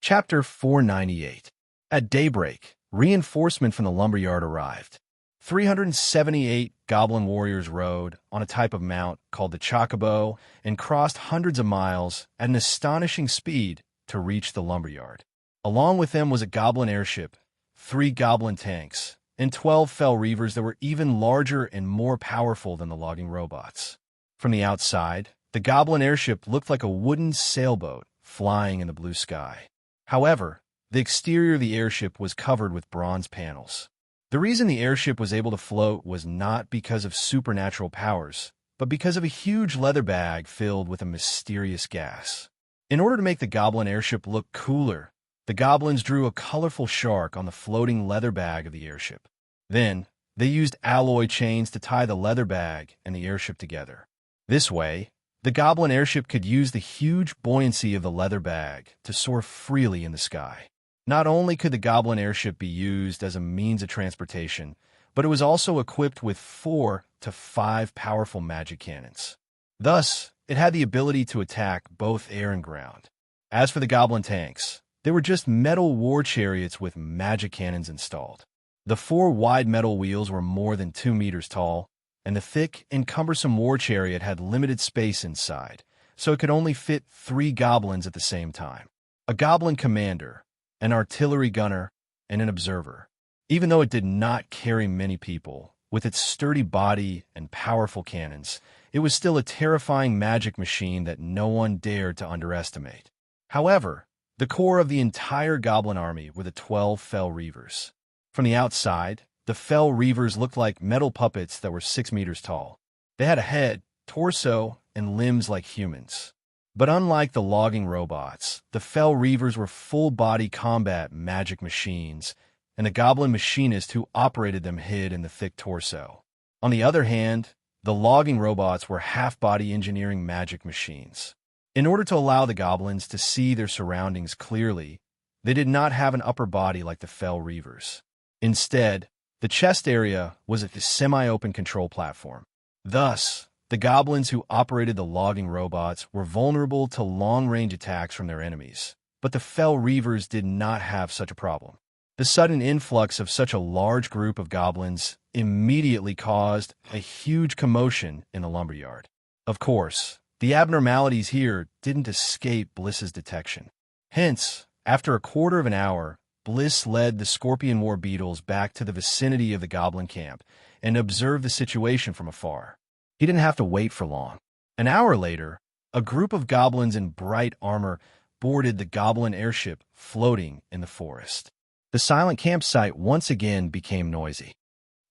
Chapter 498. At daybreak, reinforcement from the lumberyard arrived. 378 goblin warriors rode on a type of mount called the chocobo and crossed hundreds of miles at an astonishing speed to reach the lumberyard. Along with them was a goblin airship, 3 goblin tanks, and 12 fell reavers that were even larger and more powerful than the logging robots. From the outside, the goblin airship looked like a wooden sailboat flying in the blue sky. However, the exterior of the airship was covered with bronze panels. The reason the airship was able to float was not because of supernatural powers, but because of a huge leather bag filled with a mysterious gas. In order to make the goblin airship look cooler, the goblins drew a colorful shark on the floating leather bag of the airship. Then, they used alloy chains to tie the leather bag and the airship together. This way, the goblin airship could use the huge buoyancy of the leather bag to soar freely in the sky. Not only could the goblin airship be used as a means of transportation, but it was also equipped with 4 to 5 powerful magic cannons. Thus, it had the ability to attack both air and ground. As for the goblin tanks, they were just metal war chariots with magic cannons installed. The 4 wide metal wheels were more than 2 meters tall, and the thick and cumbersome war chariot had limited space inside, so it could only fit 3 goblins at the same time. A goblin commander, an artillery gunner, and an observer. Even though it did not carry many people, with its sturdy body and powerful cannons, it was still a terrifying magic machine that no one dared to underestimate. However, the core of the entire goblin army were the 12 fell reavers. From the outside, the fell reavers looked like metal puppets that were 6 meters tall. They had a head, torso, and limbs like humans. But unlike the logging robots, the fell reavers were full-body combat magic machines, and the goblin machinist who operated them hid in the thick torso. On the other hand, the logging robots were half-body engineering magic machines. In order to allow the goblins to see their surroundings clearly, they did not have an upper body like the fell reavers. Instead, the chest area was at the semi-open control platform. Thus, the goblins who operated the logging robots were vulnerable to long-range attacks from their enemies, but the fell reavers did not have such a problem. The sudden influx of such a large group of goblins immediately caused a huge commotion in the lumberyard. Of course, the abnormalities here didn't escape Bliss's detection. Hence, after a quarter of an hour, Bliss led the Scorpion War beetles back to the vicinity of the goblin camp and observed the situation from afar. He didn't have to wait for long. An hour later, a group of goblins in bright armor boarded the goblin airship floating in the forest. The silent campsite once again became noisy.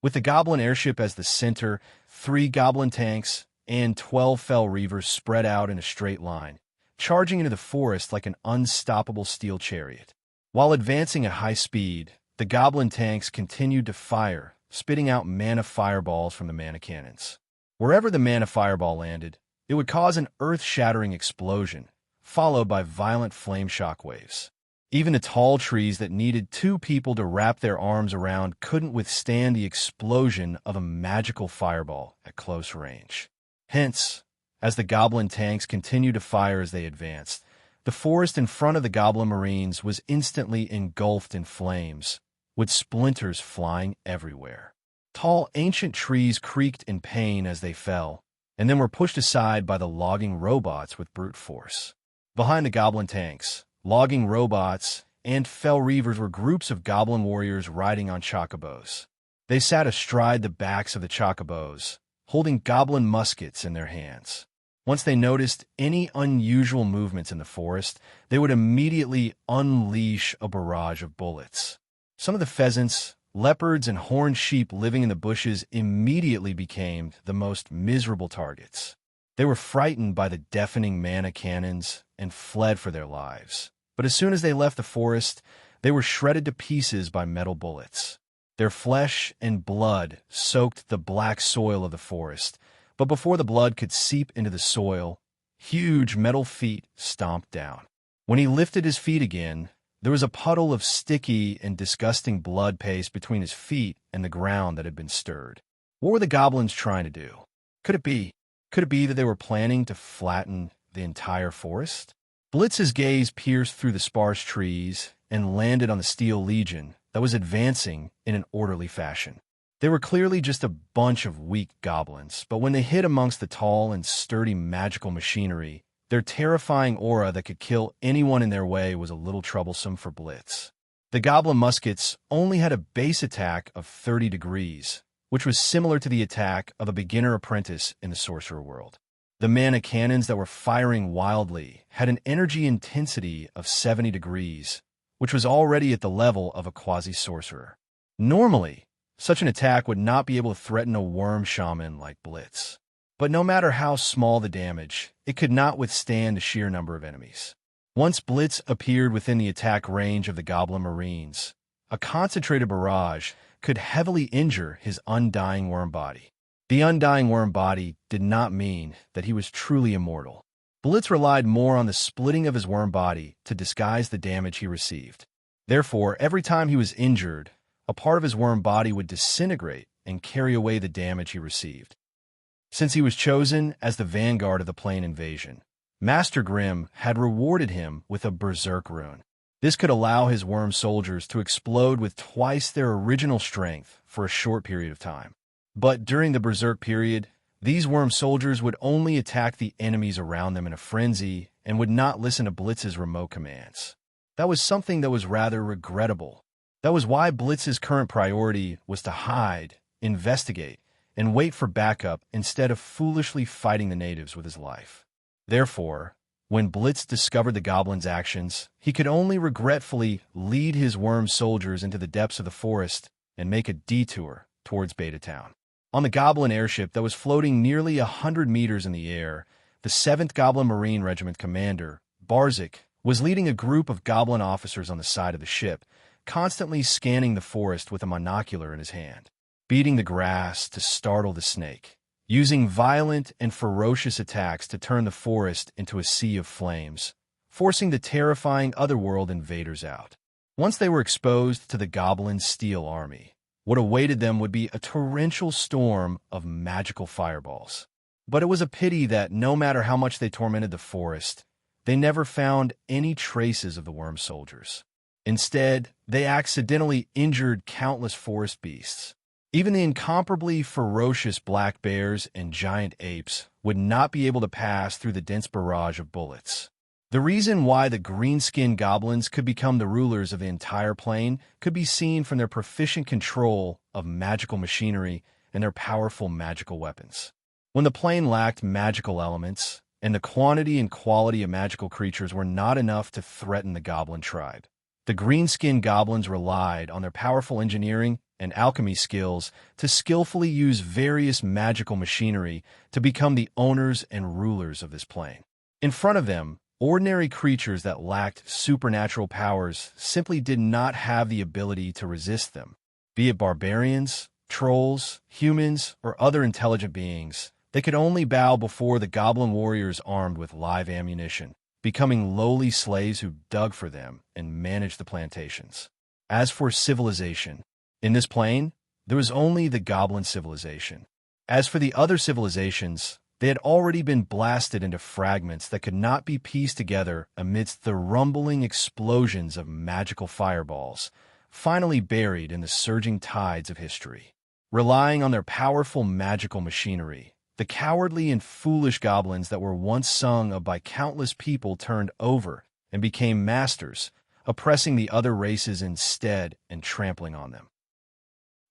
With the goblin airship as the center, 3 goblin tanks and 12 fell reavers spread out in a straight line, charging into the forest like an unstoppable steel chariot. While advancing at high speed, the goblin tanks continued to fire, spitting out mana fireballs from the mana cannons. Wherever the mana fireball landed, it would cause an earth-shattering explosion, followed by violent flame shockwaves. Even the tall trees that needed 2 people to wrap their arms around couldn't withstand the explosion of a magical fireball at close range. Hence, as the goblin tanks continued to fire as they advanced, the forest in front of the goblin marines was instantly engulfed in flames, with splinters flying everywhere. Tall, ancient trees creaked in pain as they fell, and then were pushed aside by the logging robots with brute force. Behind the goblin tanks, logging robots, and fell reavers were groups of goblin warriors riding on chocobos. They sat astride the backs of the chocobos, holding goblin muskets in their hands. Once they noticed any unusual movements in the forest, they would immediately unleash a barrage of bullets. Some of the pheasants, leopards, and horned sheep living in the bushes immediately became the most miserable targets. They were frightened by the deafening mana cannons and fled for their lives. But as soon as they left the forest, they were shredded to pieces by metal bullets. Their flesh and blood soaked the black soil of the forest, but before the blood could seep into the soil, huge metal feet stomped down. When he lifted his feet again, there was a puddle of sticky and disgusting blood paste between his feet and the ground that had been stirred. What were the goblins trying to do? Could it be that they were planning to flatten the entire forest? Blitz's gaze pierced through the sparse trees and landed on the Steel Legion that was advancing in an orderly fashion. They were clearly just a bunch of weak goblins, but when they hid amongst the tall and sturdy magical machinery, their terrifying aura that could kill anyone in their way was a little troublesome for Blitz. The goblin muskets only had a base attack of 30 degrees, which was similar to the attack of a beginner apprentice in the sorcerer world. The mana cannons that were firing wildly had an energy intensity of 70 degrees, which was already at the level of a quasi-sorcerer. Normally, such an attack would not be able to threaten a worm shaman like Blitz. But no matter how small the damage, it could not withstand the sheer number of enemies. Once Blitz appeared within the attack range of the Goblin Marines, a concentrated barrage could heavily injure his undying worm body. The undying worm body did not mean that he was truly immortal. Blitz relied more on the splitting of his worm body to disguise the damage he received. Therefore, every time he was injured, a part of his worm body would disintegrate and carry away the damage he received. Since he was chosen as the vanguard of the plane invasion, Master Grimm had rewarded him with a Berserk rune. This could allow his worm soldiers to explode with twice their original strength for a short period of time. But during the Berserk period, these worm soldiers would only attack the enemies around them in a frenzy and would not listen to Blitz's remote commands. That was something that was rather regrettable. That was why Blitz's current priority was to hide, investigate, and wait for backup instead of foolishly fighting the natives with his life. Therefore, when Blitz discovered the goblins' actions, he could only regretfully lead his worm soldiers into the depths of the forest and make a detour towards Beta Town. On the Goblin airship that was floating nearly 100 meters in the air, the 7th Goblin Marine Regiment commander, Barzik, was leading a group of goblin officers on the side of the ship, constantly scanning the forest with a monocular in his hand, beating the grass to startle the snake, using violent and ferocious attacks to turn the forest into a sea of flames, forcing the terrifying otherworld invaders out. Once they were exposed to the goblin steel army, what awaited them would be a torrential storm of magical fireballs. But it was a pity that no matter how much they tormented the forest, they never found any traces of the worm soldiers. Instead, they accidentally injured countless forest beasts. Even the incomparably ferocious black bears and giant apes would not be able to pass through the dense barrage of bullets. The reason why the green-skinned goblins could become the rulers of the entire plane could be seen from their proficient control of magical machinery and their powerful magical weapons. When the plane lacked magical elements, and the quantity and quality of magical creatures were not enough to threaten the goblin tribe, the green-skinned goblins relied on their powerful engineering and alchemy skills to skillfully use various magical machinery to become the owners and rulers of this plane. In front of them, ordinary creatures that lacked supernatural powers simply did not have the ability to resist them. Be it barbarians, trolls, humans, or other intelligent beings, they could only bow before the goblin warriors armed with live ammunition, becoming lowly slaves who dug for them and managed the plantations. As for civilization, in this plane, there was only the goblin civilization. As for the other civilizations, they had already been blasted into fragments that could not be pieced together amidst the rumbling explosions of magical fireballs, finally buried in the surging tides of history. Relying on their powerful magical machinery, the cowardly and foolish goblins that were once sung of by countless people turned over and became masters, oppressing the other races instead and trampling on them.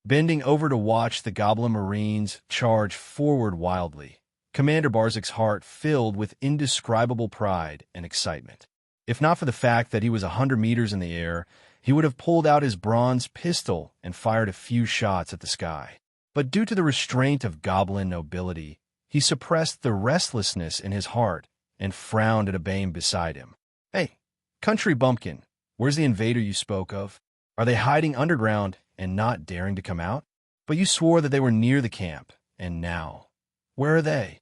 Bending over to watch the Goblin Marines charge forward wildly, Commander Barzik's heart filled with indescribable pride and excitement. If not for the fact that he was 100 meters in the air, he would have pulled out his bronze pistol and fired a few shots at the sky. But due to the restraint of goblin nobility, he suppressed the restlessness in his heart and frowned at a Bane beside him. "Hey, country bumpkin, where's the invader you spoke of? Are they hiding underground and not daring to come out? But you swore that they were near the camp, and now, where are they?"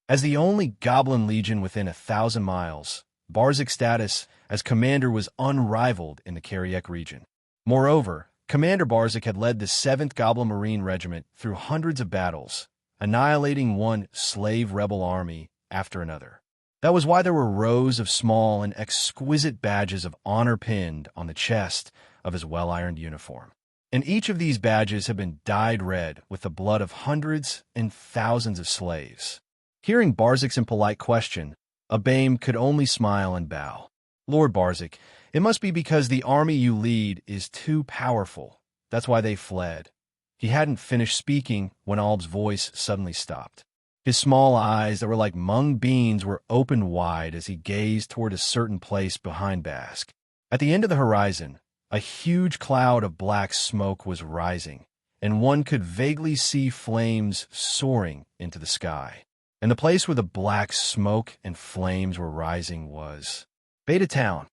As the only Goblin Legion within 1,000 miles, Barzik's status as commander was unrivaled in the Kariek region. Moreover, Commander Barzik had led the 7th Goblin Marine Regiment through hundreds of battles, annihilating one slave rebel army after another. That was why there were rows of small and exquisite badges of honor pinned on the chest of his well-ironed uniform. And each of these badges had been dyed red with the blood of hundreds and thousands of slaves. Hearing Barzik's impolite question, Abame could only smile and bow. Lord Barzik, it must be because the army you lead is too powerful. That's why they fled. He hadn't finished speaking when Alb's voice suddenly stopped. His small eyes that were like mung beans were opened wide as he gazed toward a certain place behind Bask. At the end of the horizon, a huge cloud of black smoke was rising, and one could vaguely see flames soaring into the sky. And the place where the black smoke and flames were rising was Beta Town.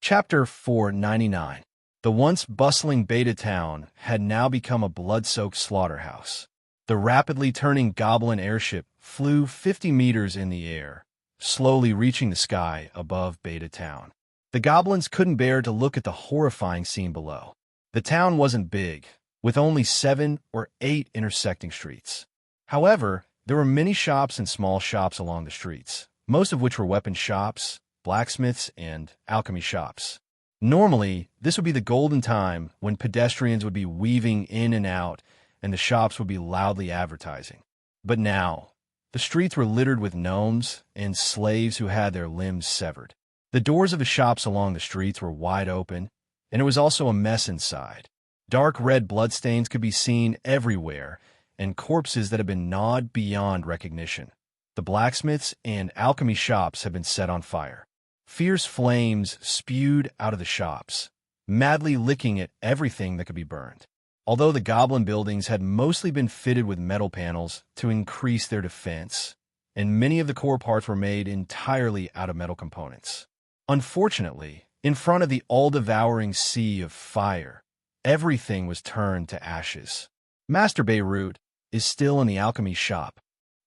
Chapter 499. The once bustling Beta Town had now become a blood-soaked slaughterhouse. The rapidly turning Goblin airship flew 50 meters in the air, slowly reaching the sky above Beta Town. The Goblins couldn't bear to look at the horrifying scene below. The town wasn't big, with only 7 or 8 intersecting streets. However, there were many shops and small shops along the streets, most of which were weapon shops, blacksmiths, and alchemy shops. Normally, this would be the golden time when pedestrians would be weaving in and out and the shops would be loudly advertising. But now, the streets were littered with gnomes and slaves who had their limbs severed. The doors of the shops along the streets were wide open, and it was also a mess inside. Dark red bloodstains could be seen everywhere, and corpses that had been gnawed beyond recognition. The blacksmiths and alchemy shops had been set on fire. Fierce flames spewed out of the shops, madly licking at everything that could be burned. Although the goblin buildings had mostly been fitted with metal panels to increase their defense, and many of the core parts were made entirely out of metal components. Unfortunately, in front of the all-devouring sea of fire, everything was turned to ashes. Master Beirut is still in the alchemy shop.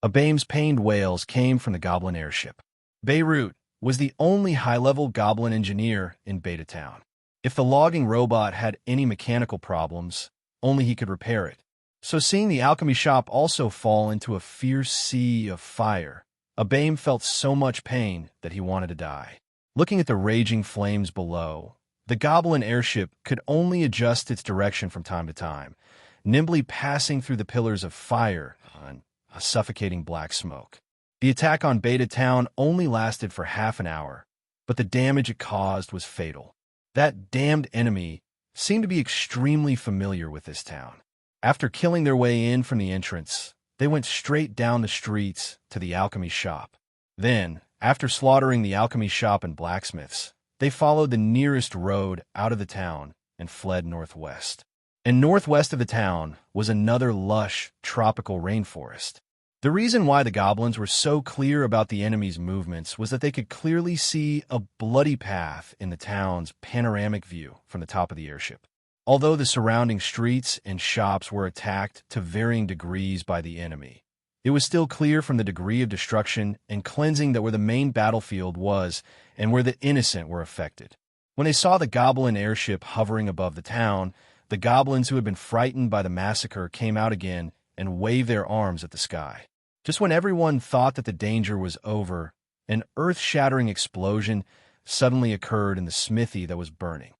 Abame's pained wails came from the goblin airship. Beirut was the only high-level goblin engineer in Beta Town. If the logging robot had any mechanical problems, only he could repair it. So seeing the alchemy shop also fall into a fierce sea of fire, Abame felt so much pain that he wanted to die. Looking at the raging flames below, the goblin airship could only adjust its direction from time to time, nimbly passing through the pillars of fire on a suffocating black smoke. The attack on Beta Town only lasted for half an hour, but the damage it caused was fatal. That damned enemy seemed to be extremely familiar with this town. After killing their way in from the entrance, they went straight down the streets to the alchemy shop. Then, after slaughtering the alchemy shop and blacksmiths, they followed the nearest road out of the town and fled northwest. And northwest of the town was another lush, tropical rainforest. The reason why the goblins were so clear about the enemy's movements was that they could clearly see a bloody path in the town's panoramic view from the top of the airship. Although the surrounding streets and shops were attacked to varying degrees by the enemy, it was still clear from the degree of destruction and cleansing that where the main battlefield was and where the innocent were affected. When they saw the goblin airship hovering above the town, the goblins who had been frightened by the massacre came out again and waved their arms at the sky. Just when everyone thought that the danger was over, an earth-shattering explosion suddenly occurred in the smithy that was burning.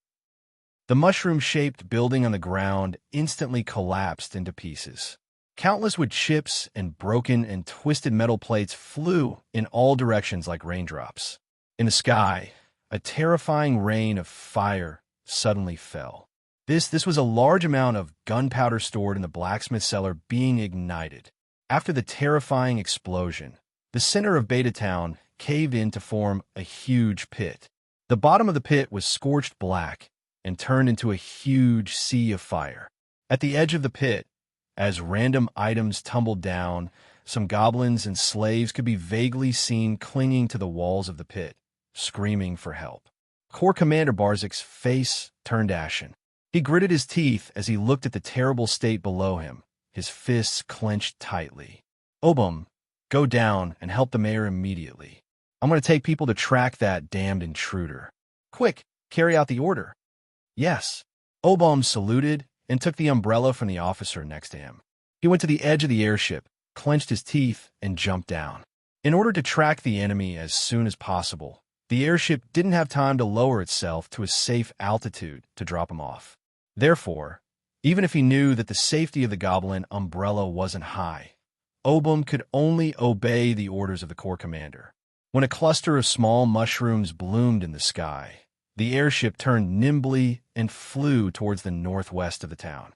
The mushroom-shaped building on the ground instantly collapsed into pieces. Countless wood chips and broken and twisted metal plates flew in all directions like raindrops. In the sky, a terrifying rain of fire suddenly fell. This was a large amount of gunpowder stored in the blacksmith cellar being ignited. After the terrifying explosion, the center of Beta Town caved in to form a huge pit. The bottom of the pit was scorched black and turned into a huge sea of fire. At the edge of the pit, as random items tumbled down, some goblins and slaves could be vaguely seen clinging to the walls of the pit, screaming for help. Corps Commander Barzik's face turned ashen. He gritted his teeth as he looked at the terrible state below him, his fists clenched tightly. Obum, go down and help the mayor immediately. I'm going to take people to track that damned intruder. Quick, carry out the order. Yes. Obum saluted and took the umbrella from the officer next to him. He went to the edge of the airship, clenched his teeth, and jumped down. In order to track the enemy as soon as possible, the airship didn't have time to lower itself to a safe altitude to drop him off. Therefore, even if he knew that the safety of the goblin umbrella wasn't high, Obum could only obey the orders of the Corps commander. When a cluster of small mushrooms bloomed in the sky, the airship turned nimbly and flew towards the northwest of the town.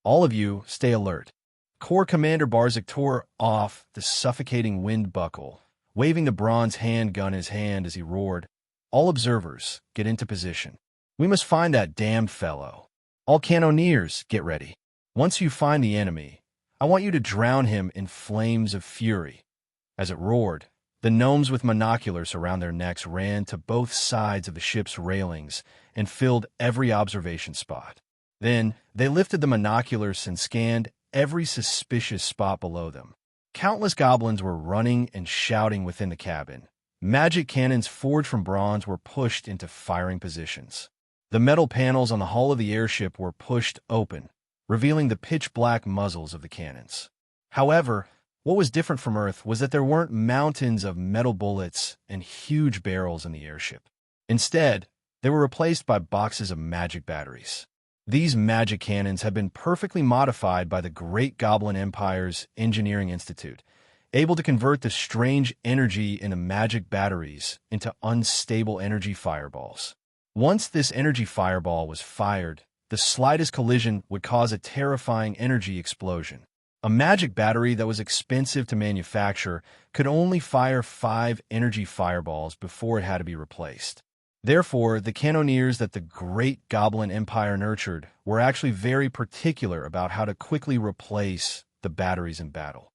All of you stay alert. Corps Commander Barzik tore off the suffocating wind buckle, waving the bronze handgun in his hand as he roared, "All observers, get into position. We must find that damned fellow. All cannoneers, get ready. Once you find the enemy, I want you to drown him in flames of fury." As it roared, the gnomes with monoculars around their necks ran to both sides of the ship's railings and filled every observation spot. Then, they lifted the monoculars and scanned every suspicious spot below them. Countless goblins were running and shouting within the cabin. Magic cannons forged from bronze were pushed into firing positions. The metal panels on the hull of the airship were pushed open, revealing the pitch-black muzzles of the cannons. However, what was different from Earth was that there weren't mountains of metal bullets and huge barrels in the airship. Instead, they were replaced by boxes of magic batteries. These magic cannons had been perfectly modified by the Great Goblin Empire's Engineering Institute, able to convert the strange energy in the magic batteries into unstable energy fireballs. Once this energy fireball was fired, the slightest collision would cause a terrifying energy explosion. A magic battery that was expensive to manufacture could only fire 5 energy fireballs before it had to be replaced. Therefore, the cannoneers that the Great Goblin Empire nurtured were actually very particular about how to quickly replace the batteries in battle.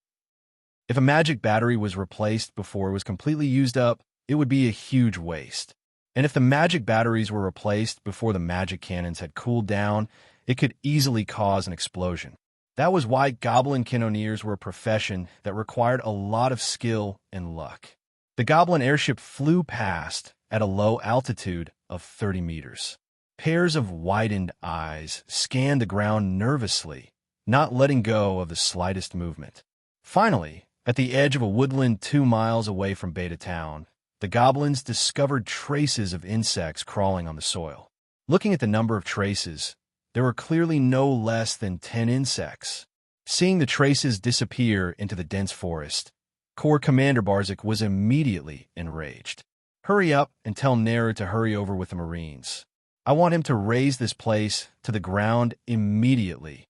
If a magic battery was replaced before it was completely used up, it would be a huge waste. And if the magic batteries were replaced before the magic cannons had cooled down, it could easily cause an explosion. That was why goblin cannoneers were a profession that required a lot of skill and luck. The goblin airship flew past at a low altitude of 30 meters. Pairs of widened eyes scanned the ground nervously, not letting go of the slightest movement. Finally, at the edge of a woodland 2 miles away from Beta Town, the goblins discovered traces of insects crawling on the soil. Looking at the number of traces, there were clearly no less than 10 insects. Seeing the traces disappear into the dense forest, Corps Commander Barzik was immediately enraged. "Hurry up and tell Neru to hurry over with the Marines. I want him to raise this place to the ground immediately."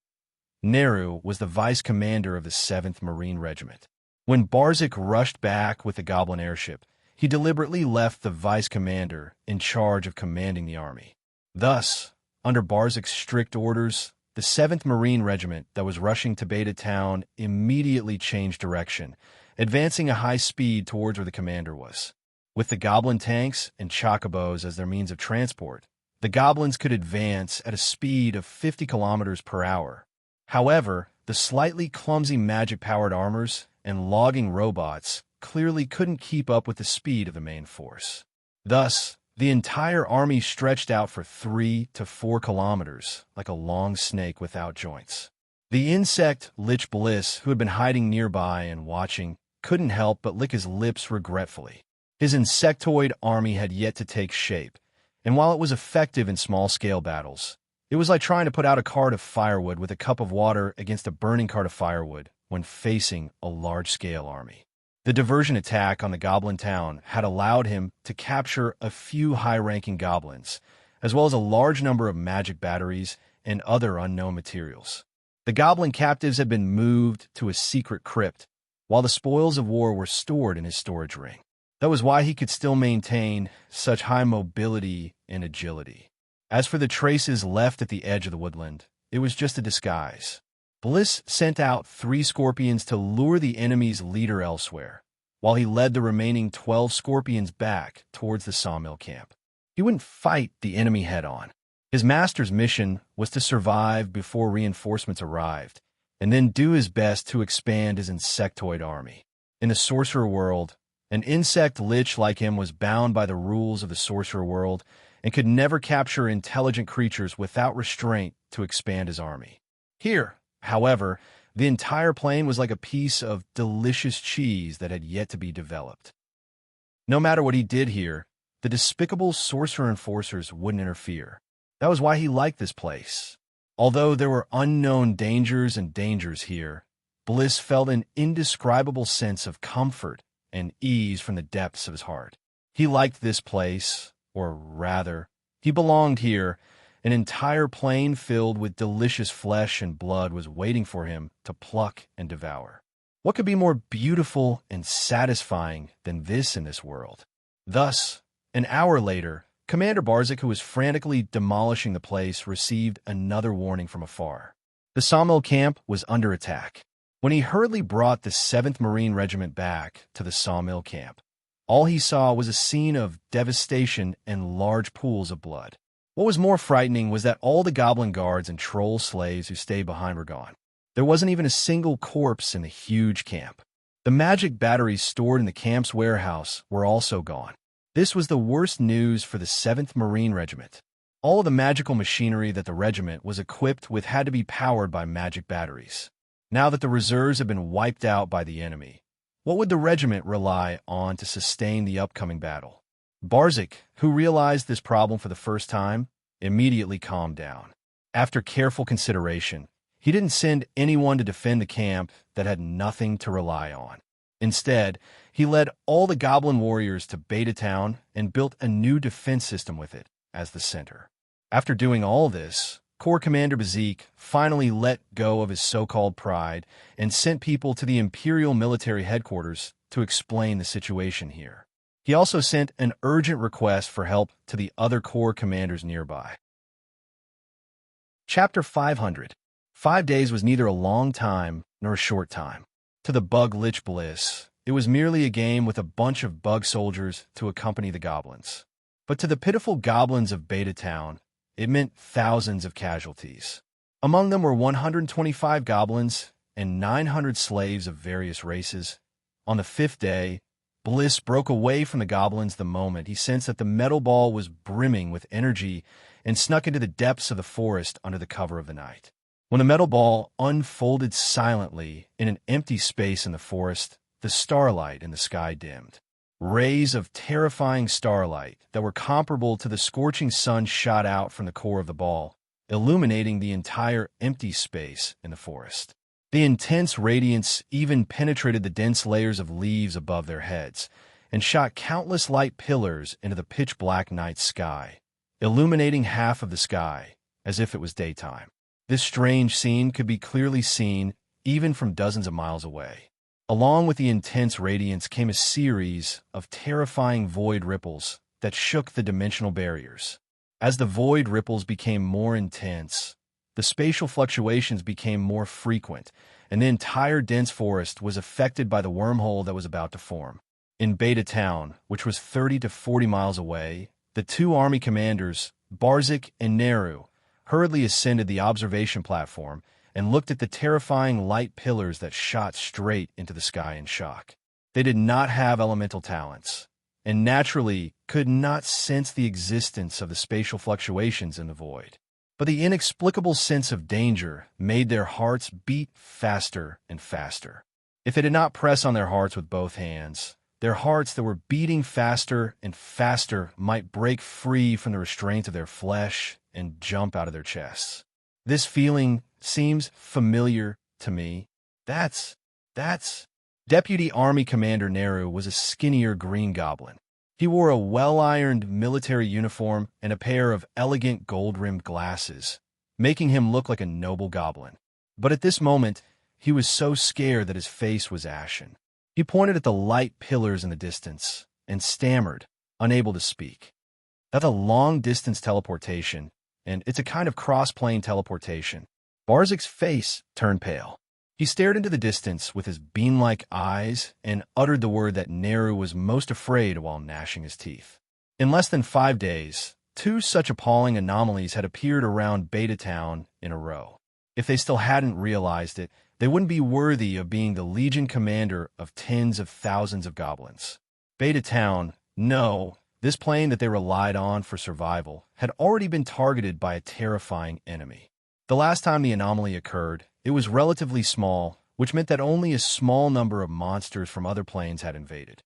Neru was the vice commander of the 7th Marine Regiment. When Barzik rushed back with the goblin airship, he deliberately left the vice commander in charge of commanding the army. Thus, under Barzik's strict orders, the 7th Marine Regiment that was rushing to Beta Town immediately changed direction, advancing at high speed towards where the commander was. With the goblin tanks and chocobos as their means of transport, the goblins could advance at a speed of 50 kilometers per hour. However, the slightly clumsy magic-powered armors and logging robots clearly couldn't keep up with the speed of the main force. Thus, the entire army stretched out for 3 to 4 kilometers, like a long snake without joints. The insect Lich Bliss, who had been hiding nearby and watching, couldn't help but lick his lips regretfully. His insectoid army had yet to take shape, and while it was effective in small-scale battles, it was like trying to put out a cart of firewood with a cup of water against a burning cart of firewood when facing a large-scale army. The diversion attack on the goblin town had allowed him to capture a few high-ranking goblins, as well as a large number of magic batteries and other unknown materials. The goblin captives had been moved to a secret crypt, while the spoils of war were stored in his storage ring. That was why he could still maintain such high mobility and agility. As for the traces left at the edge of the woodland, it was just a disguise. Bliss sent out 3 scorpions to lure the enemy's leader elsewhere, while he led the remaining 12 scorpions back towards the sawmill camp. He wouldn't fight the enemy head-on. His master's mission was to survive before reinforcements arrived, and then do his best to expand his insectoid army. In the sorcerer world, an insect lich like him was bound by the rules of the sorcerer world and could never capture intelligent creatures without restraint to expand his army. Here, however, The entire plain was like a piece of delicious cheese that had yet to be developed. No matter what he did here, the despicable sorcerer enforcers wouldn't interfere. That was why he liked this place. Although there were unknown dangers and dangers here, Bliss felt an indescribable sense of comfort and ease from the depths of his heart. He liked this place, or rather, he belonged here. An entire plain filled with delicious flesh and blood was waiting for him to pluck and devour. What could be more beautiful and satisfying than this in this world? Thus, an hour later, Commander Barzik, who was frantically demolishing the place, received another warning from afar. The Sawmill camp was under attack. When he hurriedly brought the 7th Marine Regiment back to the Sawmill camp, all he saw was a scene of devastation and large pools of blood. What was more frightening was that all the goblin guards and troll slaves who stayed behind were gone. There wasn't even a single corpse in the huge camp. The magic batteries stored in the camp's warehouse were also gone. This was the worst news for the 7th Marine Regiment. All of the magical machinery that the regiment was equipped with had to be powered by magic batteries. Now that the reserves had been wiped out by the enemy, what would the regiment rely on to sustain the upcoming battle? Barzik, who realized this problem for the first time, immediately calmed down. After careful consideration, he didn't send anyone to defend the camp that had nothing to rely on. Instead, he led all the goblin warriors to Beta Town and built a new defense system with it as the center. After doing all this, Corps Commander Barzik finally let go of his so-called pride and sent people to the Imperial Military Headquarters to explain the situation here. He also sent an urgent request for help to the other Corps commanders nearby. Chapter 500. 5 days was neither a long time nor a short time. To the Bug-Lich Bliss, it was merely a game with a bunch of bug soldiers to accompany the goblins. But to the pitiful goblins of Beta Town, it meant thousands of casualties. Among them were 125 goblins and 900 slaves of various races. On the 5th day, Bliss broke away from the goblins the moment he sensed that the metal ball was brimming with energy and snuck into the depths of the forest under the cover of the night. When the metal ball unfolded silently in an empty space in the forest, the starlight in the sky dimmed. Rays of terrifying starlight that were comparable to the scorching sun shot out from the core of the ball, illuminating the entire empty space in the forest. The intense radiance even penetrated the dense layers of leaves above their heads and shot countless light pillars into the pitch-black night sky, illuminating half of the sky as if it was daytime. This strange scene could be clearly seen even from dozens of miles away. Along with the intense radiance came a series of terrifying void ripples that shook the dimensional barriers. As the void ripples became more intense, the spatial fluctuations became more frequent, and the entire dense forest was affected by the wormhole that was about to form. In Beta Town, which was 30 to 40 miles away, the two army commanders, Barzik and Neru, hurriedly ascended the observation platform and looked at the terrifying light pillars that shot straight into the sky in shock. They did not have elemental talents, and naturally could not sense the existence of the spatial fluctuations in the void. But the inexplicable sense of danger made their hearts beat faster and faster. If they did not press on their hearts with both hands, their hearts that were beating faster and faster might break free from the restraints of their flesh and jump out of their chests. This feeling seems familiar to me. That's Deputy Army Commander Neru was a skinnier green goblin. He wore a well-ironed military uniform and a pair of elegant gold-rimmed glasses, making him look like a noble goblin. But at this moment, he was so scared that his face was ashen. He pointed at the light pillars in the distance and stammered, unable to speak. That's a long-distance teleportation, and it's a kind of cross-plane teleportation. Barzik's face turned pale. He stared into the distance with his bean-like eyes and uttered the word that Neru was most afraid while gnashing his teeth. In less than 5 days, 2 such appalling anomalies had appeared around Beta Town in a row. If they still hadn't realized it, they wouldn't be worthy of being the Legion commander of tens of thousands of goblins. Beta Town, no, this plane that they relied on for survival, had already been targeted by a terrifying enemy. The last time the anomaly occurred, it was relatively small, which meant that only a small number of monsters from other planes had invaded.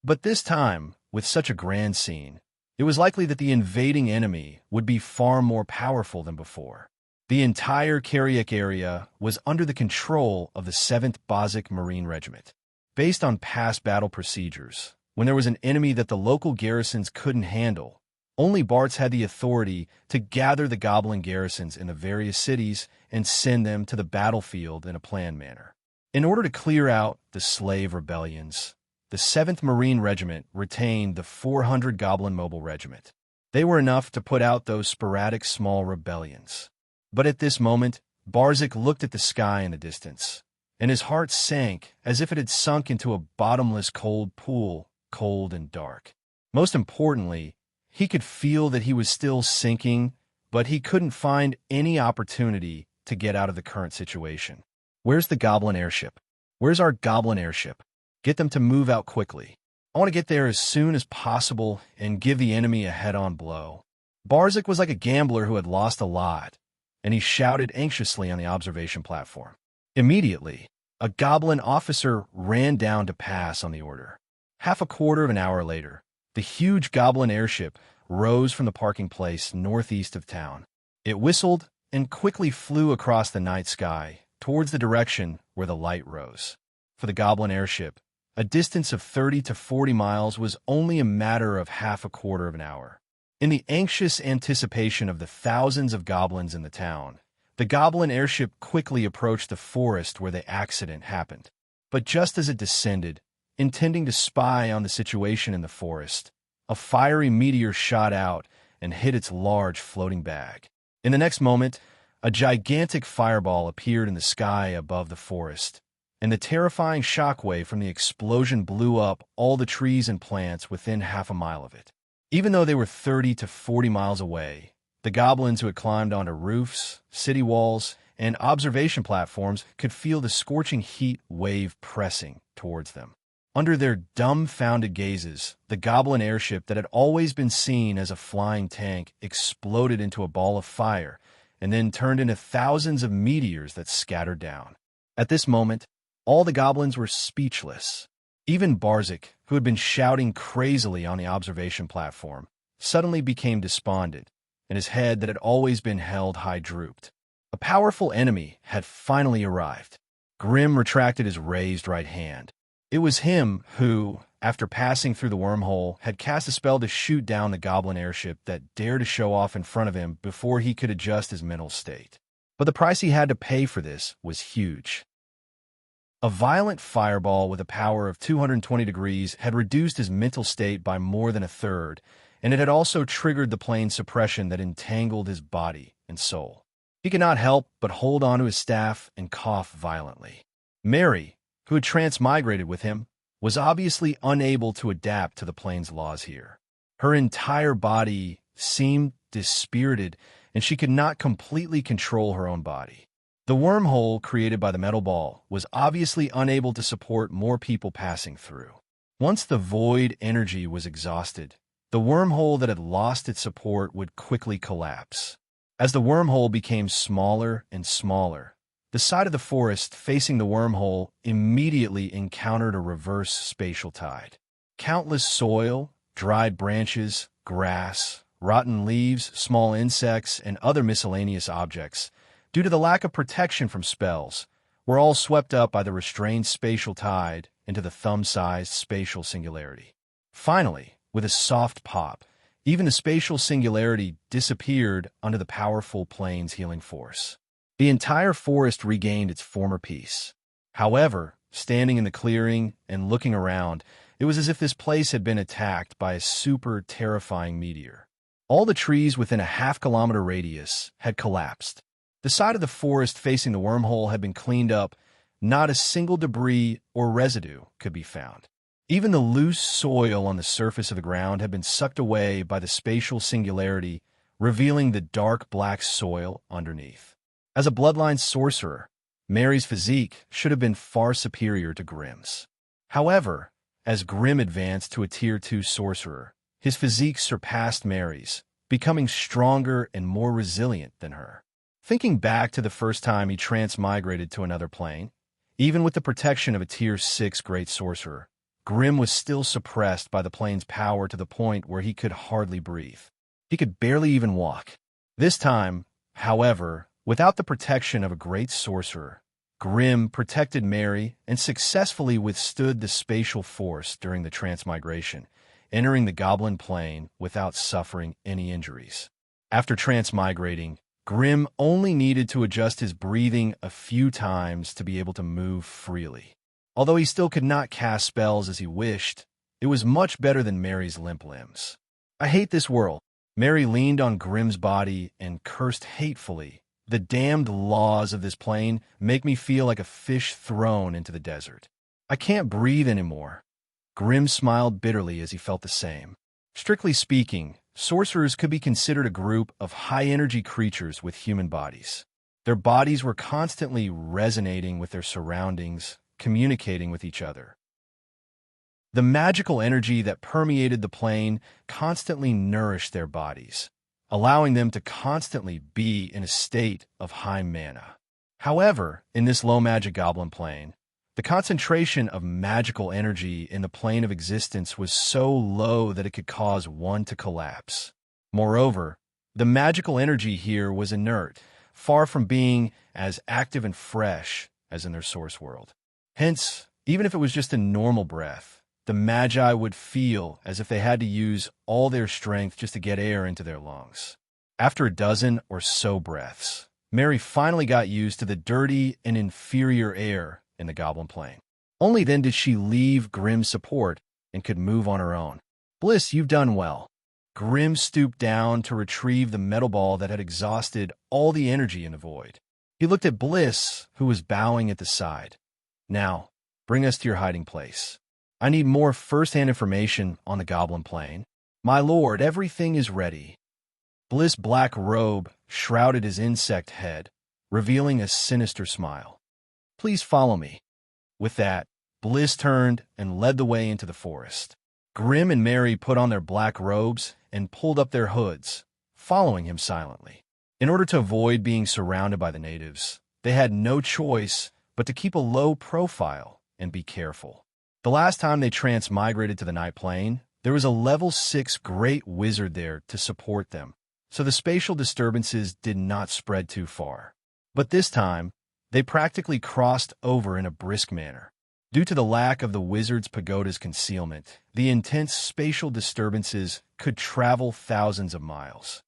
But this time, with such a grand scene, it was likely that the invading enemy would be far more powerful than before. The entire Kariak area was under the control of the 7th Bozak Marine Regiment. Based on past battle procedures, when there was an enemy that the local garrisons couldn't handle, only Bartz had the authority to gather the goblin garrisons in the various cities and send them to the battlefield in a planned manner. In order to clear out the slave rebellions, the 7th Marine Regiment retained the 400 Goblin Mobile Regiment. They were enough to put out those sporadic small rebellions. But at this moment, Barzik looked at the sky in the distance, and his heart sank as if it had sunk into a bottomless cold pool, cold and dark. Most importantly, he could feel that he was still sinking, but he couldn't find any opportunity to get out of the current situation. Where's the Goblin airship? Where's our Goblin airship? Get them to move out quickly. I want to get there as soon as possible and give the enemy a head-on blow. Barzik was like a gambler who had lost a lot, and he shouted anxiously on the observation platform. Immediately, a Goblin officer ran down to pass on the order. Half a quarter of an hour later, the huge Goblin airship rose from the parking place northeast of town. It whistled and quickly flew across the night sky towards the direction where the light rose. For the Goblin airship, a distance of 30 to 40 miles was only a matter of half a quarter of an hour. In the anxious anticipation of the thousands of goblins in the town, the Goblin airship quickly approached the forest where the accident happened. But just as it descended, intending to spy on the situation in the forest, a fiery meteor shot out and hit its large floating bag. In the next moment, a gigantic fireball appeared in the sky above the forest, and the terrifying shockwave from the explosion blew up all the trees and plants within half a mile of it. Even though they were 30 to 40 miles away, the goblins who had climbed onto roofs, city walls, and observation platforms could feel the scorching heat wave pressing towards them. Under their dumbfounded gazes, the Goblin airship that had always been seen as a flying tank exploded into a ball of fire and then turned into thousands of meteors that scattered down. At this moment, all the goblins were speechless. Even Barzik, who had been shouting crazily on the observation platform, suddenly became despondent, and his head that had always been held high drooped. A powerful enemy had finally arrived. Grim retracted his raised right hand. It was him who, after passing through the wormhole, had cast a spell to shoot down the Goblin airship that dared to show off in front of him before he could adjust his mental state. But the price he had to pay for this was huge. A violent fireball with a power of 220 degrees had reduced his mental state by more than a third, and it had also triggered the plane suppression that entangled his body and soul. He could not help but hold onto his staff and cough violently. Mary, who had transmigrated with him, was obviously unable to adapt to the plane's laws here. Her entire body seemed dispirited, and she could not completely control her own body. The wormhole created by the metal ball was obviously unable to support more people passing through. Once the void energy was exhausted, the wormhole that had lost its support would quickly collapse. As the wormhole became smaller and smaller, the side of the forest facing the wormhole immediately encountered a reverse spatial tide. Countless soil, dried branches, grass, rotten leaves, small insects, and other miscellaneous objects, due to the lack of protection from spells, were all swept up by the restrained spatial tide into the thumb-sized spatial singularity. Finally, with a soft pop, even the spatial singularity disappeared under the powerful plane's healing force. The entire forest regained its former peace. However, standing in the clearing and looking around, it was as if this place had been attacked by a super terrifying meteor. All the trees within a half-kilometer radius had collapsed. The side of the forest facing the wormhole had been cleaned up. Not a single debris or residue could be found. Even the loose soil on the surface of the ground had been sucked away by the spatial singularity, revealing the dark black soil underneath. As a bloodline sorcerer, Mary's physique should have been far superior to Grimm's. However, as Grimm advanced to a Tier 2 sorcerer, his physique surpassed Mary's, becoming stronger and more resilient than her. Thinking back to the first time he transmigrated to another plane, even with the protection of a Tier 6 Great Sorcerer, Grimm was still suppressed by the plane's power to the point where he could hardly breathe. He could barely even walk. This time, however, without the protection of a Great Sorcerer, Grimm protected Mary and successfully withstood the spatial force during the transmigration, entering the goblin plane without suffering any injuries. After transmigrating, Grimm only needed to adjust his breathing a few times to be able to move freely. Although he still could not cast spells as he wished, it was much better than Mary's limp limbs. "I hate this world." Mary leaned on Grimm's body and cursed hatefully. "The damned laws of this plane make me feel like a fish thrown into the desert. I can't breathe anymore." Grimm smiled bitterly as he felt the same. Strictly speaking, sorcerers could be considered a group of high-energy creatures with human bodies. Their bodies were constantly resonating with their surroundings, communicating with each other. The magical energy that permeated the plane constantly nourished their bodies, allowing them to constantly be in a state of high mana. However, in this low-magic goblin plane, the concentration of magical energy in the plane of existence was so low that it could cause one to collapse. Moreover, the magical energy here was inert, far from being as active and fresh as in their source world. Hence, even if it was just a normal breath, the Magi would feel as if they had to use all their strength just to get air into their lungs. After a dozen or so breaths, Mary finally got used to the dirty and inferior air in the goblin plane. Only then did she leave Grimm's support and could move on her own. "Bliss, you've done well." Grimm stooped down to retrieve the metal ball that had exhausted all the energy in the void. He looked at Bliss, who was bowing at the side. "Now, bring us to your hiding place. I need more first-hand information on the goblin plane." "My lord, everything is ready." Bliss' black robe shrouded his insect head, revealing a sinister smile. "Please follow me." With that, Bliss turned and led the way into the forest. Grimm and Mary put on their black robes and pulled up their hoods, following him silently. In order to avoid being surrounded by the natives, they had no choice but to keep a low profile and be careful. The last time they transmigrated to the night plane, there was a level 6 great wizard there to support them, so the spatial disturbances did not spread too far. But this time, they practically crossed over in a brisk manner. Due to the lack of the wizard's pagoda's concealment, the intense spatial disturbances could travel thousands of miles.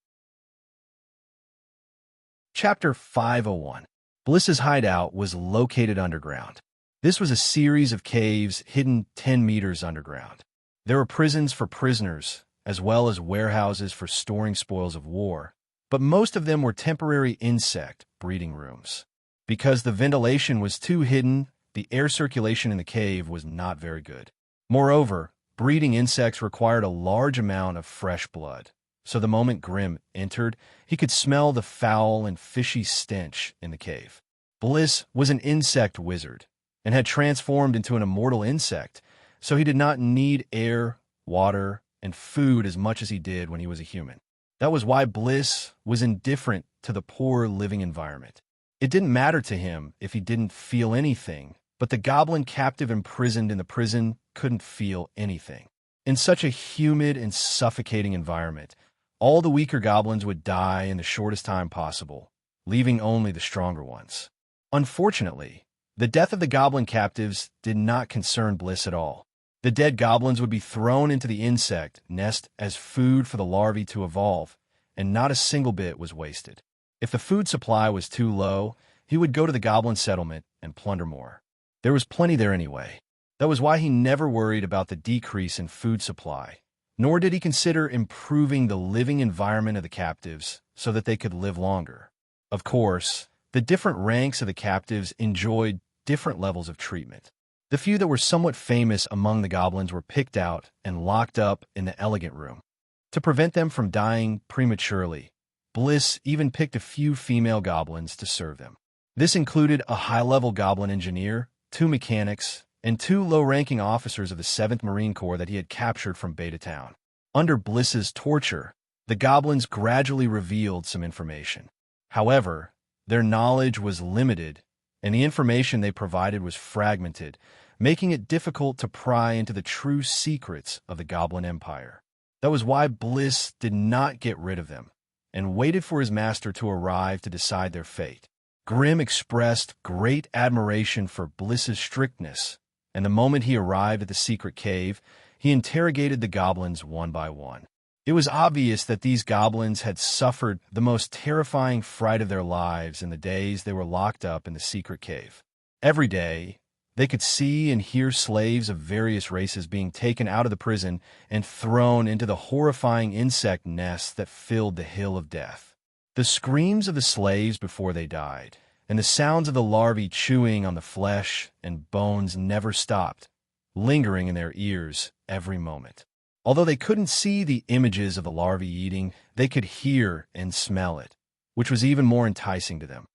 Chapter 501. Bliss's hideout was located underground. This was a series of caves hidden 10 meters underground. There were prisons for prisoners, as well as warehouses for storing spoils of war, but most of them were temporary insect breeding rooms. Because the ventilation was too hidden, the air circulation in the cave was not very good. Moreover, breeding insects required a large amount of fresh blood, so the moment Grimm entered, he could smell the foul and fishy stench in the cave. Bliss was an insect wizard and had transformed into an immortal insect, so he did not need air, water, and food as much as he did when he was a human. That was why Bliss was indifferent to the poor living environment. It didn't matter to him if he didn't feel anything, but the goblin captive imprisoned in the prison couldn't feel anything. In such a humid and suffocating environment, all the weaker goblins would die in the shortest time possible, leaving only the stronger ones. Unfortunately, the death of the goblin captives did not concern Bliss at all. The dead goblins would be thrown into the insect nest as food for the larvae to evolve, and not a single bit was wasted. If the food supply was too low, he would go to the goblin settlement and plunder more. There was plenty there anyway. That was why he never worried about the decrease in food supply, nor did he consider improving the living environment of the captives so that they could live longer. Of course, the different ranks of the captives enjoyed different levels of treatment. The few that were somewhat famous among the goblins were picked out and locked up in the elegant room. To prevent them from dying prematurely, Bliss even picked a few female goblins to serve them. This included a high-level goblin engineer, 2 mechanics, and 2 low-ranking officers of the 7th Marine Corps that he had captured from Beta Town. Under Bliss's torture, the goblins gradually revealed some information. However, Their knowledge was limited, and the information they provided was fragmented, making it difficult to pry into the true secrets of the Goblin Empire. That was why Bliss did not get rid of them, and waited for his master to arrive to decide their fate. Grimm expressed great admiration for Bliss's strictness, and the moment he arrived at the secret cave, he interrogated the goblins one by one. It was obvious that these goblins had suffered the most terrifying fright of their lives in the days they were locked up in the secret cave. Every day, they could see and hear slaves of various races being taken out of the prison and thrown into the horrifying insect nests that filled the Hill of Death. The screams of the slaves before they died, and the sounds of the larvae chewing on the flesh and bones never stopped, lingering in their ears every moment. Although they couldn't see the images of the larvae eating, they could hear and smell it, which was even more enticing to them.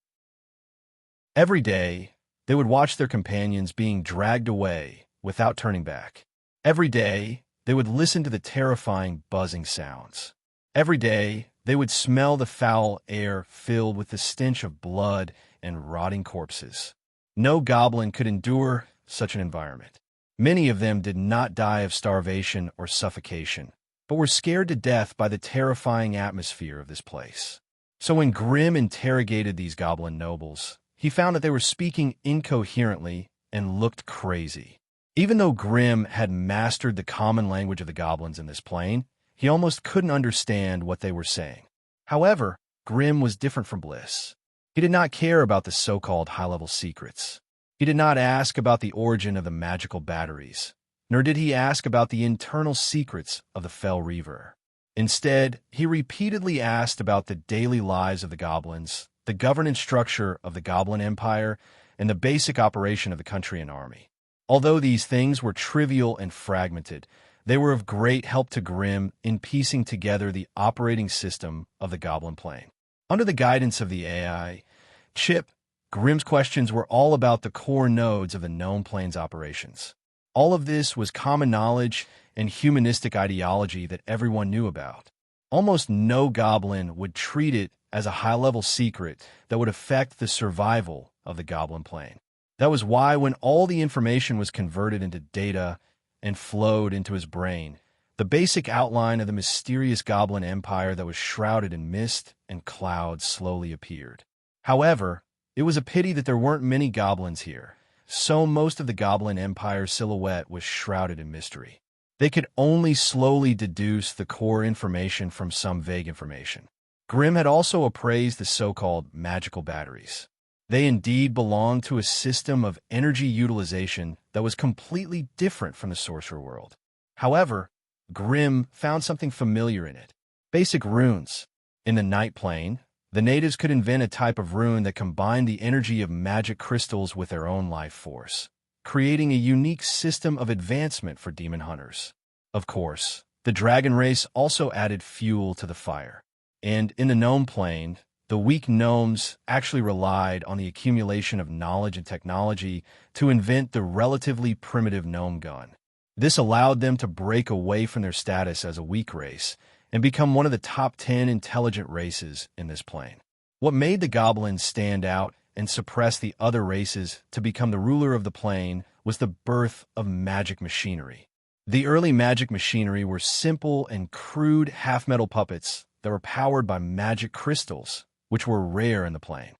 Every day, they would watch their companions being dragged away without turning back. Every day, they would listen to the terrifying buzzing sounds. Every day, they would smell the foul air filled with the stench of blood and rotting corpses. No goblin could endure such an environment. Many of them did not die of starvation or suffocation, but were scared to death by the terrifying atmosphere of this place. So when Grimm interrogated these goblin nobles, he found that they were speaking incoherently and looked crazy. Even though Grimm had mastered the common language of the goblins in this plane, he almost couldn't understand what they were saying. However, Grimm was different from Bliss. He did not care about the so-called high-level secrets. He did not ask about the origin of the magical batteries, nor did he ask about the internal secrets of the Fell Reaver. Instead, he repeatedly asked about the daily lives of the goblins, the governance structure of the Goblin Empire, and the basic operation of the country and army. Although these things were trivial and fragmented, they were of great help to Grimm in piecing together the operating system of the Goblin Plane. Under the guidance of the AI, Chip, Grimm's questions were all about the core nodes of the known plane's operations. All of this was common knowledge and humanistic ideology that everyone knew about. Almost no goblin would treat it as a high-level secret that would affect the survival of the Goblin Plane. That was why when all the information was converted into data and flowed into his brain, the basic outline of the mysterious Goblin Empire that was shrouded in mist and clouds slowly appeared. However, it was a pity that there weren't many goblins here, so most of the Goblin Empire's silhouette was shrouded in mystery. They could only slowly deduce the core information from some vague information. Grimm had also appraised the so-called magical batteries. They indeed belonged to a system of energy utilization that was completely different from the sorcerer world. However, Grimm found something familiar in it: basic runes. In the Night Plane, the natives could invent a type of rune that combined the energy of magic crystals with their own life force, creating a unique system of advancement for demon hunters. Of course, the dragon race also added fuel to the fire. And in the gnome plane, the weak gnomes actually relied on the accumulation of knowledge and technology to invent the relatively primitive gnome gun. This allowed them to break away from their status as a weak race and become one of the top 10 intelligent races in this plane. What made the goblins stand out and suppress the other races to become the ruler of the plane was the birth of magic machinery. The early magic machinery were simple and crude half-metal puppets that were powered by magic crystals, which were rare in the plane.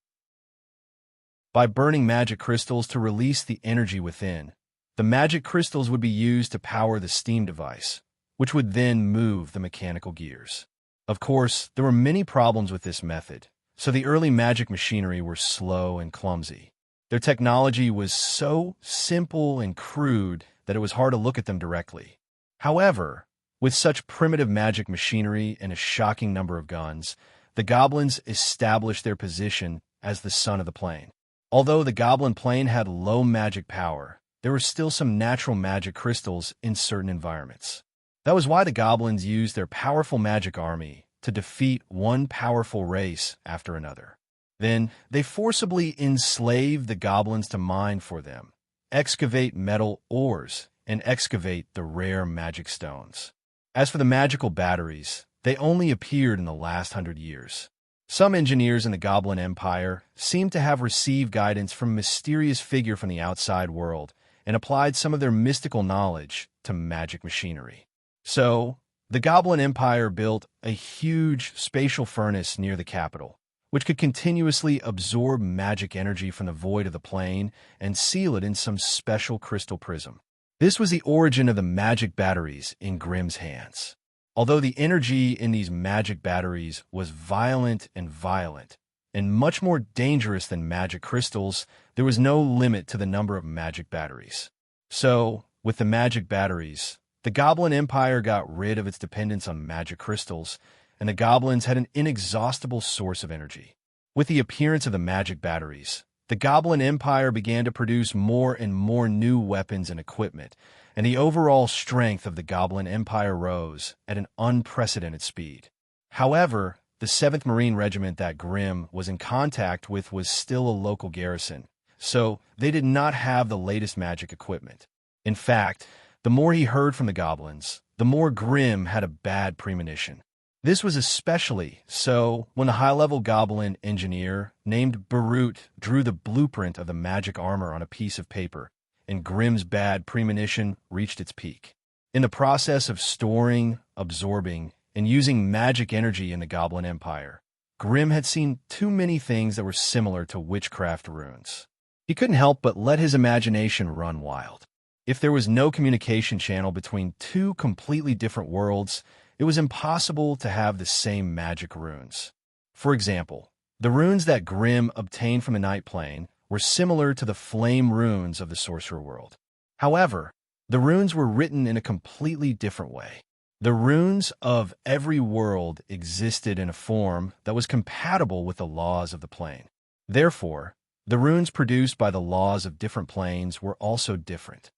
By burning magic crystals to release the energy within, the magic crystals would be used to power the steam device, which would then move the mechanical gears. Of course, there were many problems with this method, so the early magic machinery were slow and clumsy. Their technology was so simple and crude that it was hard to look at them directly. However, with such primitive magic machinery and a shocking number of guns, the goblins established their position as the sun of the plane. Although the Goblin Plane had low magic power, there were still some natural magic crystals in certain environments. That was why the goblins used their powerful magic army to defeat one powerful race after another. Then, they forcibly enslaved the goblins to mine for them, excavate metal ores, and excavate the rare magic stones. As for the magical batteries, they only appeared in the last 100 years. Some engineers in the Goblin Empire seemed to have received guidance from a mysterious figure from the outside world and applied some of their mystical knowledge to magic machinery. So, the Goblin Empire built a huge spatial furnace near the capital, which could continuously absorb magic energy from the void of the plane and seal it in some special crystal prism. This was the origin of the magic batteries in Grimm's hands. Although the energy in these magic batteries was violent and much more dangerous than magic crystals, there was no limit to the number of magic batteries. So, with the magic batteries, the Goblin Empire got rid of its dependence on magic crystals, and the goblins had an inexhaustible source of energy. With the appearance of the magic batteries, the Goblin Empire began to produce more and more new weapons and equipment, and the overall strength of the Goblin Empire rose at an unprecedented speed. However, the 7th Marine Regiment that Grimm was in contact with was still a local garrison, so they did not have the latest magic equipment. In fact, the more he heard from the goblins, the more Grimm had a bad premonition. This was especially so when the high-level goblin engineer named Barut drew the blueprint of the magic armor on a piece of paper, and Grimm's bad premonition reached its peak. In the process of storing, absorbing, and using magic energy in the Goblin Empire, Grimm had seen too many things that were similar to witchcraft runes. He couldn't help but let his imagination run wild. If there was no communication channel between two completely different worlds, it was impossible to have the same magic runes. For example, the runes that Grimm obtained from the Night Plane were similar to the flame runes of the Sorcerer World. However, the runes were written in a completely different way. The runes of every world existed in a form that was compatible with the laws of the plane. Therefore, the runes produced by the laws of different planes were also different.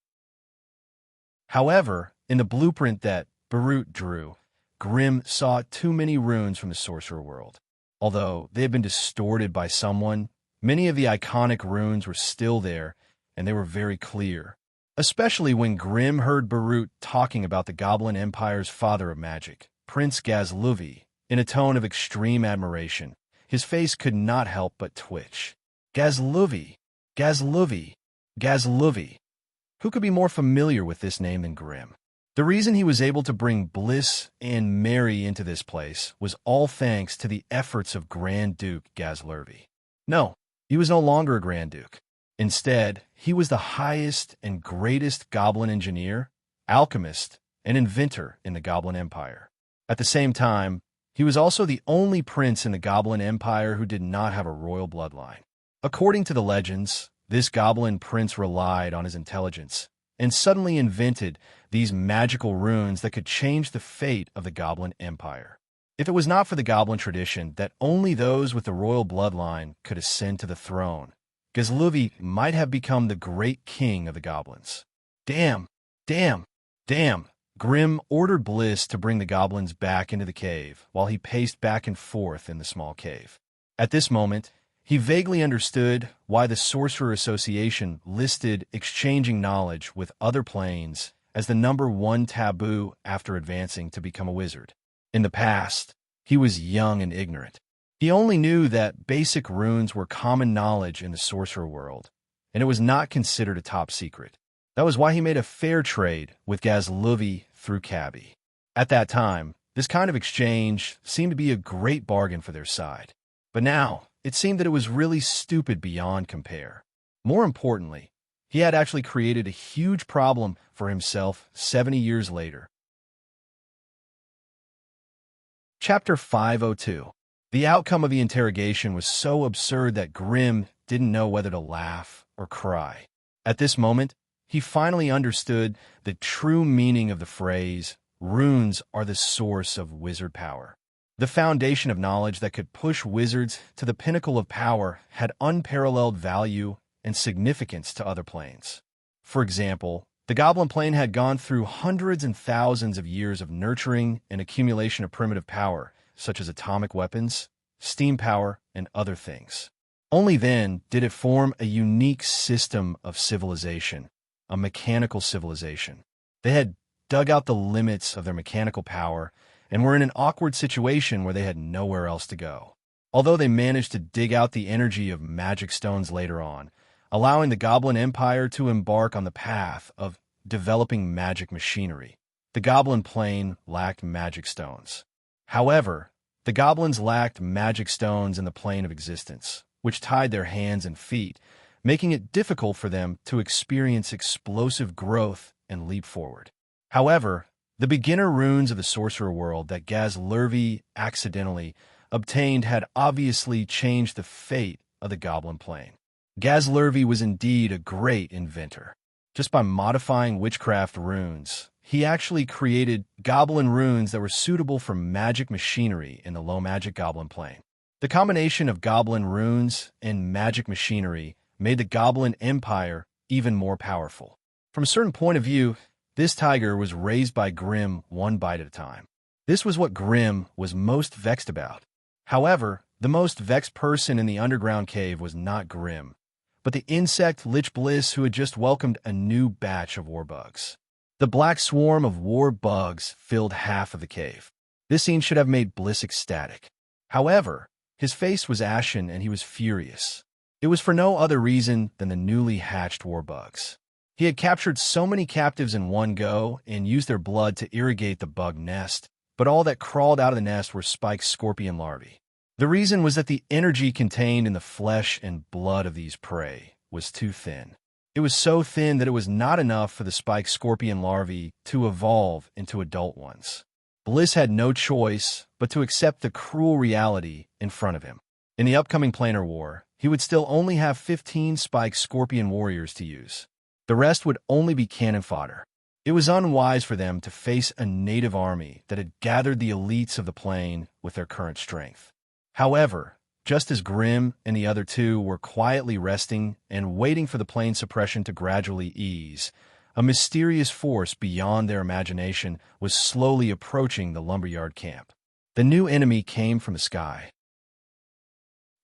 However, in the blueprint that Barut drew, Grimm saw too many runes from the Sorcerer World. Although they had been distorted by someone, many of the iconic runes were still there, and they were very clear. Especially when Grimm heard Barut talking about the Goblin Empire's father of magic, Prince Gazluvi, in a tone of extreme admiration. His face could not help but twitch. Gazluvi, Gazluvi, Gazluvi. Who could be more familiar with this name than Grimm? The reason he was able to bring bliss and merry into this place was all thanks to the efforts of Grand Duke Gazlurvi. No, he was no longer a Grand Duke. Instead, he was the highest and greatest goblin engineer, alchemist, and inventor in the Goblin Empire. At the same time, he was also the only prince in the Goblin Empire who did not have a royal bloodline. According to the legends, this goblin prince relied on his intelligence and suddenly invented these magical runes that could change the fate of the Goblin Empire. If it was not for the goblin tradition that only those with the royal bloodline could ascend to the throne, Gazluvi might have become the great king of the goblins. Damn! Grimm ordered Bliss to bring the goblins back into the cave while he paced back and forth in the small cave. At this moment, he vaguely understood why the Sorcerer Association listed exchanging knowledge with other planes as the number one taboo after advancing to become a wizard. In the past, he was young and ignorant. He only knew that basic runes were common knowledge in the sorcerer world, and it was not considered a top secret. That was why he made a fair trade with Gazluvi through Cabby. At that time, this kind of exchange seemed to be a great bargain for their side. But now, it seemed that it was really stupid beyond compare. More importantly, he had actually created a huge problem for himself 70 years later. Chapter 502. The outcome of the interrogation was so absurd that Grimm didn't know whether to laugh or cry. At this moment, he finally understood the true meaning of the phrase, "Runes are the source of wizard power." The foundation of knowledge that could push wizards to the pinnacle of power had unparalleled value and significance to other planes. For example, the Goblin Plane had gone through hundreds and thousands of years of nurturing and accumulation of primitive power, such as atomic weapons, steam power, and other things. Only then did it form a unique system of civilization, a mechanical civilization. They had dug out the limits of their mechanical power and were in an awkward situation where they had nowhere else to go. although they managed to dig out the energy of magic stones later on, allowing the Goblin Empire to embark on the path of developing magic machinery. The Goblin Plane lacked magic stones. However, the goblins lacked magic stones in the plane of existence, which tied their hands and feet, making it difficult for them to experience explosive growth and leap forward. However, the beginner runes of the sorcerer world that Gazlervi accidentally obtained had obviously changed the fate of the Goblin Plane. Gazlervi was indeed a great inventor. Just by modifying witchcraft runes, he actually created goblin runes that were suitable for magic machinery in the low-magic Goblin Plane. The combination of goblin runes and magic machinery made the Goblin Empire even more powerful. From a certain point of view, this tiger was raised by Grimm one bite at a time. This was what Grimm was most vexed about. However, the most vexed person in the underground cave was not Grimm, but the insect Lich Bliss, who had just welcomed a new batch of warbugs. The black swarm of war bugs filled half of the cave. This scene should have made Bliss ecstatic. However, his face was ashen and he was furious. It was for no other reason than the newly hatched warbugs. He had captured so many captives in one go and used their blood to irrigate the bug nest, but all that crawled out of the nest were spiked scorpion larvae. The reason was that the energy contained in the flesh and blood of these prey was too thin. It was so thin that it was not enough for the spiked scorpion larvae to evolve into adult ones. Bliss had no choice but to accept the cruel reality in front of him. In the upcoming planar war, he would still only have 15 spiked scorpion warriors to use. The rest would only be cannon fodder. It was unwise for them to face a native army that had gathered the elites of the plane with their current strength. However, just as Grimm and the other two were quietly resting and waiting for the plane suppression to gradually ease, a mysterious force beyond their imagination was slowly approaching the lumberyard camp. The new enemy came from the sky.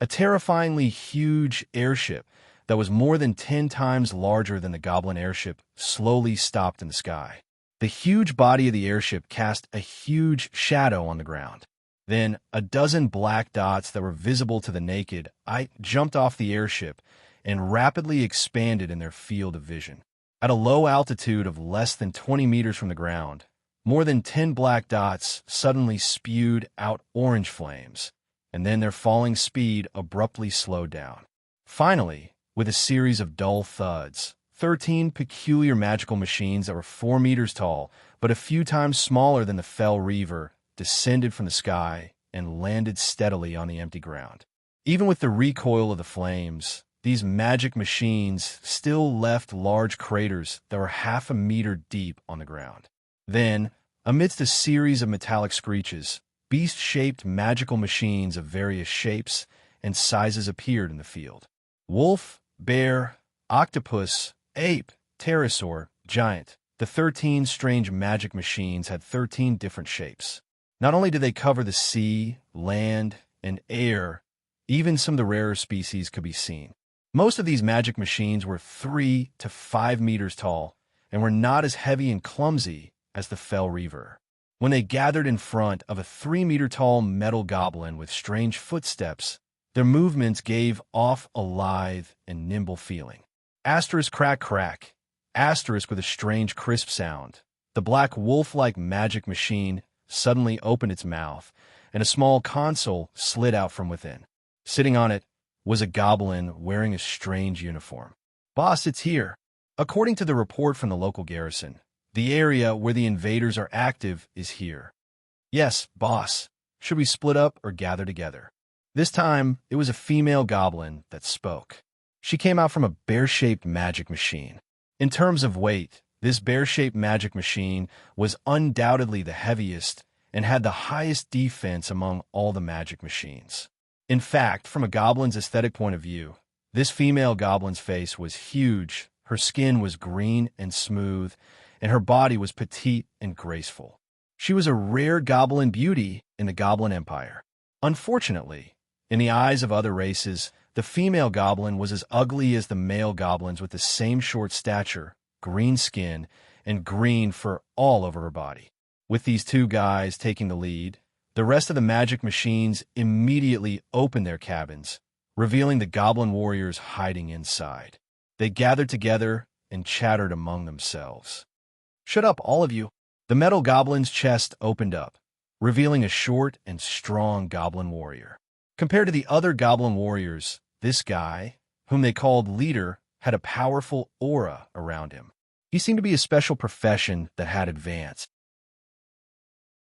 A terrifyingly huge airship that was more than 10 times larger than the Goblin airship slowly stopped in the sky. The huge body of the airship cast a huge shadow on the ground. Then, a dozen black dots that were visible to the naked eye jumped off the airship and rapidly expanded in their field of vision. At a low altitude of less than 20 meters from the ground, more than 10 black dots suddenly spewed out orange flames, and then their falling speed abruptly slowed down. Finally, with a series of dull thuds, 13 peculiar magical machines that were 4 meters tall, but a few times smaller than the Fell Reaver, descended from the sky and landed steadily on the empty ground. Even with the recoil of the flames, these magic machines still left large craters that were half a meter deep on the ground. Then, amidst a series of metallic screeches, beast-shaped magical machines of various shapes and sizes appeared in the field. Wolf, bear, octopus, ape, pterosaur, giant. The 13 strange magic machines had 13 different shapes. Not only did they cover the sea, land, and air, even some of the rarer species could be seen. Most of these magic machines were 3 to 5 meters tall and were not as heavy and clumsy as the Fell Reaver. When they gathered in front of a 3-meter-tall metal goblin with strange footsteps, their movements gave off a lithe and nimble feeling. Asterisk crack crack, asterisk with a strange crisp sound. The black wolf-like magic machine suddenly opened its mouth, and a small console slid out from within. Sitting on it was a goblin wearing a strange uniform. "Boss, it's here." According to the report from the local garrison, the area where the invaders are active is here. "Yes, boss. Should we split up or gather together?" This time, it was a female goblin that spoke. She came out from a bear-shaped magic machine. In terms of weight, this bear-shaped magic machine was undoubtedly the heaviest and had the highest defense among all the magic machines. In fact, from a goblin's aesthetic point of view, this female goblin's face was huge, her skin was green and smooth, and her body was petite and graceful. She was a rare goblin beauty in the Goblin Empire. Unfortunately, in the eyes of other races, the female goblin was as ugly as the male goblins with the same short stature, green skin, and green fur all over her body. With these two guys taking the lead, The rest of the magic machines immediately opened their cabins, revealing the goblin warriors hiding inside. They gathered together and chattered among themselves. "Shut up, all of you." The metal goblin's chest opened up, revealing a short and strong goblin warrior. Compared to the other goblin warriors, this guy, whom they called leader, had a powerful aura around him. He seemed to be a special profession that had advanced.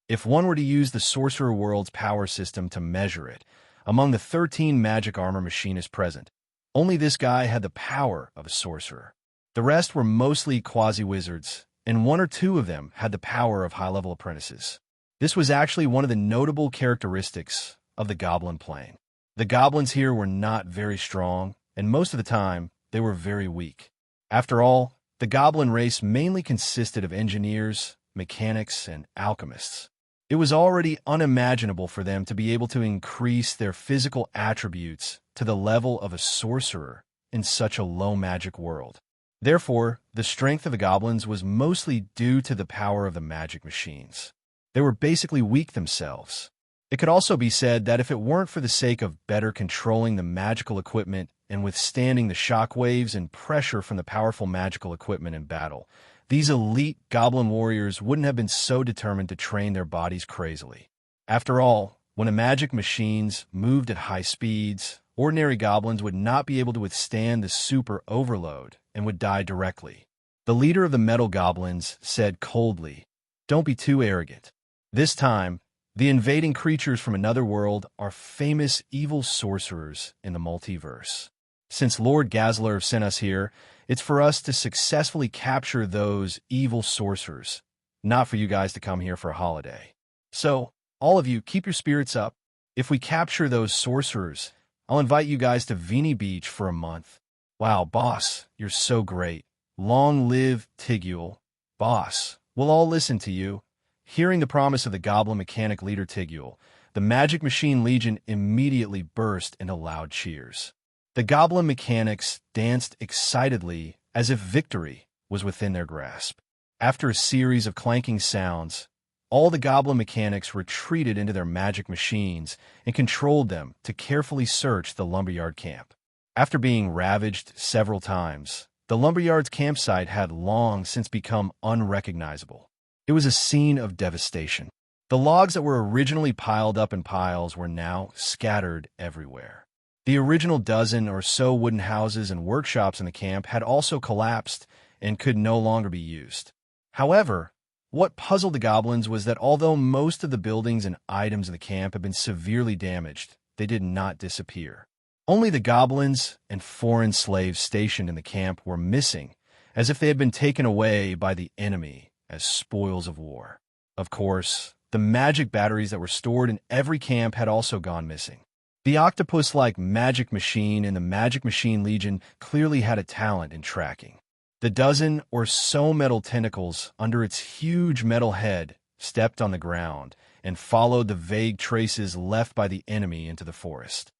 If one were to use the sorcerer world's power system to measure it, among the 13 magic armor machinists present, only this guy had the power of a sorcerer. The rest were mostly quasi-wizards, and one or two of them had the power of high-level apprentices. This was actually one of the notable characteristics of the goblin plane. The goblins here were not very strong, and most of the time, they were very weak. After all, the goblin race mainly consisted of engineers, mechanics, and alchemists. It was already unimaginable for them to be able to increase their physical attributes to the level of a sorcerer in such a low magic world. Therefore, the strength of the goblins was mostly due to the power of the magic machines. They were basically weak themselves. It could also be said that if it weren't for the sake of better controlling the magical equipment and withstanding the shockwaves and pressure from the powerful magical equipment in battle, these elite goblin warriors wouldn't have been so determined to train their bodies crazily. After all, when the magic machines moved at high speeds, ordinary goblins would not be able to withstand the super overload and would die directly. The leader of the metal goblins said coldly, "Don't be too arrogant. This time, the invading creatures from another world are famous evil sorcerers in the multiverse. Since Lord Gazler sent us here, it's for us to successfully capture those evil sorcerers, not for you guys to come here for a holiday. So, all of you, keep your spirits up. If we capture those sorcerers, I'll invite you guys to Vini Beach for a month." "Wow, boss, you're so great. Long live Tigul. Boss, we'll all listen to you." Hearing the promise of the goblin mechanic leader Tigul, the Magic Machine Legion immediately burst into loud cheers. The goblin mechanics danced excitedly as if victory was within their grasp. After a series of clanking sounds, all the goblin mechanics retreated into their magic machines and controlled them to carefully search the lumberyard camp. After being ravaged several times, the lumberyard's campsite had long since become unrecognizable. It was a scene of devastation. The logs that were originally piled up in piles were now scattered everywhere. The original dozen or so wooden houses and workshops in the camp had also collapsed and could no longer be used. However, what puzzled the goblins was that although most of the buildings and items in the camp had been severely damaged, they did not disappear. Only the goblins and foreign slaves stationed in the camp were missing, as if they had been taken away by the enemy as spoils of war. Of course, the magic batteries that were stored in every camp had also gone missing. The octopus-like magic machine in the Magic Machine Legion clearly had a talent in tracking. The dozen or so metal tentacles under its huge metal head stepped on the ground and followed the vague traces left by the enemy into the forest.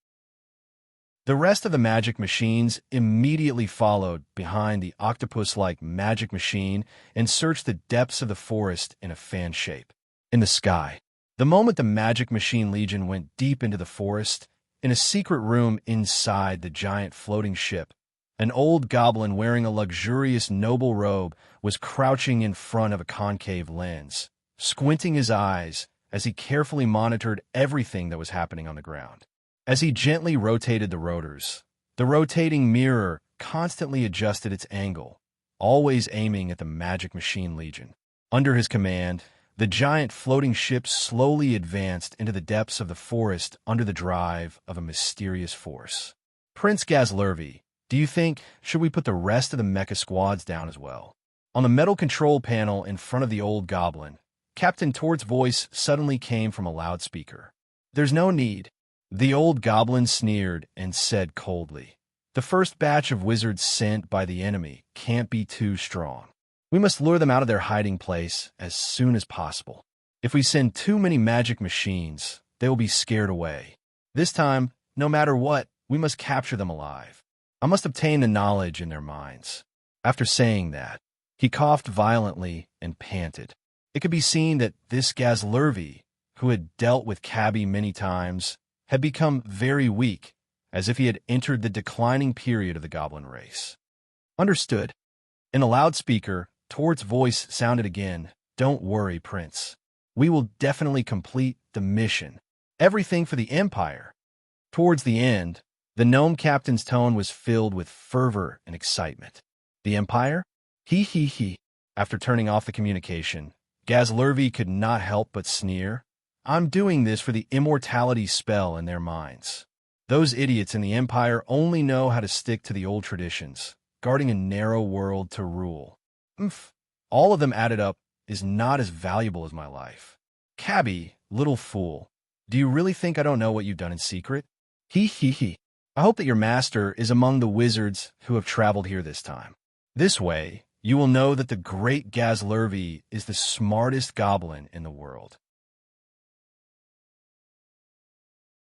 The rest of the magic machines immediately followed behind the octopus-like magic machine and searched the depths of the forest in a fan shape. In the sky, the moment the Magic Machine Legion went deep into the forest, in a secret room inside the giant floating ship, an old goblin wearing a luxurious noble robe was crouching in front of a concave lens, squinting his eyes as he carefully monitored everything that was happening on the ground. As he gently rotated the rotors, the rotating mirror constantly adjusted its angle, always aiming at the Magic Machine Legion. Under his command, the giant floating ship slowly advanced into the depths of the forest under the drive of a mysterious force. "Prince Gazlervi, do you think, should we put the rest of the mecha squads down as well?" On the metal control panel in front of the old goblin, Captain Tort's voice suddenly came from a loudspeaker. "There's no need." The old goblin sneered and said coldly, "The first batch of wizards sent by the enemy can't be too strong. We must lure them out of their hiding place as soon as possible. If we send too many magic machines, they will be scared away. This time, no matter what, we must capture them alive. I must obtain the knowledge in their minds." After saying that, he coughed violently and panted. It could be seen that this Gazlervi, who had dealt with Cabby many times, had become very weak, as if he had entered the declining period of the goblin race. Understood. In a loudspeaker, Tort's voice sounded again. Don't worry, Prince. We will definitely complete the mission. Everything for the Empire. Towards the end, the gnome captain's tone was filled with fervor and excitement. The Empire? He. After turning off the communication, Gazlurvi could not help but sneer. I'm doing this for the immortality spell in their minds. Those idiots in the Empire only know how to stick to the old traditions, guarding a narrow world to rule. All of them added up is not as valuable as my life. Cabby, little fool, do you really think I don't know what you've done in secret? He. I hope that your master is among the wizards who have traveled here this time. This way, you will know that the great Gazlurvi is the smartest goblin in the world.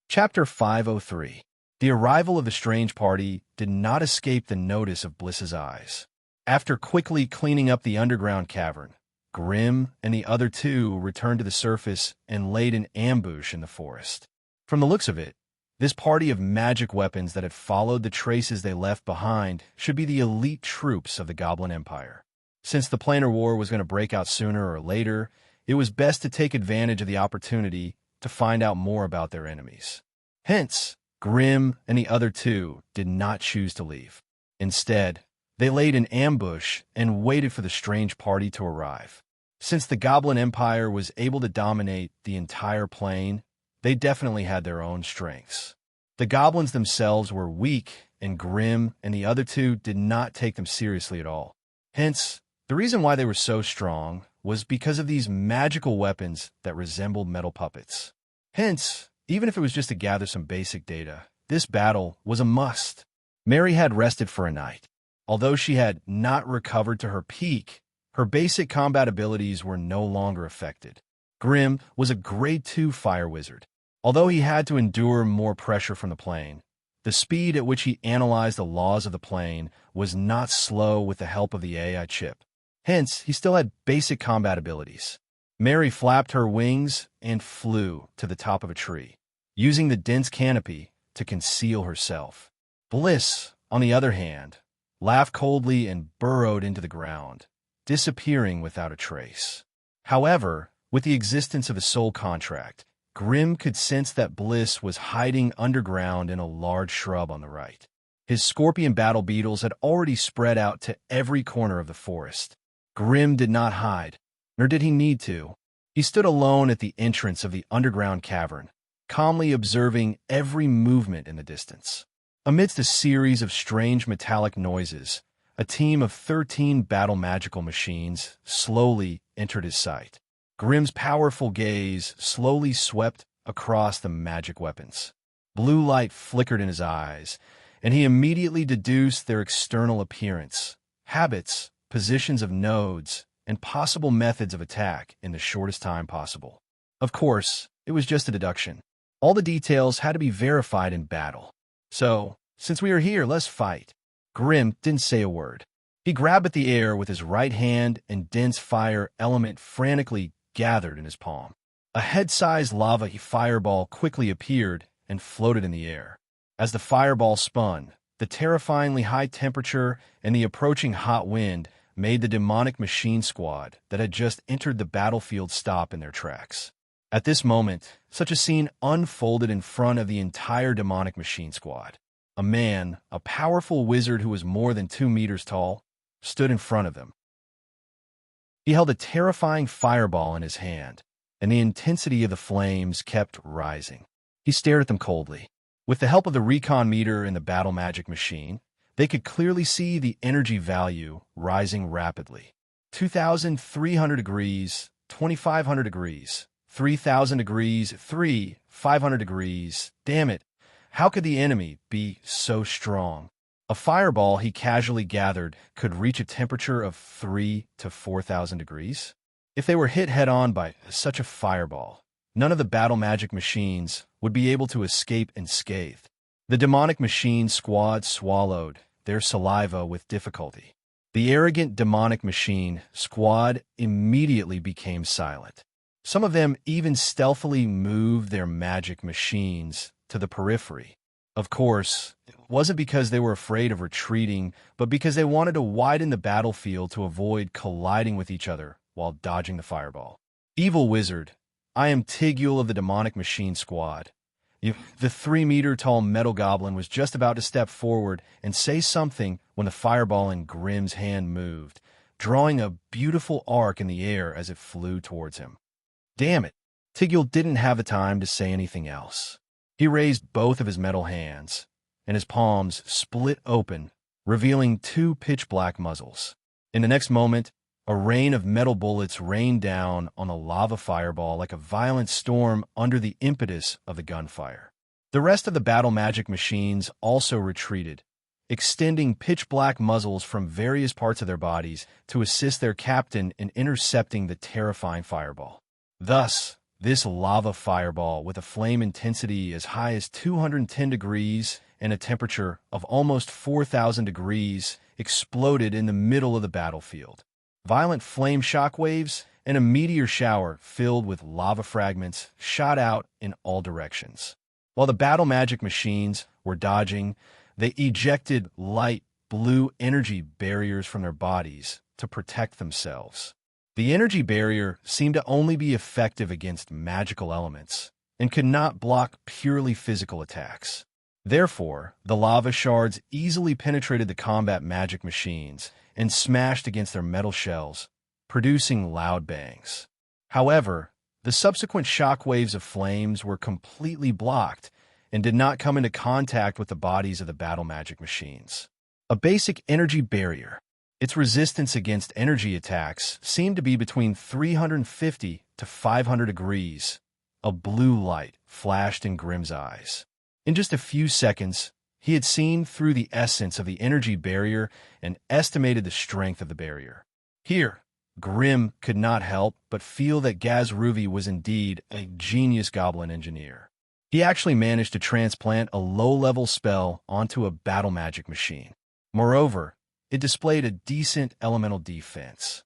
Chapter 503. The arrival of the strange party did not escape the notice of Bliss's eyes. After quickly cleaning up the underground cavern, Grim and the other two returned to the surface and laid an ambush in the forest. From the looks of it, this party of magic weapons that had followed the traces they left behind should be the elite troops of the Goblin Empire. Since the planar war was going to break out sooner or later, it was best to take advantage of the opportunity to find out more about their enemies. Hence, Grim and the other two did not choose to leave. Instead, they laid an ambush and waited for the strange party to arrive. Since the Goblin Empire was able to dominate the entire plane, they definitely had their own strengths. The goblins themselves were weak, and Grim and the other two did not take them seriously at all. Hence, the reason why they were so strong was because of these magical weapons that resembled metal puppets. Hence, even if it was just to gather some basic data, this battle was a must. Mary had rested for a night. Although she had not recovered to her peak, her basic combat abilities were no longer affected. Grim was a grade 2 fire wizard. Although he had to endure more pressure from the plane, the speed at which he analyzed the laws of the plane was not slow with the help of the AI chip. Hence, he still had basic combat abilities. Mary flapped her wings and flew to the top of a tree, using the dense canopy to conceal herself. Bliss, on the other hand, laughed coldly and burrowed into the ground, disappearing without a trace. However, with the existence of a soul contract, Grim could sense that Bliss was hiding underground in a large shrub on the right. His scorpion battle beetles had already spread out to every corner of the forest. Grim did not hide, nor did he need to. He stood alone at the entrance of the underground cavern, calmly observing every movement in the distance. Amidst a series of strange metallic noises, a team of 13 battle magical machines slowly entered his sight. Grim's powerful gaze slowly swept across the magic weapons. Blue light flickered in his eyes, and he immediately deduced their external appearance, habits, positions of nodes, and possible methods of attack in the shortest time possible. Of course, it was just a deduction. All the details had to be verified in battle. So, since we are here, let's fight. Grim didn't say a word. He grabbed at the air with his right hand, and dense fire element frantically gathered in his palm. A head-sized lava fireball quickly appeared and floated in the air. As the fireball spun, the terrifyingly high temperature and the approaching hot wind made the demonic machine squad that had just entered the battlefield stop in their tracks. At this moment, such a scene unfolded in front of the entire demonic machine squad. A man, a powerful wizard who was more than 2 meters tall, stood in front of them. He held a terrifying fireball in his hand, and the intensity of the flames kept rising. He stared at them coldly. With the help of the recon meter in the battle magic machine, they could clearly see the energy value rising rapidly. 2,300 degrees, 2,500 degrees, 3,000 degrees, 500 degrees. Damn it, how could the enemy be so strong? A fireball he casually gathered could reach a temperature of 3,000 to 4,000 degrees. If they were hit head-on by such a fireball, none of the battle magic machines would be able to escape unscathed. The demonic machine squad swallowed their saliva with difficulty. The arrogant demonic machine squad immediately became silent. Some of them even stealthily moved their magic machines to the periphery. Of course, it wasn't because they were afraid of retreating, but because they wanted to widen the battlefield to avoid colliding with each other while dodging the fireball. Evil wizard, I am Tigul of the demonic machine squad. The 3-meter-tall metal goblin was just about to step forward and say something when the fireball in Grimm's hand moved, drawing a beautiful arc in the air as it flew towards him. Damn it, Tigul didn't have the time to say anything else. He raised both of his metal hands, and his palms split open, revealing 2 pitch-black muzzles. In the next moment, a rain of metal bullets rained down on the lava fireball like a violent storm under the impetus of the gunfire. The rest of the battle magic machines also retreated, extending pitch-black muzzles from various parts of their bodies to assist their captain in intercepting the terrifying fireball. Thus, this lava fireball, with a flame intensity as high as 210 degrees and a temperature of almost 4,000 degrees, exploded in the middle of the battlefield. Violent flame shockwaves and a meteor shower filled with lava fragments shot out in all directions. While the battle magic machines were dodging, they ejected light blue energy barriers from their bodies to protect themselves. The energy barrier seemed to only be effective against magical elements and could not block purely physical attacks. Therefore, the lava shards easily penetrated the combat magic machines and smashed against their metal shells, producing loud bangs. However, the subsequent shockwaves of flames were completely blocked and did not come into contact with the bodies of the battle magic machines. A basic energy barrier. Its resistance against energy attacks seemed to be between 350 to 500 degrees. A blue light flashed in Grimm's eyes. In just a few seconds, he had seen through the essence of the energy barrier and estimated the strength of the barrier. Here, Grimm could not help but feel that Gazruvi was indeed a genius goblin engineer. He actually managed to transplant a low-level spell onto a battle magic machine. Moreover, it displayed a decent elemental defense.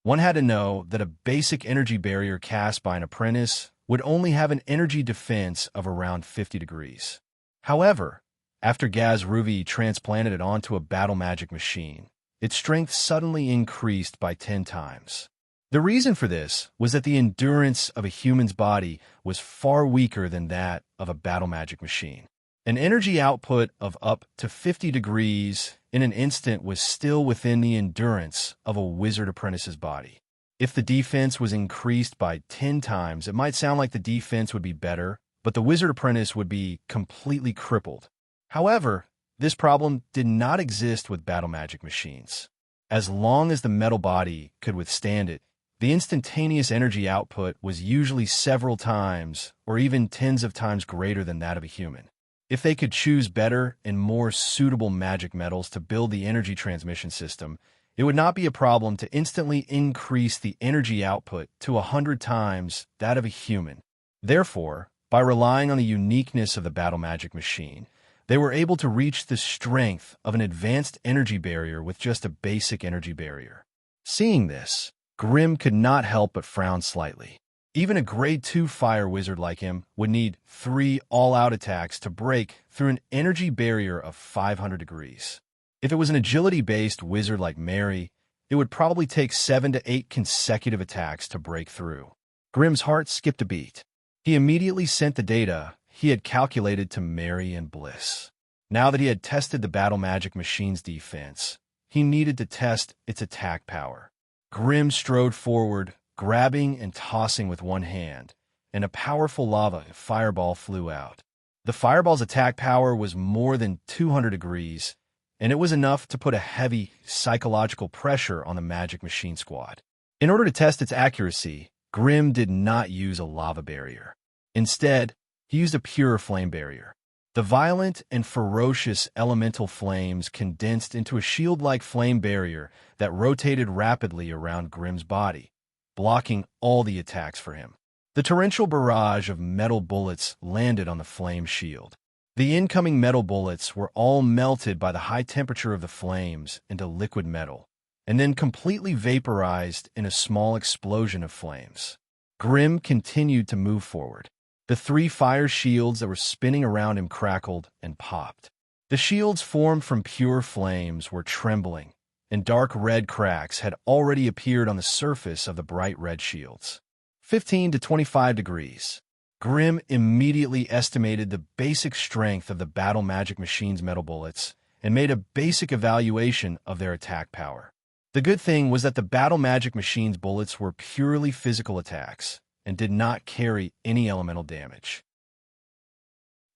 One had to know that a basic energy barrier cast by an apprentice would only have an energy defense of around 50 degrees. However, after Gazruvi transplanted it onto a battle magic machine, its strength suddenly increased by 10 times. The reason for this was that the endurance of a human's body was far weaker than that of a battle magic machine. An energy output of up to 50 degrees in an instant was still within the endurance of a wizard apprentice's body. If the defense was increased by 10 times, it might sound like the defense would be better, but the wizard apprentice would be completely crippled. However, this problem did not exist with battle magic machines. As long as the metal body could withstand it, the instantaneous energy output was usually several times or even tens of times greater than that of a human. If they could choose better and more suitable magic metals to build the energy transmission system, it would not be a problem to instantly increase the energy output to 100 times that of a human. Therefore, by relying on the uniqueness of the battle magic machine, they were able to reach the strength of an advanced energy barrier with just a basic energy barrier. Seeing this, Grimm could not help but frown slightly. Even a grade 2 fire wizard like him would need 3 all-out attacks to break through an energy barrier of 500 degrees. If it was an agility-based wizard like Mary, it would probably take 7 to 8 consecutive attacks to break through. Grimm's heart skipped a beat. He immediately sent the data he had calculated to Mary and Bliss. Now that he had tested the battle magic machine's defense, he needed to test its attack power. Grimm strode forward, grabbing and tossing with one hand, and a powerful lava fireball flew out. The fireball's attack power was more than 200 degrees, and it was enough to put a heavy psychological pressure on the magic machine squad. In order to test its accuracy, Grimm did not use a lava barrier. Instead, he used a pure flame barrier. The violent and ferocious elemental flames condensed into a shield-like flame barrier that rotated rapidly around Grimm's body, blocking all the attacks for him. The torrential barrage of metal bullets landed on the flame shield. The incoming metal bullets were all melted by the high temperature of the flames into liquid metal, and then completely vaporized in a small explosion of flames. Grim continued to move forward. The 3 fire shields that were spinning around him crackled and popped. The shields formed from pure flames were trembling, and dark red cracks had already appeared on the surface of the bright red shields. 15 to 25 degrees. Grim immediately estimated the basic strength of the battle magic machine's metal bullets and made a basic evaluation of their attack power. The good thing was that the battle magic machine's bullets were purely physical attacks and did not carry any elemental damage.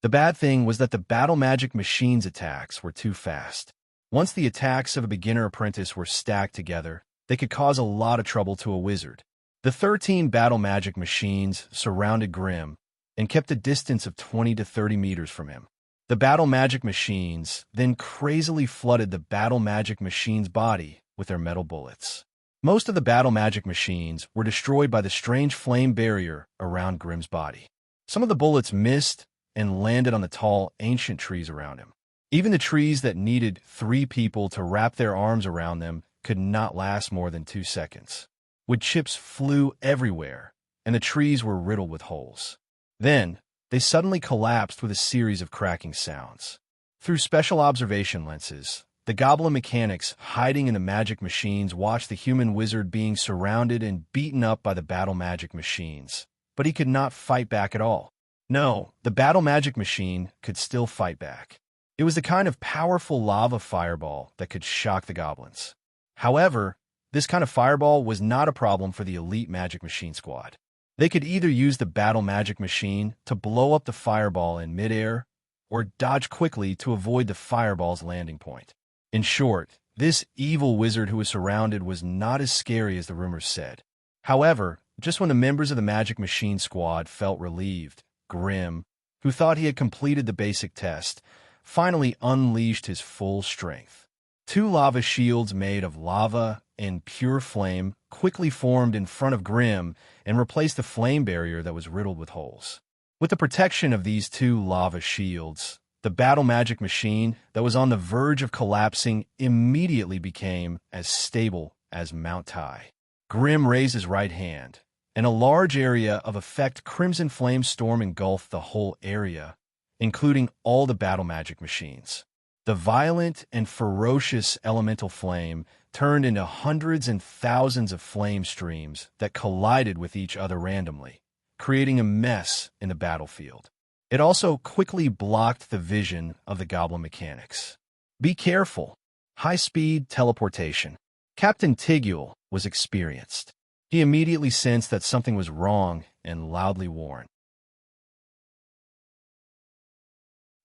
The bad thing was that the battle magic machine's attacks were too fast. Once the attacks of a beginner apprentice were stacked together, they could cause a lot of trouble to a wizard. The 13 battle magic machines surrounded Grim and kept a distance of 20 to 30 meters from him. The battle magic machines then crazily flooded the battle magic machine's body with their metal bullets. Most of the battle magic machines were destroyed by the strange flame barrier around Grim's body. Some of the bullets missed and landed on the tall, ancient trees around him. Even the trees that needed 3 people to wrap their arms around them could not last more than 2 seconds. Wood chips flew everywhere, and the trees were riddled with holes. Then, they suddenly collapsed with a series of cracking sounds. Through special observation lenses, the goblin mechanics hiding in the magic machines watched the human wizard being surrounded and beaten up by the battle magic machines, but he could not fight back at all. No, the battle magic machine could still fight back. It was the kind of powerful lava fireball that could shock the goblins. However, this kind of fireball was not a problem for the elite magic machine squad. They could either use the battle magic machine to blow up the fireball in midair, or dodge quickly to avoid the fireball's landing point. In short, this evil wizard who was surrounded was not as scary as the rumors said. However, just when the members of the magic machine squad felt relieved, Grim, who thought he had completed the basic test, finally unleashed his full strength. 2 lava shields made of lava and pure flame quickly formed in front of Grim and replaced the flame barrier that was riddled with holes. With the protection of these 2 lava shields, the battle magic machine that was on the verge of collapsing immediately became as stable as Mount Tai. Grim raised his right hand, and a large area of effect crimson flame storm engulfed the whole area, including all the battle magic machines. The violent and ferocious elemental flame turned into hundreds and thousands of flame streams that collided with each other randomly, creating a mess in the battlefield. It also quickly blocked the vision of the goblin mechanics. Be careful. High-speed teleportation. Captain Tigul was experienced. He immediately sensed that something was wrong and loudly warned.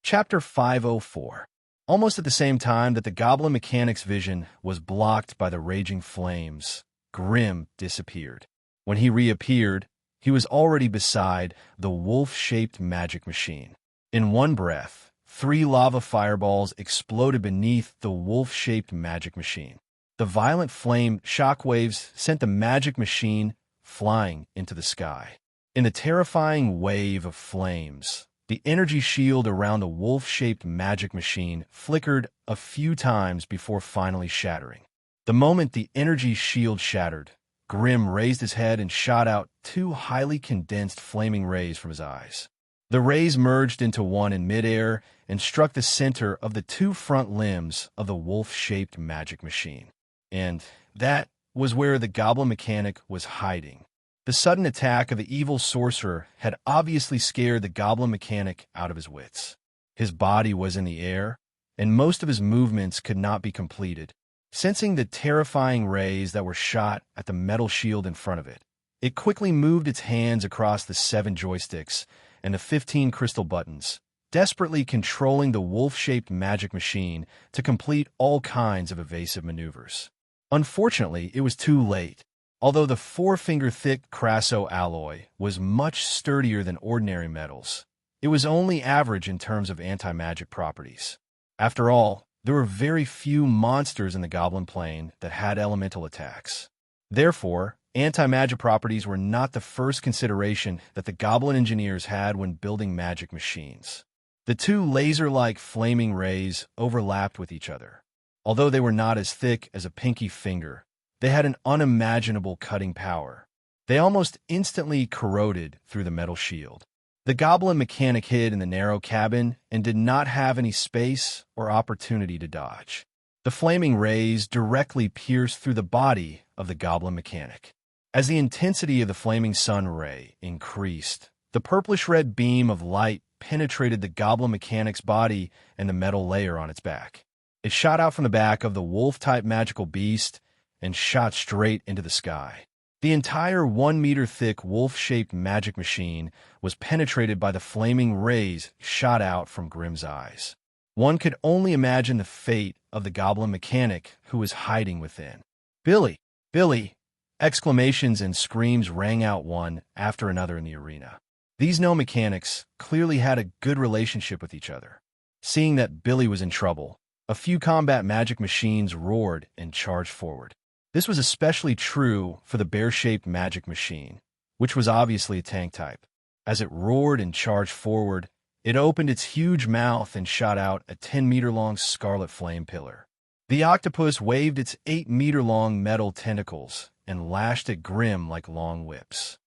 Chapter 504. Almost at the same time that the goblin mechanic's vision was blocked by the raging flames, Grim disappeared. When he reappeared, he was already beside the wolf-shaped magic machine. In one breath, 3 lava fireballs exploded beneath the wolf-shaped magic machine. The violent flame shockwaves sent the magic machine flying into the sky. In the terrifying wave of flames, the energy shield around the wolf-shaped magic machine flickered a few times before finally shattering. The moment the energy shield shattered, Grim raised his head and shot out 2 highly condensed flaming rays from his eyes. The rays merged into one in midair and struck the center of the 2 front limbs of the wolf-shaped magic machine. And that was where the goblin mechanic was hiding. The sudden attack of the evil sorcerer had obviously scared the goblin mechanic out of his wits. His body was in the air, and most of his movements could not be completed. Sensing the terrifying rays that were shot at the metal shield in front of it, it quickly moved its hands across the 7 joysticks and the 15 crystal buttons, desperately controlling the wolf-shaped magic machine to complete all kinds of evasive maneuvers. Unfortunately, it was too late. Although the 4-finger-thick crasso alloy was much sturdier than ordinary metals, it was only average in terms of anti-magic properties. After all, there were very few monsters in the goblin plane that had elemental attacks. Therefore, anti-magic properties were not the first consideration that the goblin engineers had when building magic machines. The 2 laser-like flaming rays overlapped with each other. Although they were not as thick as a pinky finger, they had an unimaginable cutting power. They almost instantly corroded through the metal shield. The goblin mechanic hid in the narrow cabin and did not have any space or opportunity to dodge. The flaming rays directly pierced through the body of the goblin mechanic. As the intensity of the flaming sun ray increased, the purplish-red beam of light penetrated the goblin mechanic's body and the metal layer on its back. It shot out from the back of the wolf-type magical beast and shot straight into the sky. The entire 1-meter-thick wolf-shaped magic machine was penetrated by the flaming rays shot out from Grimm's eyes. One could only imagine the fate of the goblin mechanic who was hiding within. "Billy! Billy!" Exclamations and screams rang out one after another in the arena. These gnome mechanics clearly had a good relationship with each other. Seeing that Billy was in trouble, a few combat magic machines roared and charged forward. This was especially true for the bear-shaped magic machine, which was obviously a tank type. As it roared and charged forward, it opened its huge mouth and shot out a 10-meter-long scarlet flame pillar. The octopus waved its 8-meter-long metal tentacles and lashed at Grimm like long whips.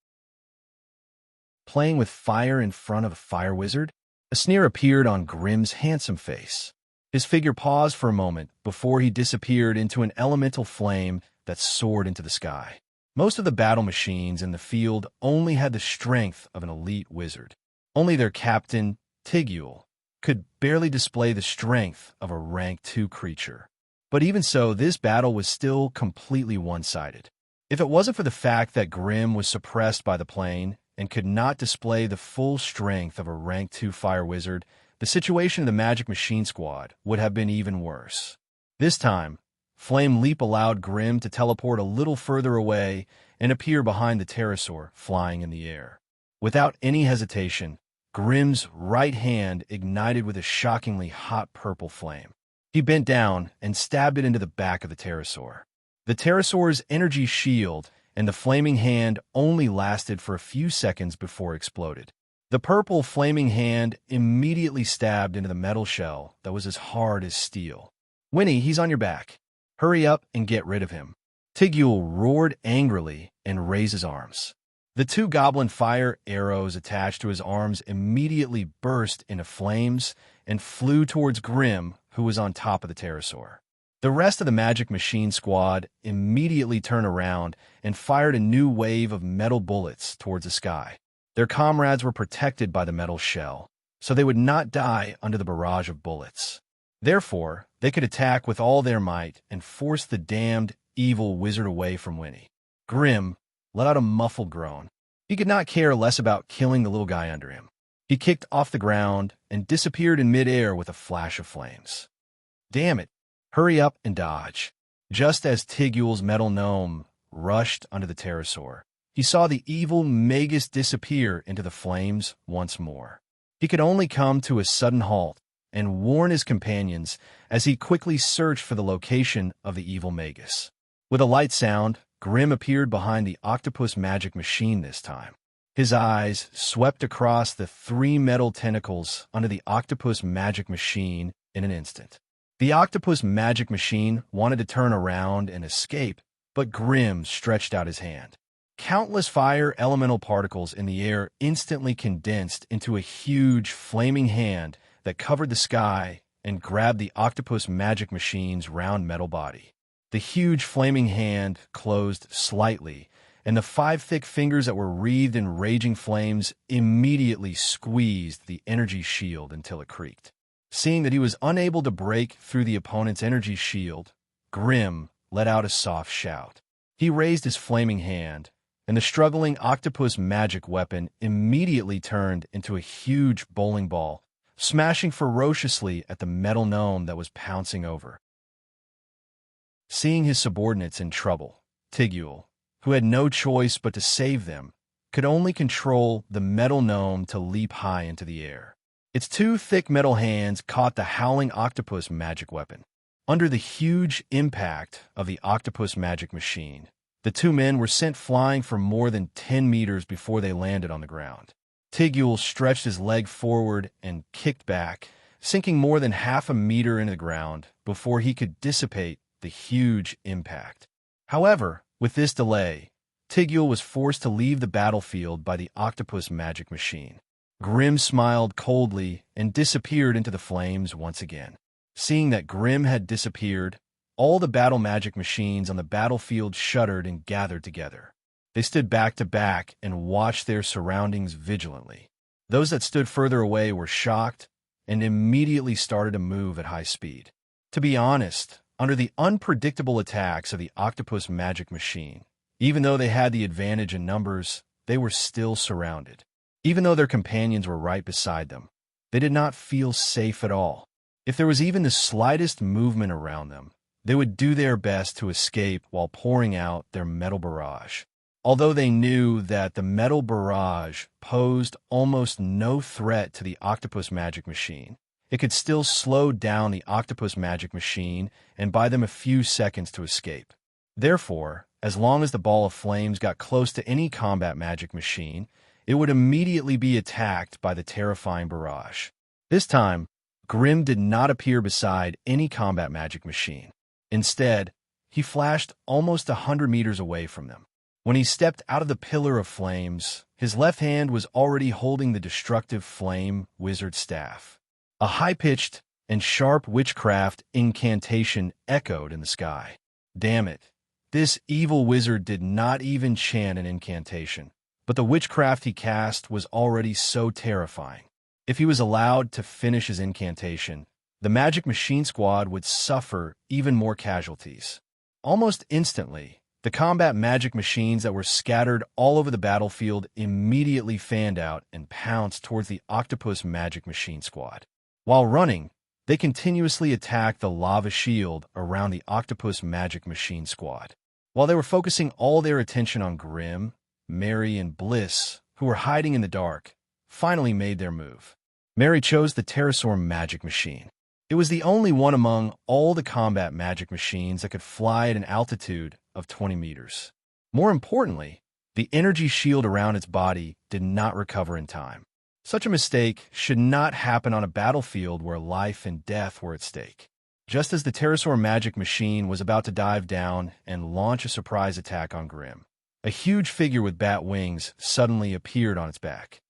Playing with fire in front of a fire wizard? A sneer appeared on Grimm's handsome face. His figure paused for a moment before he disappeared into an elemental flame that soared into the sky. Most of the battle machines in the field only had the strength of an elite wizard. Only their captain, Tigule, could barely display the strength of a rank 2 creature. But even so, this battle was still completely one-sided. If it wasn't for the fact that Grimm was suppressed by the plane and could not display the full strength of a rank 2 fire wizard, the situation of the Magic Machine Squad would have been even worse. This time, Flame Leap allowed Grimm to teleport a little further away and appear behind the pterosaur flying in the air. Without any hesitation, Grimm's right hand ignited with a shockingly hot purple flame. He bent down and stabbed it into the back of the pterosaur. The pterosaur's energy shield and the flaming hand only lasted for a few seconds before it exploded. The purple flaming hand immediately stabbed into the metal shell that was as hard as steel. "Winnie, he's on your back. Hurry up and get rid of him." Tigule roared angrily and raised his arms. The 2 goblin fire arrows attached to his arms immediately burst into flames and flew towards Grimm, who was on top of the pterosaur. The rest of the Magic Machine Squad immediately turned around and fired a new wave of metal bullets towards the sky. Their comrades were protected by the metal shell, so they would not die under the barrage of bullets. Therefore, they could attack with all their might and force the damned, evil wizard away from Winnie. Grimm let out a muffled groan. He could not care less about killing the little guy under him. He kicked off the ground and disappeared in midair with a flash of flames. "Damn it! Hurry up and dodge." Just as Tigule's metal gnome rushed under the pterosaur, he saw the evil Magus disappear into the flames once more. He could only come to a sudden halt and warn his companions as he quickly searched for the location of the evil Magus. With a light sound, Grimm appeared behind the octopus magic machine this time. His eyes swept across the 3 metal tentacles under the octopus magic machine in an instant. The octopus magic machine wanted to turn around and escape, but Grimm stretched out his hand. Countless fire elemental particles in the air instantly condensed into a huge flaming hand that covered the sky and grabbed the octopus magic machine's round metal body. The huge flaming hand closed slightly, and the 5 thick fingers that were wreathed in raging flames immediately squeezed the energy shield until it creaked. Seeing that he was unable to break through the opponent's energy shield, Grimm let out a soft shout. He raised his flaming hand, and the struggling octopus magic weapon immediately turned into a huge bowling ball, smashing ferociously at the metal gnome that was pouncing over. Seeing his subordinates in trouble, Tigule, who had no choice but to save them, could only control the metal gnome to leap high into the air. Its 2 thick metal hands caught the howling octopus magic weapon. Under the huge impact of the octopus magic machine, the 2 men were sent flying for more than 10 meters before they landed on the ground. Tigule stretched his leg forward and kicked back, sinking more than half a meter into the ground before he could dissipate the huge impact. However, with this delay, Tigul was forced to leave the battlefield by the octopus magic machine. Grimm smiled coldly and disappeared into the flames once again. Seeing that Grimm had disappeared, all the battle magic machines on the battlefield shuddered and gathered together. They stood back to back and watched their surroundings vigilantly. Those that stood further away were shocked and immediately started to move at high speed. To be honest, under the unpredictable attacks of the octopus magic machine, even though they had the advantage in numbers, they were still surrounded. Even though their companions were right beside them, they did not feel safe at all. If there was even the slightest movement around them, they would do their best to escape while pouring out their metal barrage. Although they knew that the metal barrage posed almost no threat to the octopus magic machine, it could still slow down the octopus magic machine and buy them a few seconds to escape. Therefore, as long as the ball of flames got close to any combat magic machine, it would immediately be attacked by the terrifying barrage. This time, Grimm did not appear beside any combat magic machine. Instead, he flashed almost 100 meters away from them. When he stepped out of the pillar of flames, his left hand was already holding the destructive flame wizard staff. A high-pitched and sharp witchcraft incantation echoed in the sky. Damn it, this evil wizard did not even chant an incantation, but the witchcraft he cast was already so terrifying. If he was allowed to finish his incantation, the magic machine squad would suffer even more casualties. Almost instantly, the combat magic machines that were scattered all over the battlefield immediately fanned out and pounced towards the octopus magic machine squad. While running, they continuously attacked the lava shield around the octopus magic machine squad. While they were focusing all their attention on Grimm, Mary, and Bliss, who were hiding in the dark, finally made their move. Mary chose the pterosaur magic machine. It was the only one among all the combat magic machines that could fly at an altitude of 20 meters. More importantly, the energy shield around its body did not recover in time. Such a mistake should not happen on a battlefield where life and death were at stake. Just as the pterosaur magic machine was about to dive down and launch a surprise attack on Grimm, a huge figure with bat wings suddenly appeared on its back.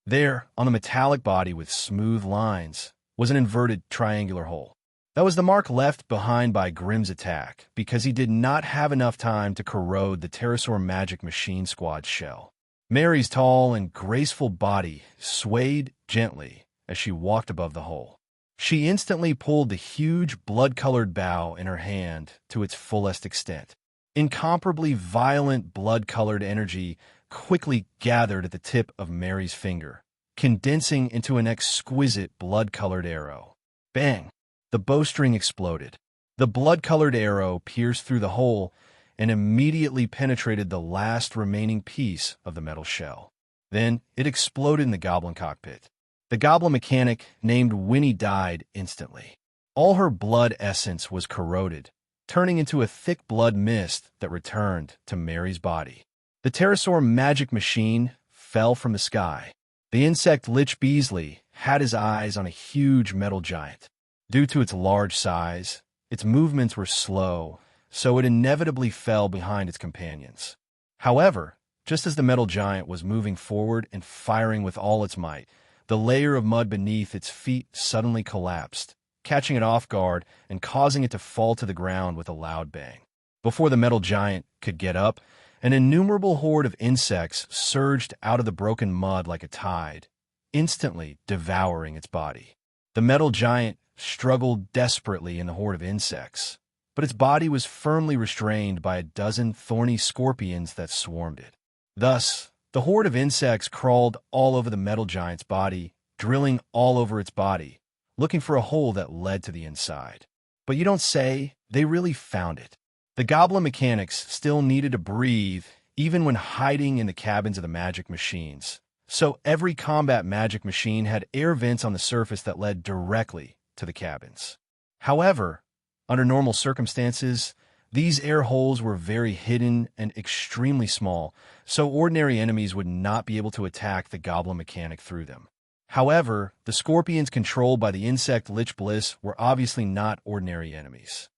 There, on the metallic body with smooth lines, was an inverted triangular hole. That was the mark left behind by Grimm's attack, because he did not have enough time to corrode the pterosaur magic machine squad's shell. Mary's tall and graceful body swayed gently as she walked above the hole. She instantly pulled the huge blood-colored bow in her hand to its fullest extent. Incomparably violent blood-colored energy quickly gathered at the tip of Mary's finger, condensing into an exquisite blood-colored arrow. Bang! The bowstring exploded. The blood-colored arrow pierced through the hole and immediately penetrated the last remaining piece of the metal shell. Then it exploded in the goblin cockpit. The goblin mechanic named Winnie died instantly. All her blood essence was corroded, turning into a thick blood mist that returned to Mary's body. The pterosaur magic machine fell from the sky. The insect Lich Beasley had his eyes on a huge metal giant. Due to its large size, its movements were slow, so it inevitably fell behind its companions. However, just as the metal giant was moving forward and firing with all its might, the layer of mud beneath its feet suddenly collapsed, catching it off guard and causing it to fall to the ground with a loud bang. Before the metal giant could get up, an innumerable horde of insects surged out of the broken mud like a tide, instantly devouring its body. The metal giant struggled desperately in the horde of insects, but its body was firmly restrained by a dozen thorny scorpions that swarmed it. Thus, the horde of insects crawled all over the metal giant's body, drilling all over its body, looking for a hole that led to the inside. But you don't say, they really found it. The goblin mechanics still needed to breathe even when hiding in the cabins of the magic machines, so every combat magic machine had air vents on the surface that led directly to the cabins. However, under normal circumstances, these air holes were very hidden and extremely small, so ordinary enemies would not be able to attack the goblin mechanic through them. However, the scorpions controlled by the insect Lich Bliss were obviously not ordinary enemies.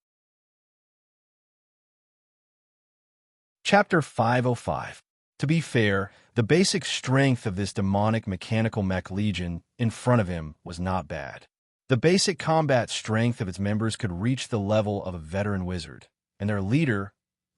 Chapter 505. To be fair, the basic strength of this demonic mechanical mech legion in front of him was not bad. The basic combat strength of its members could reach the level of a veteran wizard, and their leader,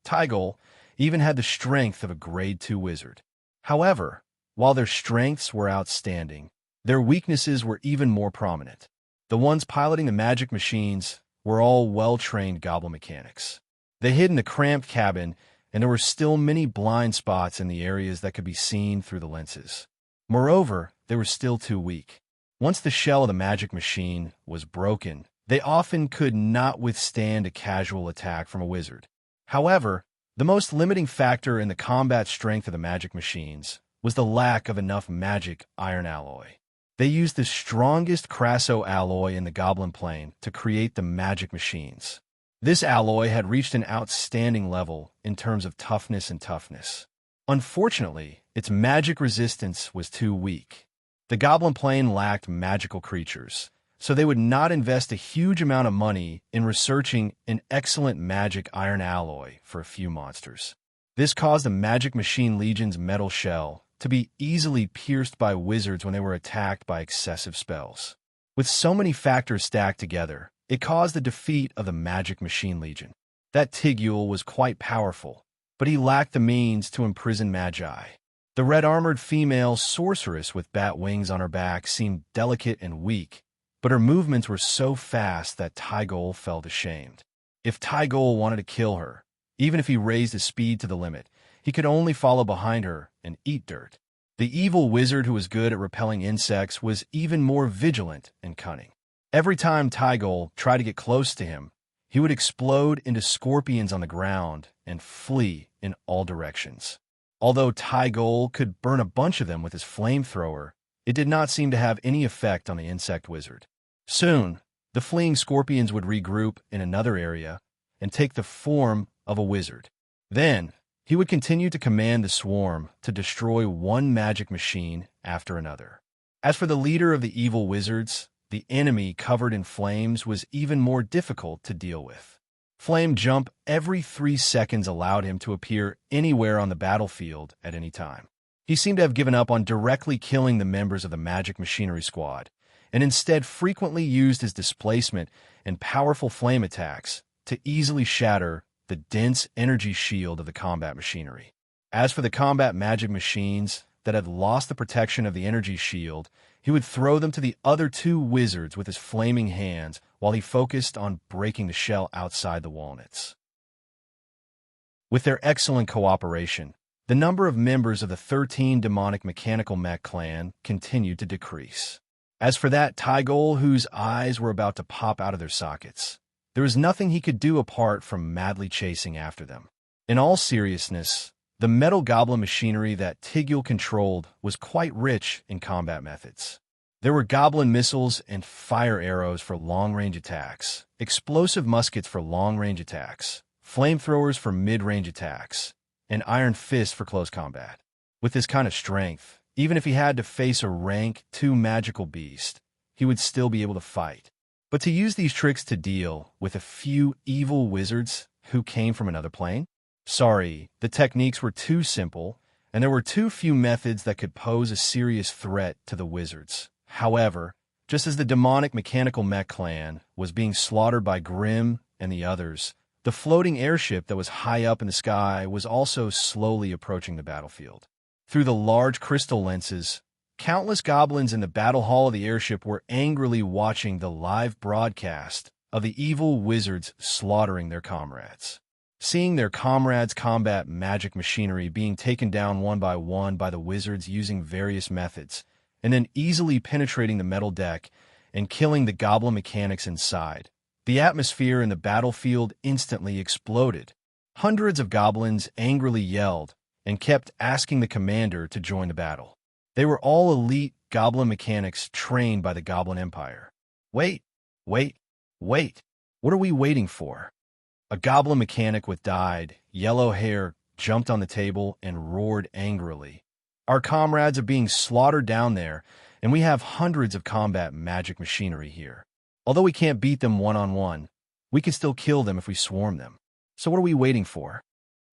Tygol, even had the strength of a Grade 2 wizard. However, while their strengths were outstanding, their weaknesses were even more prominent. The ones piloting the magic machines were all well-trained goblin mechanics. They hid in the cramped cabin, and there were still many blind spots in the areas that could be seen through the lenses. Moreover, they were still too weak. Once the shell of the magic machine was broken, they often could not withstand a casual attack from a wizard. However, the most limiting factor in the combat strength of the magic machines was the lack of enough magic iron alloy. They used the strongest crasso alloy in the goblin plane to create the magic machines. This alloy had reached an outstanding level in terms of toughness and toughness. Unfortunately, its magic resistance was too weak. The goblin plane lacked magical creatures, so they would not invest a huge amount of money in researching an excellent magic iron alloy for a few monsters. This caused the Magic Machine Legion's metal shell to be easily pierced by wizards when they were attacked by excessive spells. With so many factors stacked together, it caused the defeat of the Magic Machine Legion. That Tigul was quite powerful, but he lacked the means to imprison Magi. The red-armored female sorceress with bat wings on her back seemed delicate and weak, but her movements were so fast that Tygol felt ashamed. If Tygol wanted to kill her, even if he raised his speed to the limit, he could only follow behind her and eat dirt. The evil wizard who was good at repelling insects was even more vigilant and cunning. Every time Tygol tried to get close to him, he would explode into scorpions on the ground and flee in all directions. Although Tygol could burn a bunch of them with his flamethrower, it did not seem to have any effect on the insect wizard. Soon, the fleeing scorpions would regroup in another area and take the form of a wizard. Then, he would continue to command the swarm to destroy one magic machine after another. As for the leader of the evil wizards, the enemy covered in flames was even more difficult to deal with. Flame jump every 3 seconds allowed him to appear anywhere on the battlefield at any time. He seemed to have given up on directly killing the members of the Magic Machinery Squad, and instead frequently used his displacement and powerful flame attacks to easily shatter the dense energy shield of the combat machinery. As for the combat magic machines that had lost the protection of the energy shield, he would throw them to the other 2 wizards with his flaming hands while he focused on breaking the shell outside the walnuts. With their excellent cooperation, the number of members of the 13 demonic mechanical mech clan continued to decrease. As for that Tygol whose eyes were about to pop out of their sockets, there was nothing he could do apart from madly chasing after them. In all seriousness, the metal goblin machinery that Tigul controlled was quite rich in combat methods. There were goblin missiles and fire arrows for long-range attacks, explosive muskets for long-range attacks, flamethrowers for mid-range attacks, and iron fists for close combat. With this kind of strength, even if he had to face a rank 2 magical beast, he would still be able to fight. But to use these tricks to deal with a few evil wizards who came from another plane? Sorry, the techniques were too simple, and there were too few methods that could pose a serious threat to the wizards. However, just as the demonic mechanical mech clan was being slaughtered by Grimm and the others, the floating airship that was high up in the sky was also slowly approaching the battlefield. Through the large crystal lenses, countless goblins in the battle hall of the airship were angrily watching the live broadcast of the evil wizards slaughtering their comrades. Seeing their comrades' combat magic machinery being taken down one by the wizards using various methods, and then easily penetrating the metal deck and killing the goblin mechanics inside, the atmosphere in the battlefield instantly exploded. Hundreds of goblins angrily yelled and kept asking the commander to join the battle. They were all elite goblin mechanics trained by the Goblin Empire. Wait. What are we waiting for? A goblin mechanic with dyed, yellow hair jumped on the table and roared angrily. Our comrades are being slaughtered down there, and we have hundreds of combat magic machinery here. Although we can't beat them one-on-one, we can still kill them if we swarm them. So what are we waiting for?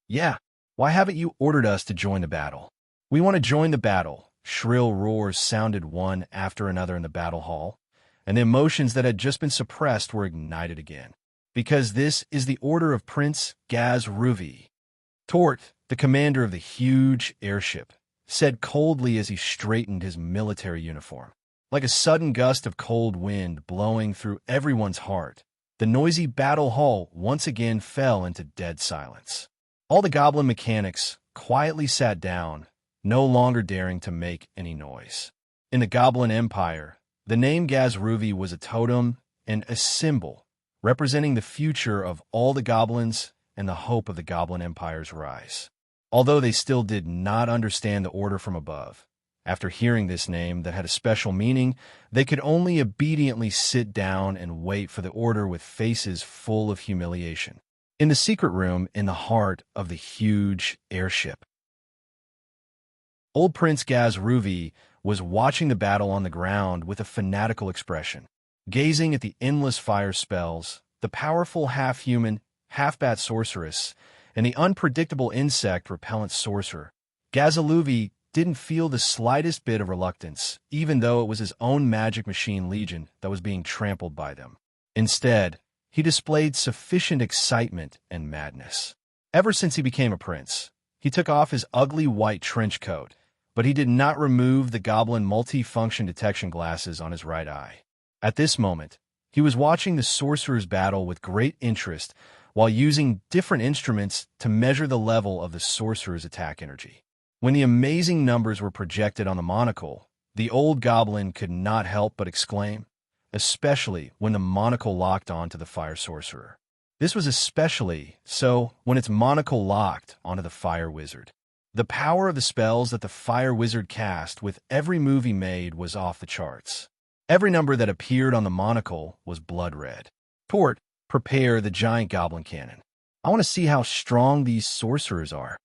Yeah, why haven't you ordered us to join the battle? We want to join the battle. Shrill roars sounded one after another in the battle hall, and the emotions that had just been suppressed were ignited again. Because this is the order of Prince Gaz-Ruvi. Tort, the commander of the huge airship, said coldly as he straightened his military uniform. Like a sudden gust of cold wind blowing through everyone's heart, the noisy battle hall once again fell into dead silence. All the goblin mechanics quietly sat down, no longer daring to make any noise. In the Goblin Empire, the name Gaz-Ruvi was a totem and a symbol, representing the future of all the goblins and the hope of the Goblin Empire's rise. Although they still did not understand the order from above, after hearing this name that had a special meaning, they could only obediently sit down and wait for the order with faces full of humiliation. In the secret room in the heart of the huge airship, old Prince Gaz-Ruvi was watching the battle on the ground with a fanatical expression. Gazing at the endless fire spells, the powerful half-human, half-bat sorceress, and the unpredictable insect-repellent sorcerer, Gaz-Ruvi didn't feel the slightest bit of reluctance, even though it was his own magic machine legion that was being trampled by them. Instead, he displayed sufficient excitement and madness. Ever since he became a prince, he took off his ugly white trench coat, but he did not remove the goblin multi-function detection glasses on his right eye. At this moment, he was watching the sorcerer's battle with great interest while using different instruments to measure the level of the sorcerer's attack energy. When the amazing numbers were projected on the monocle, the old goblin could not help but exclaim, especially when the monocle locked onto the fire sorcerer. This was especially so when its monocle locked onto the fire wizard. The power of the spells that the fire wizard cast with every move he made was off the charts. Every number that appeared on the monocle was blood red. Tort, prepare the giant goblin cannon. I want to see how strong these sorcerers are.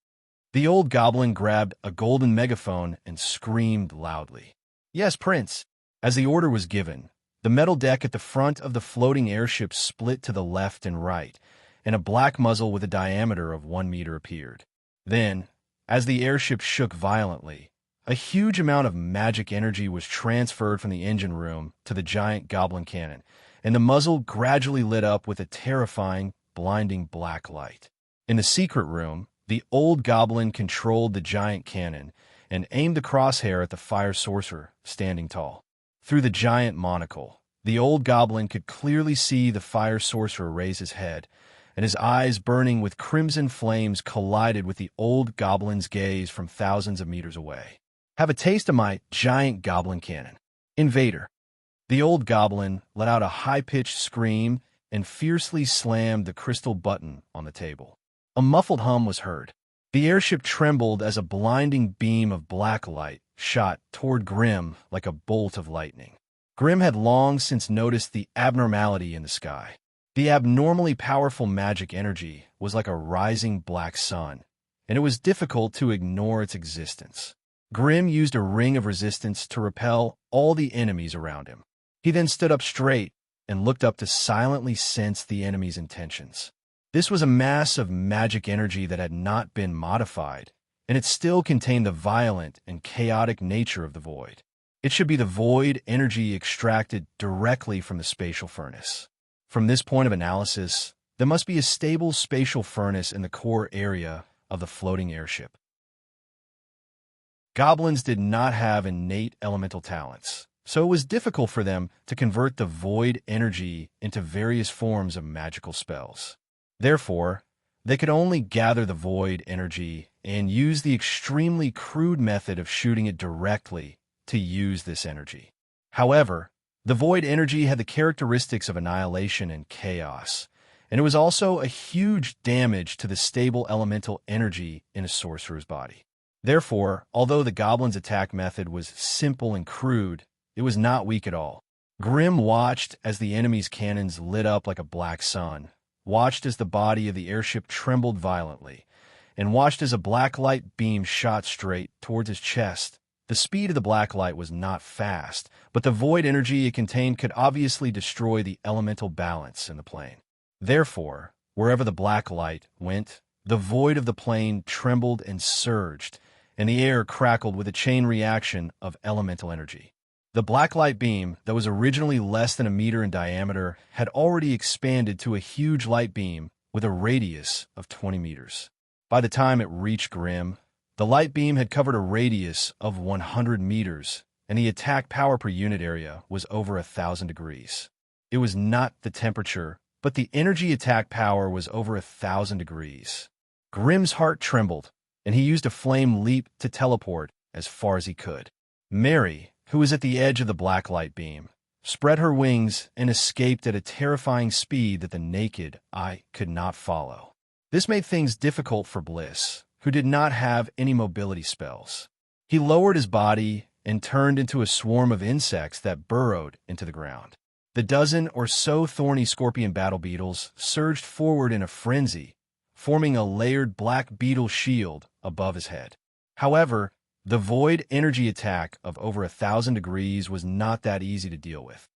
The old goblin grabbed a golden megaphone and screamed loudly. Yes, Prince. As the order was given, the metal deck at the front of the floating airship split to the left and right, and a black muzzle with a diameter of 1 meter appeared. Then, as the airship shook violently, a huge amount of magic energy was transferred from the engine room to the giant goblin cannon, and the muzzle gradually lit up with a terrifying, blinding black light. In the secret room, the old goblin controlled the giant cannon and aimed the crosshair at the fire sorcerer, standing tall. Through the giant monocle, the old goblin could clearly see the fire sorcerer raise his head, and his eyes burning with crimson flames collided with the old goblin's gaze from thousands of meters away. Have a taste of my giant goblin cannon. Invader. The old goblin let out a high-pitched scream and fiercely slammed the crystal button on the table. A muffled hum was heard. The airship trembled as a blinding beam of black light shot toward Grim like a bolt of lightning. Grim had long since noticed the abnormality in the sky. The abnormally powerful magic energy was like a rising black sun, and it was difficult to ignore its existence. Grim used a ring of resistance to repel all the enemies around him. He then stood up straight and looked up to silently sense the enemy's intentions. This was a mass of magic energy that had not been modified, and it still contained the violent and chaotic nature of the void. It should be the void energy extracted directly from the spatial furnace. From this point of analysis, there must be a stable spatial furnace in the core area of the floating airship. Goblins did not have innate elemental talents, so it was difficult for them to convert the void energy into various forms of magical spells. Therefore, they could only gather the void energy and use the extremely crude method of shooting it directly to use this energy. However, the void energy had the characteristics of annihilation and chaos, and it was also a huge damage to the stable elemental energy in a sorcerer's body. Therefore, although the goblin's attack method was simple and crude, it was not weak at all. Grim watched as the enemy's cannons lit up like a black sun, watched as the body of the airship trembled violently, and watched as a black light beam shot straight towards his chest, The speed of the black light was not fast, but the void energy it contained could obviously destroy the elemental balance in the plane. Therefore, wherever the black light went, the void of the plane trembled and surged, and the air crackled with a chain reaction of elemental energy. The black light beam, that was originally less than a meter in diameter, had already expanded to a huge light beam with a radius of 20 meters. By the time it reached Grimm, the light beam had covered a radius of 100 meters, and the attack power per unit area was over 1,000 degrees. It was not the temperature, but the energy attack power was over 1,000 degrees. Grimm's heart trembled, and he used a flame leap to teleport as far as he could. Mary, who was at the edge of the black light beam, spread her wings and escaped at a terrifying speed that the naked eye could not follow. This made things difficult for Bliss, who did not have any mobility spells. He lowered his body and turned into a swarm of insects that burrowed into the ground. The dozen or so thorny scorpion battle beetles surged forward in a frenzy, forming a layered black beetle shield above his head. However, the void energy attack of over 1,000 degrees was not that easy to deal with.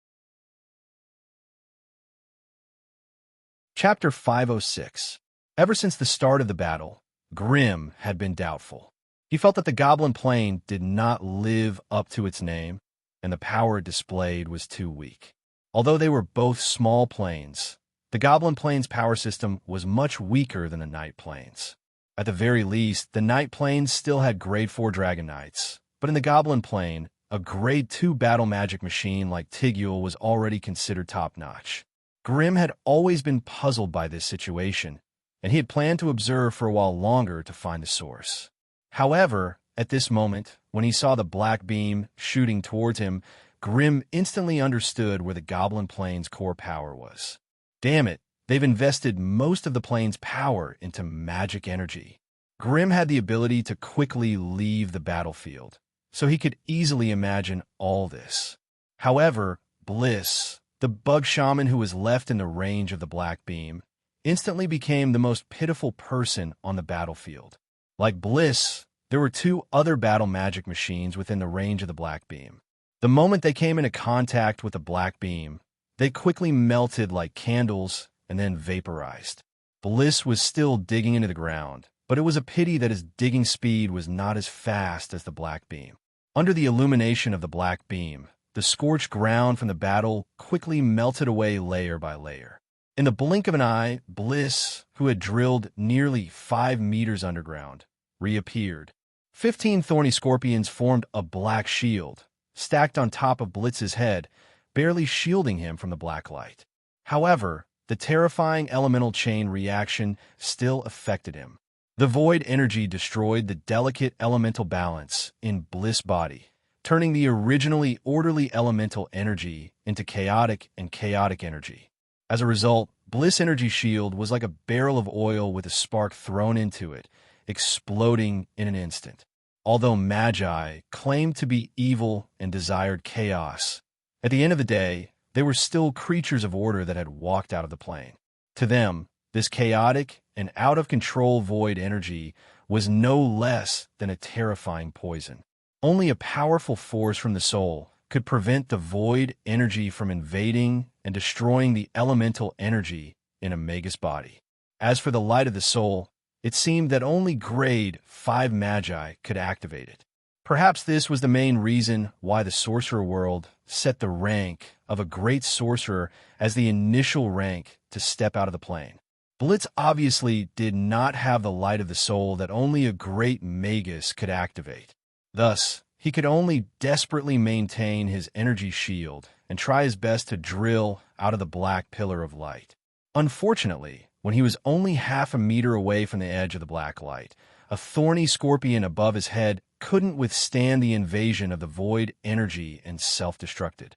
Chapter 506. Ever since the start of the battle, Grimm had been doubtful. He felt that the Goblin Plane did not live up to its name, and the power it displayed was too weak. Although they were both small planes, the Goblin Plane's power system was much weaker than the Night Plane's. At the very least, the Night Plane still had Grade 4 Dragon Knights, but in the Goblin Plane, a Grade 2 battle magic machine like Tigule was already considered top-notch. Grimm had always been puzzled by this situation, and he had planned to observe for a while longer to find the source. However, at this moment, when he saw the black beam shooting towards him, Grimm instantly understood where the Goblin Plane's core power was. Damn it, they've invested most of the plane's power into magic energy. Grimm had the ability to quickly leave the battlefield, so he could easily imagine all this. However, Bliss, the bug shaman who was left in the range of the black beam, instantly became the most pitiful person on the battlefield. Like Bliss, there were two other battle magic machines within the range of the black beam. The moment they came into contact with the black beam, they quickly melted like candles and then vaporized. Bliss was still digging into the ground, but it was a pity that his digging speed was not as fast as the black beam. Under the illumination of the black beam, the scorched ground from the battle quickly melted away layer by layer. In the blink of an eye, Bliss, who had drilled nearly 5 meters underground, reappeared. 15 thorny scorpions formed a black shield, stacked on top of Blitz's head, barely shielding him from the black light. However, the terrifying elemental chain reaction still affected him. The void energy destroyed the delicate elemental balance in Bliss' body, turning the originally orderly elemental energy into chaotic and chaotic energy. As a result, Bliss' energy shield was like a barrel of oil with a spark thrown into it, exploding in an instant. Although Magi claimed to be evil and desired chaos, at the end of the day, they were still creatures of order that had walked out of the plane. To them, this chaotic and out-of-control void energy was no less than a terrifying poison. Only a powerful force from the soul could prevent the void energy from invading and destroying the elemental energy in Omega's body. As for the light of the soul, it seemed that only Grade 5 Magi could activate it. Perhaps this was the main reason why the sorcerer world set the rank of a great sorcerer as the initial rank to step out of the plane. Blitz obviously did not have the light of the soul that only a great magus could activate. Thus, he could only desperately maintain his energy shield and try his best to drill out of the black pillar of light. Unfortunately, when he was only half a meter away from the edge of the black light, a thorny scorpion above his head couldn't withstand the invasion of the void energy and self-destructed.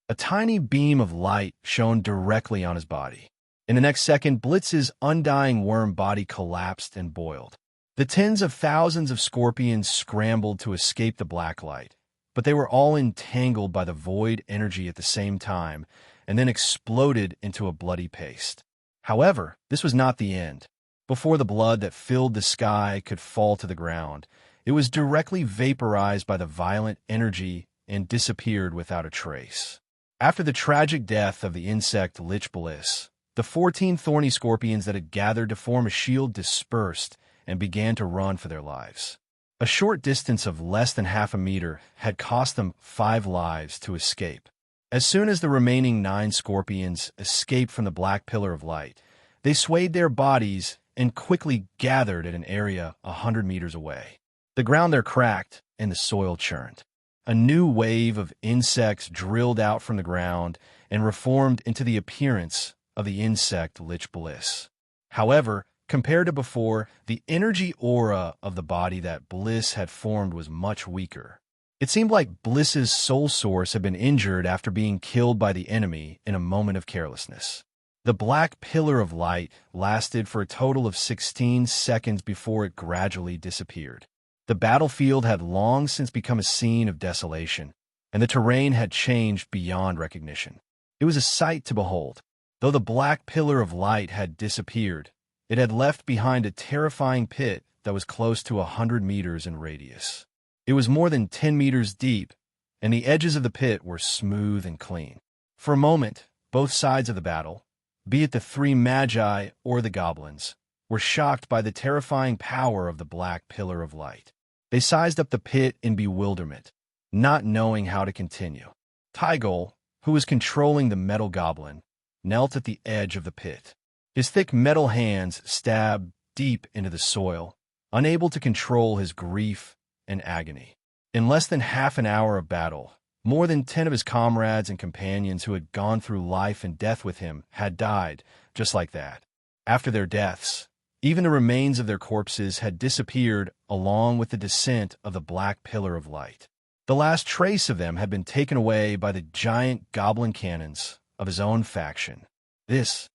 A tiny beam of light shone directly on his body. In the next second, Blitz's undying worm body collapsed and boiled. The tens of thousands of scorpions scrambled to escape the black light, but they were all entangled by the void energy at the same time and then exploded into a bloody paste. However, this was not the end. Before the blood that filled the sky could fall to the ground, It was directly vaporized by the violent energy and disappeared without a trace. After the tragic death of the insect Lich Bliss, the 14 thorny scorpions that had gathered to form a shield dispersed and began to run for their lives. A short distance of less than half a meter had cost them 5 lives to escape. As soon as the remaining 9 scorpions escaped from the black pillar of light, they swayed their bodies and quickly gathered at an area 100 meters away. The ground there cracked and the soil churned. A new wave of insects drilled out from the ground and reformed into the appearance of the insect Lich Bliss. However, compared to before, the energy aura of the body that Bliss had formed was much weaker. It seemed like Bliss's soul source had been injured after being killed by the enemy in a moment of carelessness. The black pillar of light lasted for a total of 16 seconds before it gradually disappeared. The battlefield had long since become a scene of desolation, and the terrain had changed beyond recognition. It was a sight to behold. Though the black pillar of light had disappeared, it had left behind a terrifying pit that was close to 100 meters in radius. It was more than 10 meters deep, and the edges of the pit were smooth and clean. For a moment, both sides of the battle, be it the 3 magi or the goblins, were shocked by the terrifying power of the black pillar of light. They sized up the pit in bewilderment, not knowing how to continue. Tygol, who was controlling the metal goblin, knelt at the edge of the pit. His thick metal hands stabbed deep into the soil, unable to control his grief and agony. In less than half an hour of battle, more than 10 of his comrades and companions who had gone through life and death with him had died just like that. After their deaths, even the remains of their corpses had disappeared along with the descent of the black pillar of light. The last trace of them had been taken away by the giant goblin cannons of his own faction. This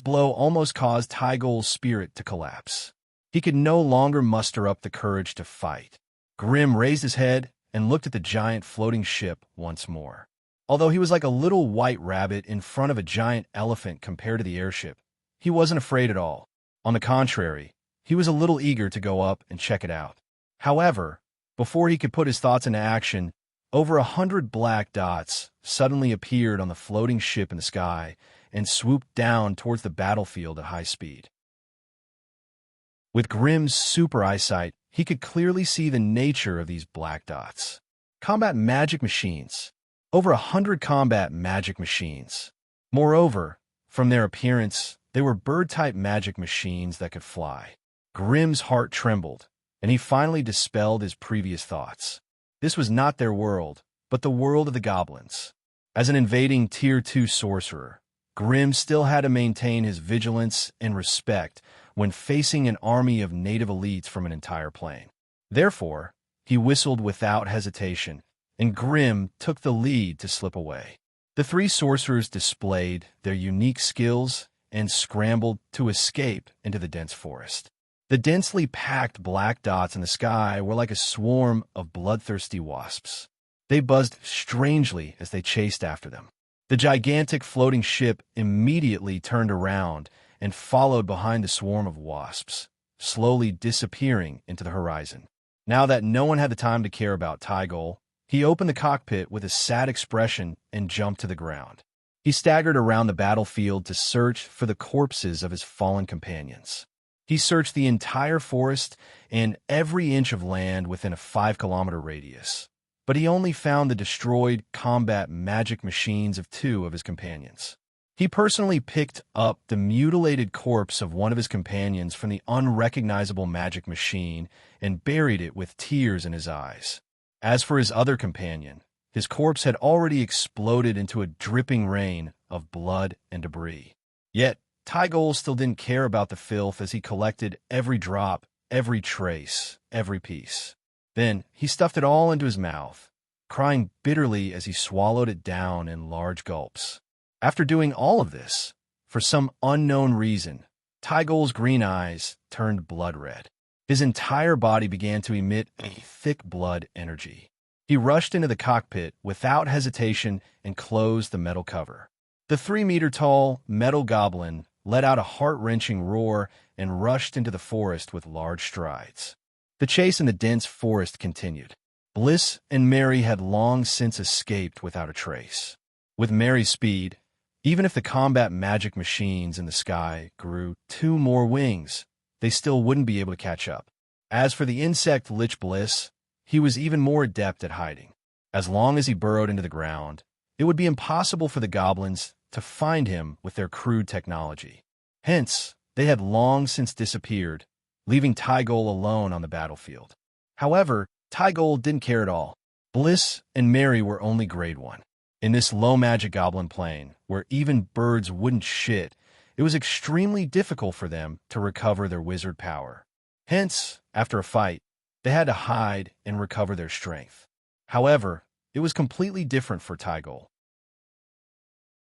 blow almost caused Tygol's spirit to collapse. He could no longer muster up the courage to fight. Grim raised his head and looked at the giant floating ship once more. Although he was like a little white rabbit in front of a giant elephant compared to the airship, he wasn't afraid at all. On the contrary, he was a little eager to go up and check it out. However, before he could put his thoughts into action, over 100 black dots suddenly appeared on the floating ship in the sky and swooped down towards the battlefield at high speed. With Grim's super eyesight, he could clearly see the nature of these black dots. Combat magic machines. Over 100 combat magic machines. Moreover, from their appearance, they were bird-type magic machines that could fly. Grim's heart trembled, and he finally dispelled his previous thoughts. This was not their world, but the world of the goblins. As an invading Tier 2 sorcerer, Grim still had to maintain his vigilance and respect when facing an army of native elites from an entire plane. Therefore, he whistled without hesitation, and Grim took the lead to slip away. The 3 sorcerers displayed their unique skills and scrambled to escape into the dense forest. The densely packed black dots in the sky were like a swarm of bloodthirsty wasps. They buzzed strangely as they chased after them. The gigantic floating ship immediately turned around and followed behind the swarm of wasps, slowly disappearing into the horizon. Now that no one had the time to care about Tygol, he opened the cockpit with a sad expression and jumped to the ground. He staggered around the battlefield to search for the corpses of his fallen companions. He searched the entire forest and every inch of land within a 5-kilometer radius, but he only found the destroyed combat magic machines of 2 of his companions. He personally picked up the mutilated corpse of one of his companions from the unrecognizable magic machine and buried it with tears in his eyes. As for his other companion, his corpse had already exploded into a dripping rain of blood and debris. Yet, Tygol still didn't care about the filth as he collected every drop, every trace, every piece. Then, he stuffed it all into his mouth, crying bitterly as he swallowed it down in large gulps. After doing all of this, for some unknown reason, Tygol's green eyes turned blood red. His entire body began to emit a thick blood energy. He rushed into the cockpit without hesitation and closed the metal cover. The 3-meter-tall metal goblin let out a heart-wrenching roar and rushed into the forest with large strides. The chase in the dense forest continued. Bliss and Mary had long since escaped without a trace. With Mary's speed, even if the combat magic machines in the sky grew 2 more wings, they still wouldn't be able to catch up. As for the insect Lich Bliss, he was even more adept at hiding. As long as he burrowed into the ground, it would be impossible for the goblins to find him with their crude technology. Hence, they had long since disappeared, leaving Tygol alone on the battlefield. However, Tygol didn't care at all. Bliss and Mary were only grade 1. In this low-magic goblin plane, where even birds wouldn't shit, it was extremely difficult for them to recover their wizard power. Hence, after a fight, they had to hide and recover their strength. However, it was completely different for Tygol.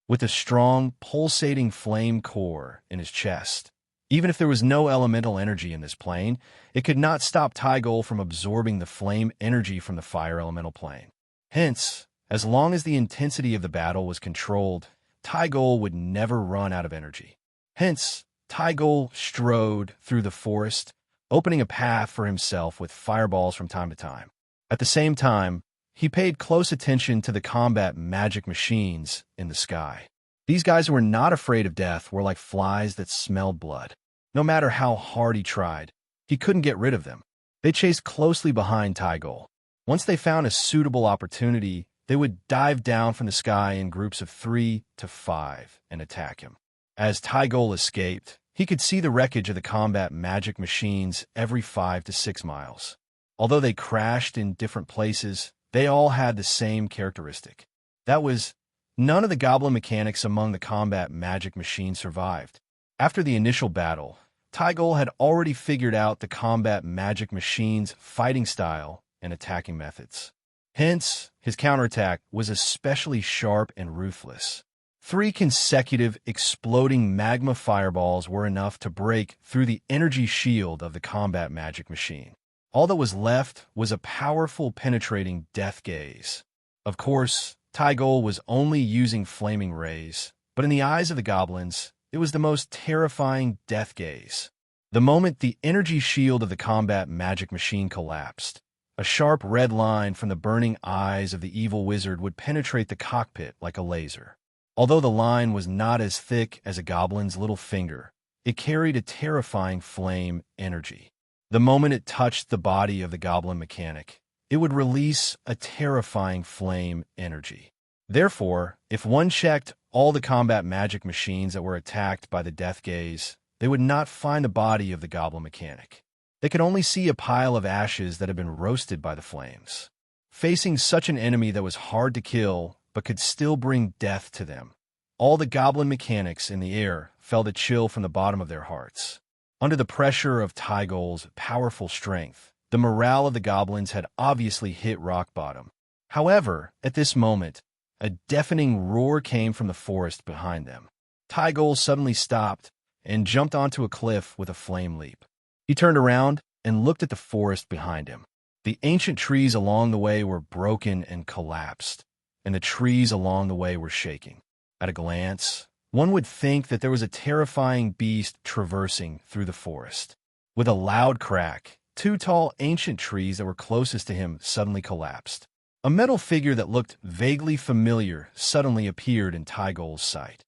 With a strong, pulsating flame core in his chest, even if there was no elemental energy in this plane, it could not stop Tygol from absorbing the flame energy from the fire elemental plane. Hence, as long as the intensity of the battle was controlled, Tygol would never run out of energy. Hence, Tygol strode through the forest, opening a path for himself with fireballs from time to time. At the same time, he paid close attention to the combat magic machines in the sky. These guys who were not afraid of death were like flies that smelled blood. No matter how hard he tried, he couldn't get rid of them. They chased closely behind Tygol. Once they found a suitable opportunity, they would dive down from the sky in groups of 3 to 5 and attack him. As Tygol escaped, he could see the wreckage of the combat magic machines every 5 to 6 miles. Although they crashed in different places, they all had the same characteristic. That was, none of the goblin mechanics among the combat magic machines survived. After the initial battle, Tygol had already figured out the combat magic machine's fighting style and attacking methods. Hence, his counterattack was especially sharp and ruthless. 3 consecutive exploding magma fireballs were enough to break through the energy shield of the combat magic machine. All that was left was a powerful, penetrating death gaze. Of course, Tygol was only using flaming rays, but in the eyes of the goblins, it was the most terrifying death gaze. The moment the energy shield of the combat magic machine collapsed, a sharp red line from the burning eyes of the evil wizard would penetrate the cockpit like a laser. Although the line was not as thick as a goblin's little finger, it carried a terrifying flame energy. The moment it touched the body of the goblin mechanic, it would release a terrifying flame energy. Therefore, if one checked all the combat magic machines that were attacked by the death gaze, they would not find the body of the goblin mechanic. They could only see a pile of ashes that had been roasted by the flames. Facing such an enemy that was hard to kill but could still bring death to them, all the goblin mechanics in the air felt a chill from the bottom of their hearts. Under the pressure of Tygol's powerful strength, the morale of the goblins had obviously hit rock bottom. However, at this moment, a deafening roar came from the forest behind them. Tygol suddenly stopped and jumped onto a cliff with a flame leap. He turned around and looked at the forest behind him. The ancient trees along the way were broken and collapsed, and the trees along the way were shaking. At a glance, one would think that there was a terrifying beast traversing through the forest. With a loud crack, 2 tall ancient trees that were closest to him suddenly collapsed. A metal figure that looked vaguely familiar suddenly appeared in Tygol's sight.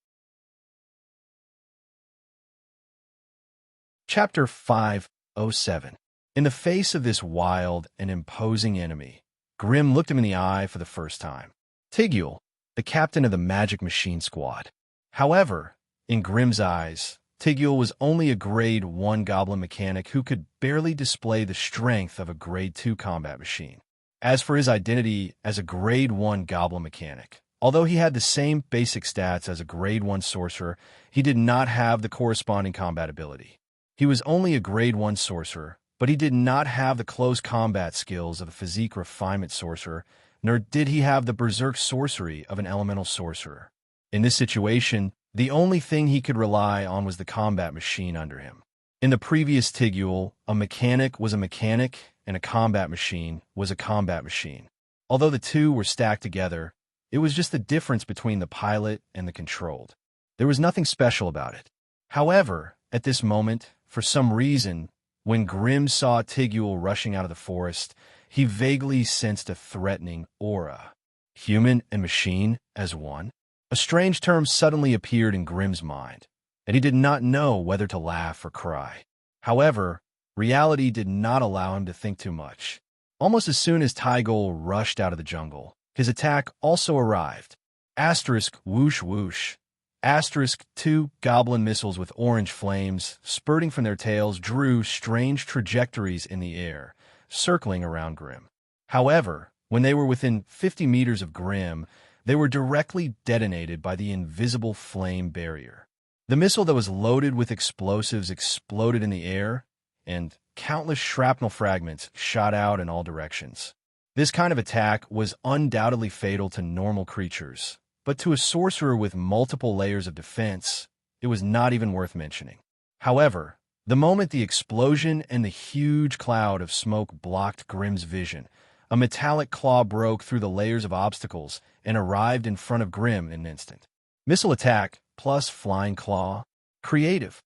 Chapter 507. In the face of this wild and imposing enemy, Grim looked him in the eye for the first time. Tigul, the captain of the magic machine squad. However, in Grim's eyes, Tigul was only a grade 1 goblin mechanic who could barely display the strength of a grade 2 combat machine. As for his identity as a grade 1 goblin mechanic, although he had the same basic stats as a grade 1 sorcerer, he did not have the corresponding combat ability. He was only a grade 1 sorcerer, but he did not have the close combat skills of a physique refinement sorcerer, nor did he have the berserk sorcery of an elemental sorcerer. In this situation, the only thing he could rely on was the combat machine under him. In the previous Tigul, a mechanic was a mechanic and a combat machine was a combat machine. Although the two were stacked together, it was just the difference between the pilot and the controlled. There was nothing special about it. However, at this moment, for some reason, When Grimm saw Tigul rushing out of the forest, he vaguely sensed a threatening aura. Human and machine as one? A strange term suddenly appeared in Grimm's mind, and he did not know whether to laugh or cry. However, reality did not allow him to think too much. Almost as soon as Tigul rushed out of the jungle, his attack also arrived. Asterisk whoosh whoosh. Asterisk 2 goblin missiles with orange flames spurting from their tails drew strange trajectories in the air, circling around Grimm. However, when they were within 50 meters of Grimm, they were directly detonated by the invisible flame barrier. The missile that was loaded with explosives exploded in the air, and countless shrapnel fragments shot out in all directions. This kind of attack was undoubtedly fatal to normal creatures, but to a sorcerer with multiple layers of defense, it was not even worth mentioning. However, the moment the explosion and the huge cloud of smoke blocked Grimm's vision, a metallic claw broke through the layers of obstacles and arrived in front of Grimm in an instant. Missile attack plus flying claw. Creative.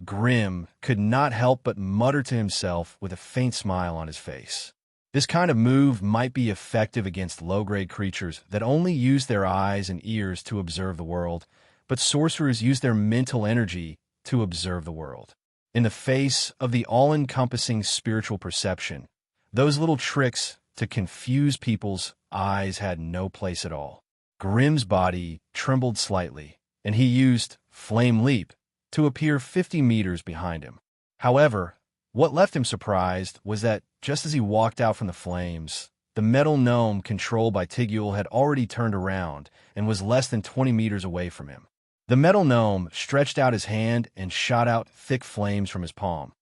Grimm could not help but mutter to himself with a faint smile on his face. This kind of move might be effective against low-grade creatures that only use their eyes and ears to observe the world, but sorcerers use their mental energy to observe the world. In the face of the all-encompassing spiritual perception, those little tricks to confuse people's eyes had no place at all. Grimm's body trembled slightly, and he used Flame Leap to appear 50 meters behind him. However, what left him surprised was that just as he walked out from the flames, the metal gnome controlled by Tigul had already turned around and was less than 20 meters away from him. The metal gnome stretched out his hand and shot out thick flames from his palm,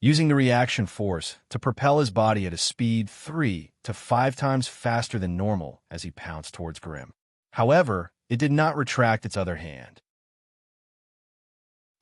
using the reaction force to propel his body at a speed 3 to 5 times faster than normal as he pounced towards Grimm. However, it did not retract its other hand.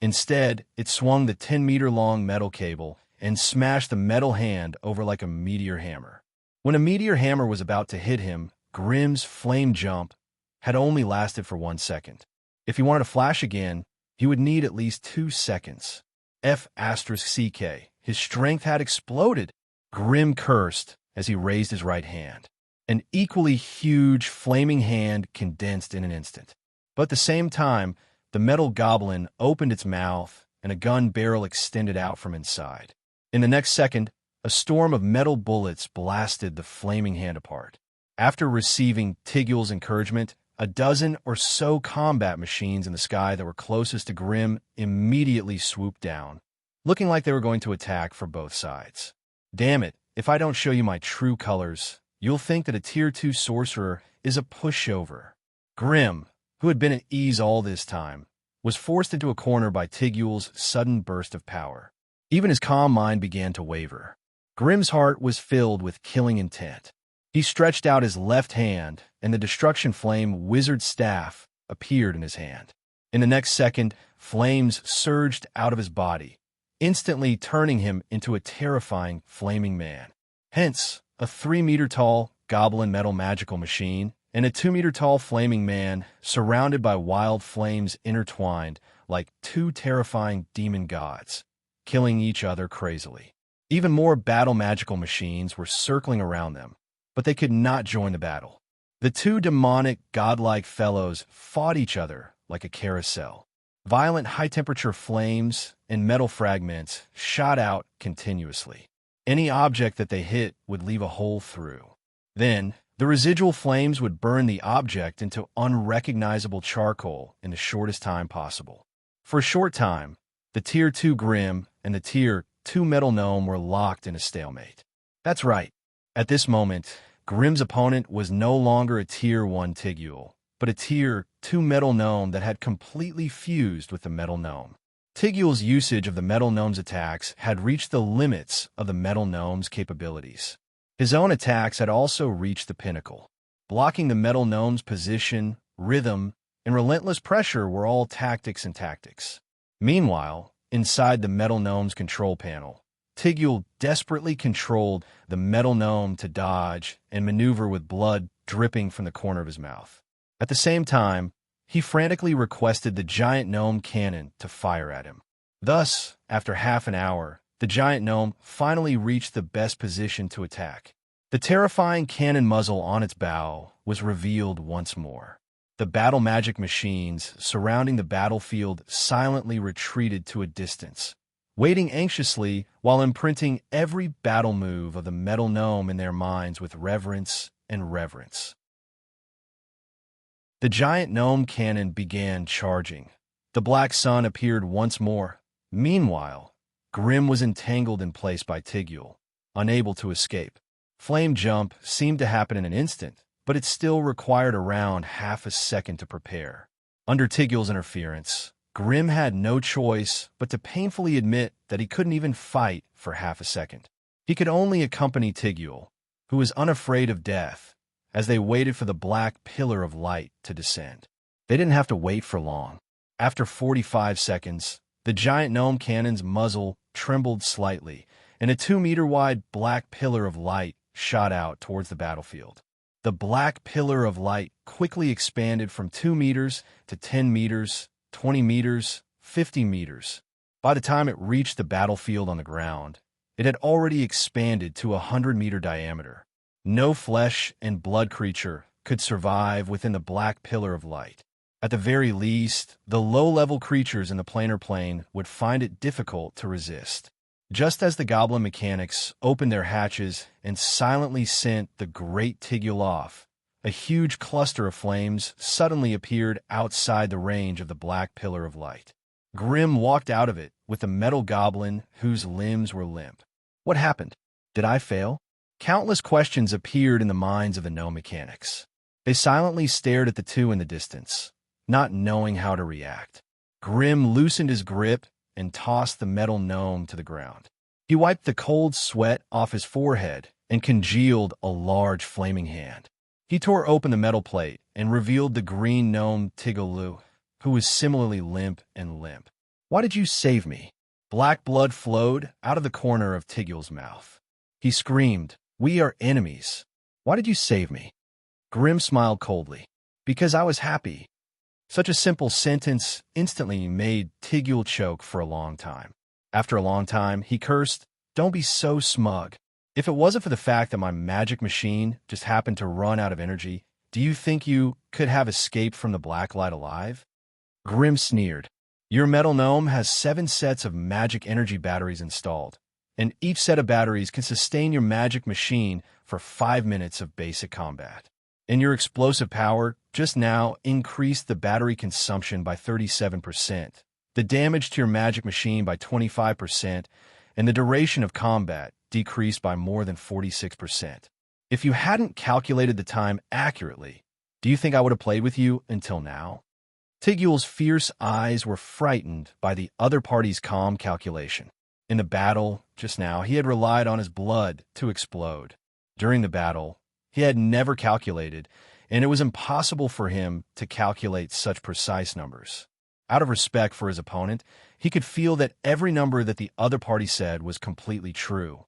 Instead, it swung the 10-meter-long metal cable and smashed the metal hand over like a meteor hammer. When a meteor hammer was about to hit him, Grimm's flame jump had only lasted for 1 second. If he wanted to flash again, he would need at least 2 seconds. F***CK. His strength had exploded. Grimm cursed as he raised his right hand. An equally huge flaming hand condensed in an instant. But at the same time, the metal goblin opened its mouth and a gun barrel extended out from inside. In the next second, a storm of metal bullets blasted the flaming hand apart. After receiving Tigul's encouragement, a dozen or so combat machines in the sky that were closest to Grimm immediately swooped down, looking like they were going to attack for both sides. Damn it, if I don't show you my true colors, you'll think that a Tier 2 sorcerer is a pushover. Grimm, who had been at ease all this time, was forced into a corner by Tigul's sudden burst of power. Even his calm mind began to waver. Grimm's heart was filled with killing intent. He stretched out his left hand, and the destruction flame wizard staff appeared in his hand. In the next second, flames surged out of his body, instantly turning him into a terrifying flaming man. Hence, a 3-meter-tall goblin metal magical machine and a 2-meter-tall flaming man surrounded by wild flames intertwined like 2 terrifying demon gods, killing each other crazily. Even more battle magical machines were circling around them, but they could not join the battle. The 2 demonic, godlike fellows fought each other like a carousel. Violent high-temperature flames and metal fragments shot out continuously. Any object that they hit would leave a hole through. Then, the residual flames would burn the object into unrecognizable charcoal in the shortest time possible. For a short time, the Tier 2 Grimm and the Tier 2 Metal Gnome were locked in a stalemate. That's right. At this moment, Grimm's opponent was no longer a Tier 1 Tigul, but a Tier 2 Metal Gnome that had completely fused with the Metal Gnome. Tigul's usage of the Metal Gnome's attacks had reached the limits of the Metal Gnome's capabilities. His own attacks had also reached the pinnacle. Blocking the Metal Gnome's position, rhythm, and relentless pressure were all tactics and tactics. Meanwhile, inside the Metal Gnome's control panel, Tigul desperately controlled the Metal Gnome to dodge and maneuver with blood dripping from the corner of his mouth. At the same time, he frantically requested the giant gnome cannon to fire at him. Thus, after half an hour, the giant gnome finally reached the best position to attack. The terrifying cannon muzzle on its bow was revealed once more. The battle magic machines surrounding the battlefield silently retreated to a distance, waiting anxiously while imprinting every battle move of the metal gnome in their minds with reverence and reverence. The giant gnome cannon began charging. The black sun appeared once more. Meanwhile, Grim was entangled in place by Tigul, unable to escape. Flame jump seemed to happen in an instant, but it still required around half a second to prepare. Under Tigul's interference, Grim had no choice but to painfully admit that he couldn't even fight for half a second. He could only accompany Tigul, who was unafraid of death, as they waited for the black pillar of light to descend. They didn't have to wait for long. After 45 seconds, the giant gnome cannon's muzzle trembled slightly, and a 2-meter-wide black pillar of light shot out towards the battlefield. The black pillar of light quickly expanded from 2 meters to 10 meters, 20 meters, 50 meters. By the time it reached the battlefield on the ground, it had already expanded to a 100-meter diameter. No flesh and blood creature could survive within the black pillar of light. At the very least, the low-level creatures in the planar plane would find it difficult to resist. Just as the goblin mechanics opened their hatches and silently sent the great Tigul off, a huge cluster of flames suddenly appeared outside the range of the black pillar of light. Grim walked out of it with the metal goblin whose limbs were limp. What happened? Did I fail? Countless questions appeared in the minds of the gnome mechanics. They silently stared at the two in the distance, not knowing how to react. Grim loosened his grip and tossed the metal gnome to the ground. He wiped the cold sweat off his forehead and congealed a large flaming hand. He tore open the metal plate and revealed the green gnome Tigulu, who was similarly limp and limp. "Why did you save me?" Black blood flowed out of the corner of Tigul's mouth. He screamed, "We are enemies. Why did you save me?" Grim smiled coldly. "Because I was happy." Such a simple sentence instantly made Tigul choke for a long time. After a long time, he cursed, "Don't be so smug. If it wasn't for the fact that my magic machine just happened to run out of energy, do you think you could have escaped from the black light alive?" Grim sneered. "Your metal gnome has 7 sets of magic energy batteries installed, and each set of batteries can sustain your magic machine for 5 minutes of basic combat. And your explosive power just now increased the battery consumption by 37%, the damage to your magic machine by 25%, and the duration of combat decreased by more than 46%. If you hadn't calculated the time accurately, do you think I would have played with you until now?" Tigul's fierce eyes were frightened by the other party's calm calculation. In the battle, just now, he had relied on his blood to explode. During the battle, he had never calculated, and it was impossible for him to calculate such precise numbers. Out of respect for his opponent, he could feel that every number that the other party said was completely true.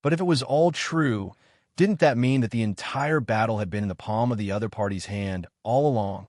But if it was all true, didn't that mean that the entire battle had been in the palm of the other party's hand all along?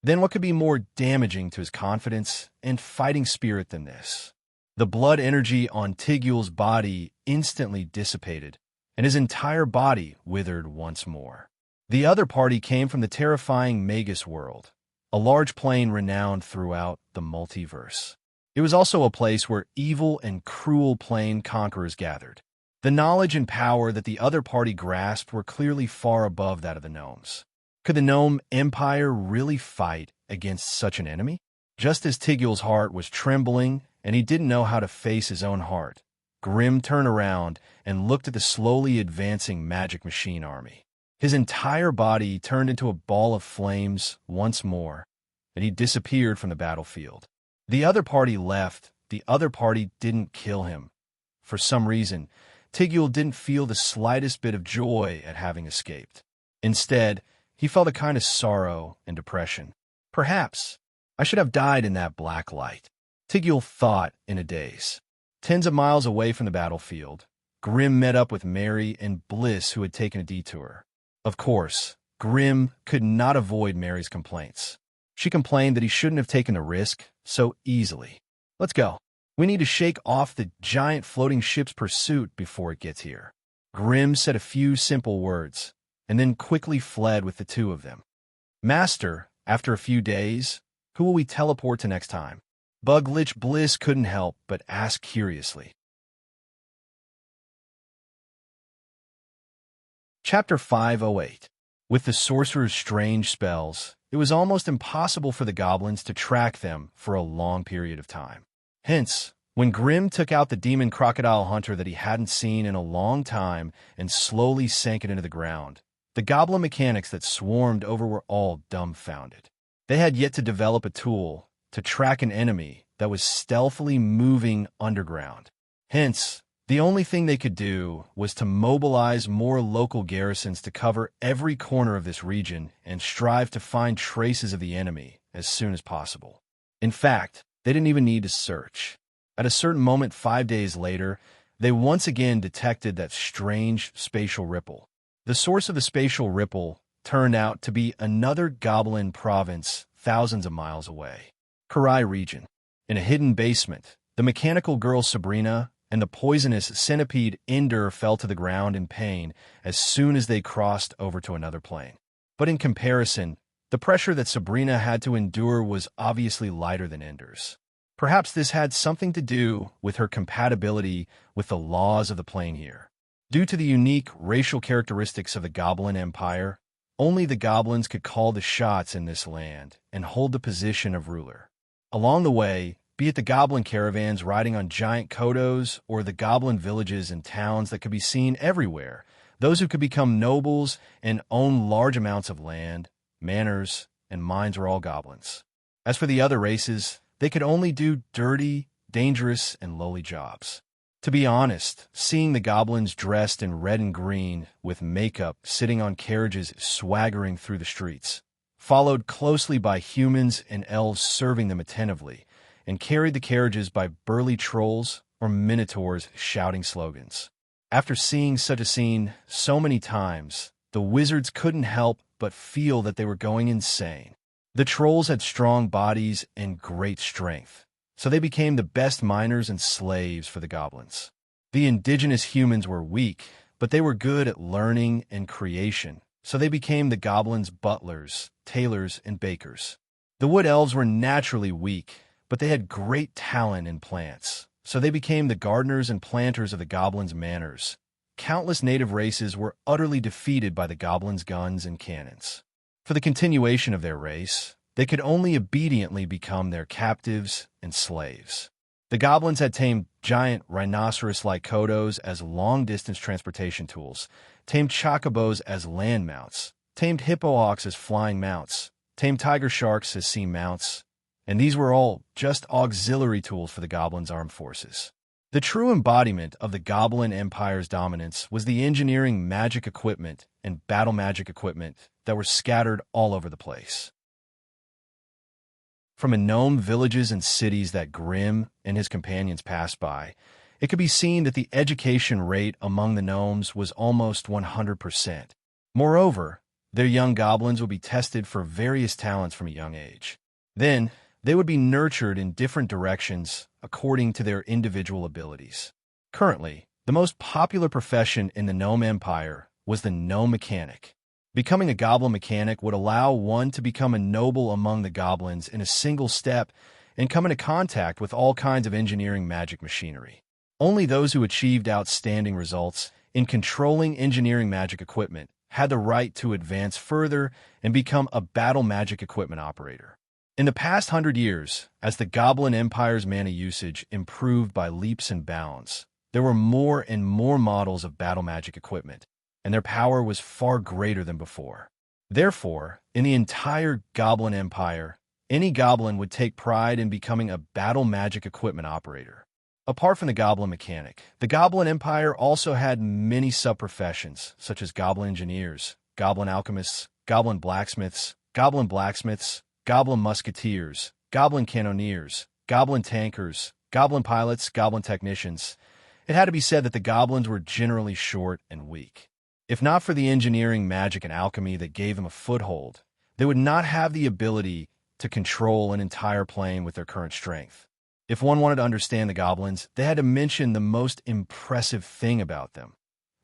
Then what could be more damaging to his confidence and fighting spirit than this? The blood energy on Tigul's body instantly dissipated, and his entire body withered once more. The other party came from the terrifying Magus world, a large plane renowned throughout the multiverse. It was also a place where evil and cruel plane conquerors gathered. The knowledge and power that the other party grasped were clearly far above that of the gnomes. Could the gnome empire really fight against such an enemy? Just as Tigul's heart was trembling and he didn't know how to face his own heart, Grim turned around and looked at the slowly advancing magic machine army. His entire body turned into a ball of flames once more, and he disappeared from the battlefield. The other party left. The other party didn't kill him. For some reason, Tigul didn't feel the slightest bit of joy at having escaped. Instead, he felt a kind of sorrow and depression. Perhaps I should have died in that black light, Tigul thought in a daze. Tens of miles away from the battlefield, Grim met up with Mary and Bliss, who had taken a detour. Of course, Grim could not avoid Mary's complaints. She complained that he shouldn't have taken the risk so easily. "Let's go," We need to shake off the giant floating ship's pursuit before it gets here." Grimm said a few simple words, and then quickly fled with the two of them. "Master, after a few days, who will we teleport to next time?" Buglich Bliss couldn't help but ask curiously. Chapter 508. With the sorcerer's strange spells, it was almost impossible for the goblins to track them for a long period of time. Hence, when Grimm took out the demon crocodile hunter that he hadn't seen in a long time and slowly sank it into the ground, the goblin mechanics that swarmed over were all dumbfounded. They had yet to develop a tool to track an enemy that was stealthily moving underground. Hence, the only thing they could do was to mobilize more local garrisons to cover every corner of this region and strive to find traces of the enemy as soon as possible. In fact, they didn't even need to search. At a certain moment 5 days later, they once again detected that strange spatial ripple. The source of the spatial ripple turned out to be another goblin province thousands of miles away. Karai region. In a hidden basement, the mechanical girl Sabrina and the poisonous centipede Ender fell to the ground in pain as soon as they crossed over to another plane. But in comparison, the pressure that Sabrina had to endure was obviously lighter than Ender's. Perhaps this had something to do with her compatibility with the laws of the plane here. Due to the unique racial characteristics of the Goblin Empire, only the goblins could call the shots in this land and hold the position of ruler. Along the way, be it the goblin caravans riding on giant kodos or the goblin villages and towns that could be seen everywhere, those who could become nobles and own large amounts of land, manors, and mines were all goblins. As for the other races, they could only do dirty, dangerous, and lowly jobs. To be honest, seeing the goblins dressed in red and green with makeup sitting on carriages swaggering through the streets, followed closely by humans and elves serving them attentively, and carried the carriages by burly trolls or minotaurs shouting slogans. After seeing such a scene so many times, the wizards couldn't help but feel that they were going insane. The trolls had strong bodies and great strength, so they became the best miners and slaves for the goblins. The indigenous humans were weak, but they were good at learning and creation, so they became the goblins' butlers, tailors, and bakers. The wood elves were naturally weak, but they had great talent in plants, so they became the gardeners and planters of the goblins' manors. Countless native races were utterly defeated by the goblins' guns and cannons. For the continuation of their race, they could only obediently become their captives and slaves. The goblins had tamed giant rhinoceros-like kodos as long-distance transportation tools, tamed chocobos as land mounts, tamed hippohawks as flying mounts, tamed tiger sharks as sea mounts, and these were all just auxiliary tools for the goblins' armed forces. The true embodiment of the Goblin Empire's dominance was the engineering magic equipment and battle magic equipment that were scattered all over the place. From the gnome villages and cities that Grimm and his companions passed by, it could be seen that the education rate among the gnomes was almost 100%. Moreover, their young goblins would be tested for various talents from a young age. Then, they would be nurtured in different directions according to their individual abilities. Currently, the most popular profession in the Gnome Empire was the gnome mechanic. Becoming a goblin mechanic would allow one to become a noble among the goblins in a single step and come into contact with all kinds of engineering magic machinery. Only those who achieved outstanding results in controlling engineering magic equipment had the right to advance further and become a battle magic equipment operator. In the past 100 years, as the Goblin Empire's mana usage improved by leaps and bounds, there were more and more models of battle magic equipment, and their power was far greater than before. Therefore, in the entire Goblin Empire, any goblin would take pride in becoming a battle magic equipment operator. Apart from the goblin mechanic, the Goblin Empire also had many sub-professions, such as goblin engineers, goblin alchemists, goblin blacksmiths, goblin musketeers, goblin cannoneers, goblin tankers, goblin pilots, goblin technicians. It had to be said that the goblins were generally short and weak. If not for the engineering, magic, and alchemy that gave them a foothold, they would not have the ability to control an entire plane with their current strength. If one wanted to understand the goblins, they had to mention the most impressive thing about them: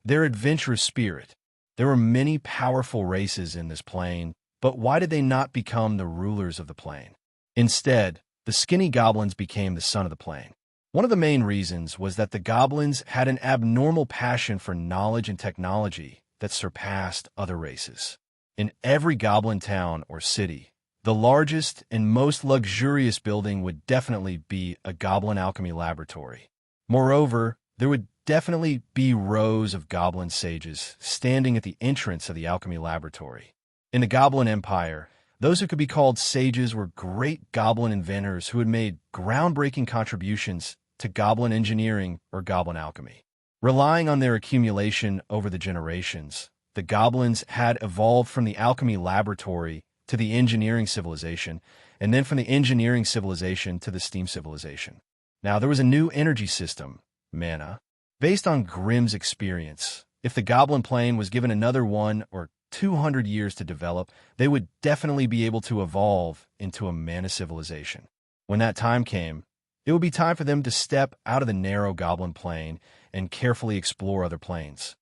their adventurous spirit. There were many powerful races in this plane, but why did they not become the rulers of the plane? Instead, the skinny goblins became the son of the plane. One of the main reasons was that the goblins had an abnormal passion for knowledge and technology that surpassed other races. In every goblin town or city, the largest and most luxurious building would definitely be a goblin alchemy laboratory. Moreover, there would definitely be rows of goblin sages standing at the entrance of the alchemy laboratory. In the Goblin Empire, those who could be called sages were great goblin inventors who had made groundbreaking contributions to goblin engineering or goblin alchemy. Relying on their accumulation over the generations, the goblins had evolved from the alchemy laboratory to the engineering civilization, and then from the engineering civilization to the steam civilization. Now, there was a new energy system, mana. Based on Grimm's experience, if the goblin plane was given another 1 or 200 years to develop, they would definitely be able to evolve into a mana civilization. When that time came, it would be time for them to step out of the narrow goblin plane and carefully explore other planes.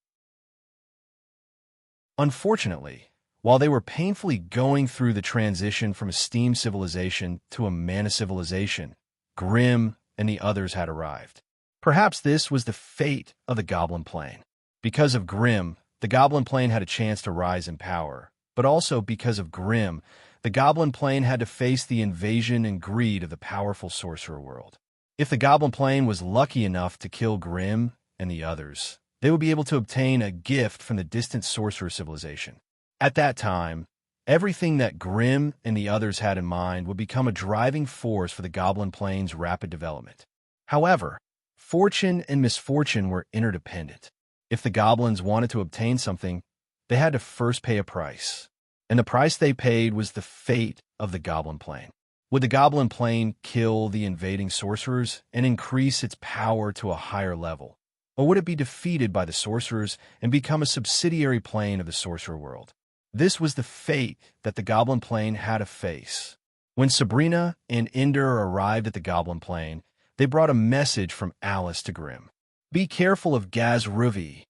Unfortunately, while they were painfully going through the transition from a steam civilization to a mana civilization, Grimm and the others had arrived. Perhaps this was the fate of the goblin plane. Because of Grimm, the goblin plane had a chance to rise in power, but also because of Grimm, the goblin plane had to face the invasion and greed of the powerful sorcerer world. If the goblin plane was lucky enough to kill Grimm and the others, they would be able to obtain a gift from the distant sorcerer civilization. At that time, everything that Grimm and the others had in mind would become a driving force for the goblin plane's rapid development. However, fortune and misfortune were interdependent. If the goblins wanted to obtain something, they had to first pay a price. And the price they paid was the fate of the goblin plane. Would the goblin plane kill the invading sorcerers and increase its power to a higher level? Or would it be defeated by the sorcerers and become a subsidiary plane of the sorcerer world? This was the fate that the goblin plane had to face. When Sabrina and Ender arrived at the goblin plane, they brought a message from Alice to Grimm. Be careful of Gazruvi.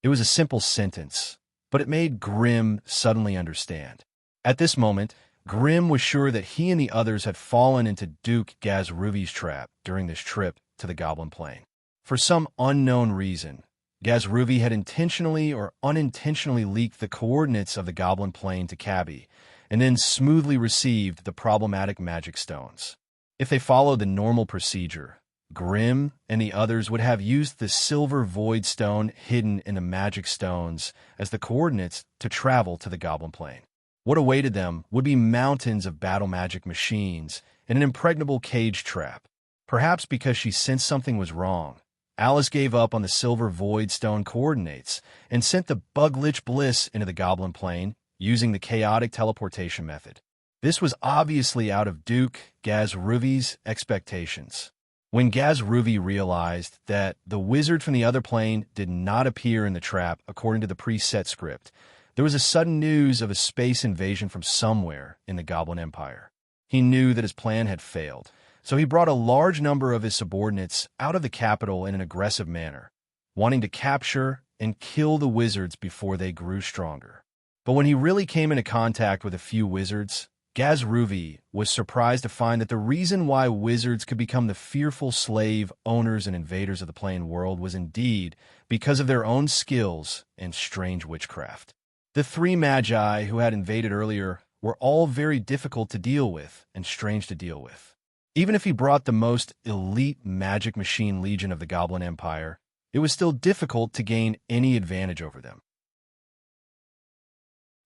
It was a simple sentence, but it made Grimm suddenly understand. At this moment, Grimm was sure that he and the others had fallen into Duke Gazruvi's trap during this trip to the goblin plane. For some unknown reason, Gazruvi had intentionally or unintentionally leaked the coordinates of the goblin plane to Cabby, and then smoothly received the problematic magic stones. If they followed the normal procedure, Grimm and the others would have used the silver void stone hidden in the magic stones as the coordinates to travel to the goblin plane. What awaited them would be mountains of battle magic machines and an impregnable cage trap. Perhaps because she sensed something was wrong, Alice gave up on the silver void stone coordinates and sent the Buglich Bliss into the goblin plane using the chaotic teleportation method. This was obviously out of Duke Gazruvi's expectations. When Gazruvi realized that the wizard from the other plane did not appear in the trap according to the preset script, there was a sudden news of a space invasion from somewhere in the Goblin Empire. He knew that his plan had failed, so he brought a large number of his subordinates out of the capital in an aggressive manner, wanting to capture and kill the wizards before they grew stronger. But when he really came into contact with a few wizards, Gazruvi was surprised to find that the reason why wizards could become the fearful slave owners and invaders of the plain world was indeed because of their own skills and strange witchcraft. The 3 magi who had invaded earlier were all very difficult to deal with and strange to deal with. Even if he brought the most elite magic machine legion of the Goblin Empire, it was still difficult to gain any advantage over them.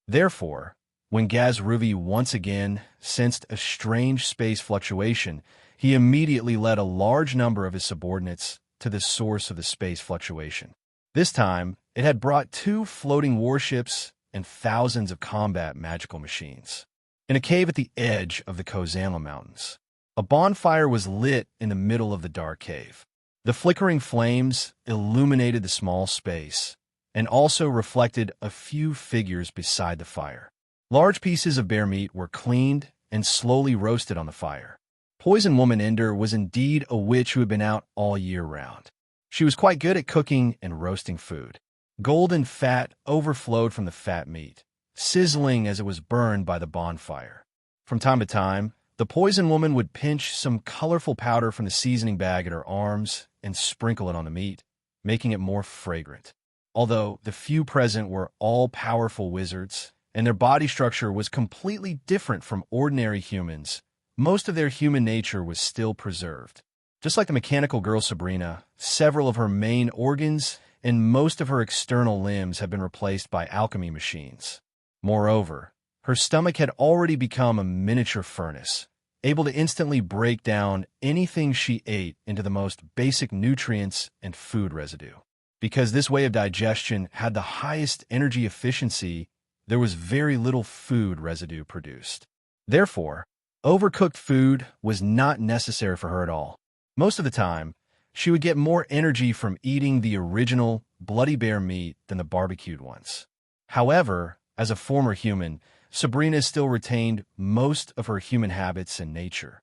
Therefore, when Gazruvi once again sensed a strange space fluctuation, he immediately led a large number of his subordinates to the source of the space fluctuation. This time, it had brought 2 floating warships and thousands of combat magical machines. In a cave at the edge of the Kozanla Mountains, a bonfire was lit in the middle of the dark cave. The flickering flames illuminated the small space and also reflected a few figures beside the fire. Large pieces of bear meat were cleaned and slowly roasted on the fire. Poison Woman Ender was indeed a witch who had been out all year round. She was quite good at cooking and roasting food. Golden fat overflowed from the fat meat, sizzling as it was burned by the bonfire. From time to time, the Poison Woman would pinch some colorful powder from the seasoning bag at her arms and sprinkle it on the meat, making it more fragrant. Although the few present were all-powerful wizards, and their body structure was completely different from ordinary humans, most of their human nature was still preserved. Just like the mechanical girl Sabrina, several of her main organs and most of her external limbs had been replaced by alchemy machines. Moreover, her stomach had already become a miniature furnace, able to instantly break down anything she ate into the most basic nutrients and food residue. Because this way of digestion had the highest energy efficiency, there was very little food residue produced. Therefore, overcooked food was not necessary for her at all. Most of the time, she would get more energy from eating the original bloody bear meat than the barbecued ones. However, as a former human, Sabrina still retained most of her human habits and nature.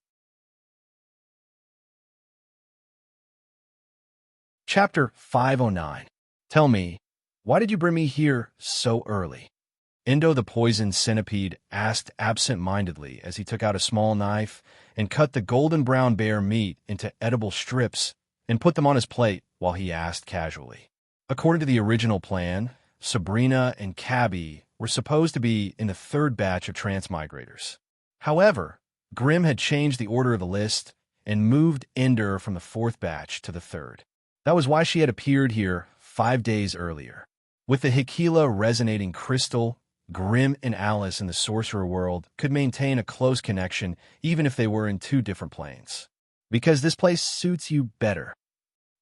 Chapter 509. Tell me, why did you bring me here so early? Endo the poison centipede asked absent-mindedly as he took out a small knife and cut the golden brown bear meat into edible strips and put them on his plate while he asked casually. According to the original plan, Sabrina and Cabby were supposed to be in the third batch of transmigrators. However, Grimm had changed the order of the list and moved Ender from the fourth batch to the third. That was why she had appeared here 5 days earlier. With the Hikila resonating crystal, Grimm and Alice in the sorcerer world could maintain a close connection even if they were in 2 different planes. Because this place suits you better.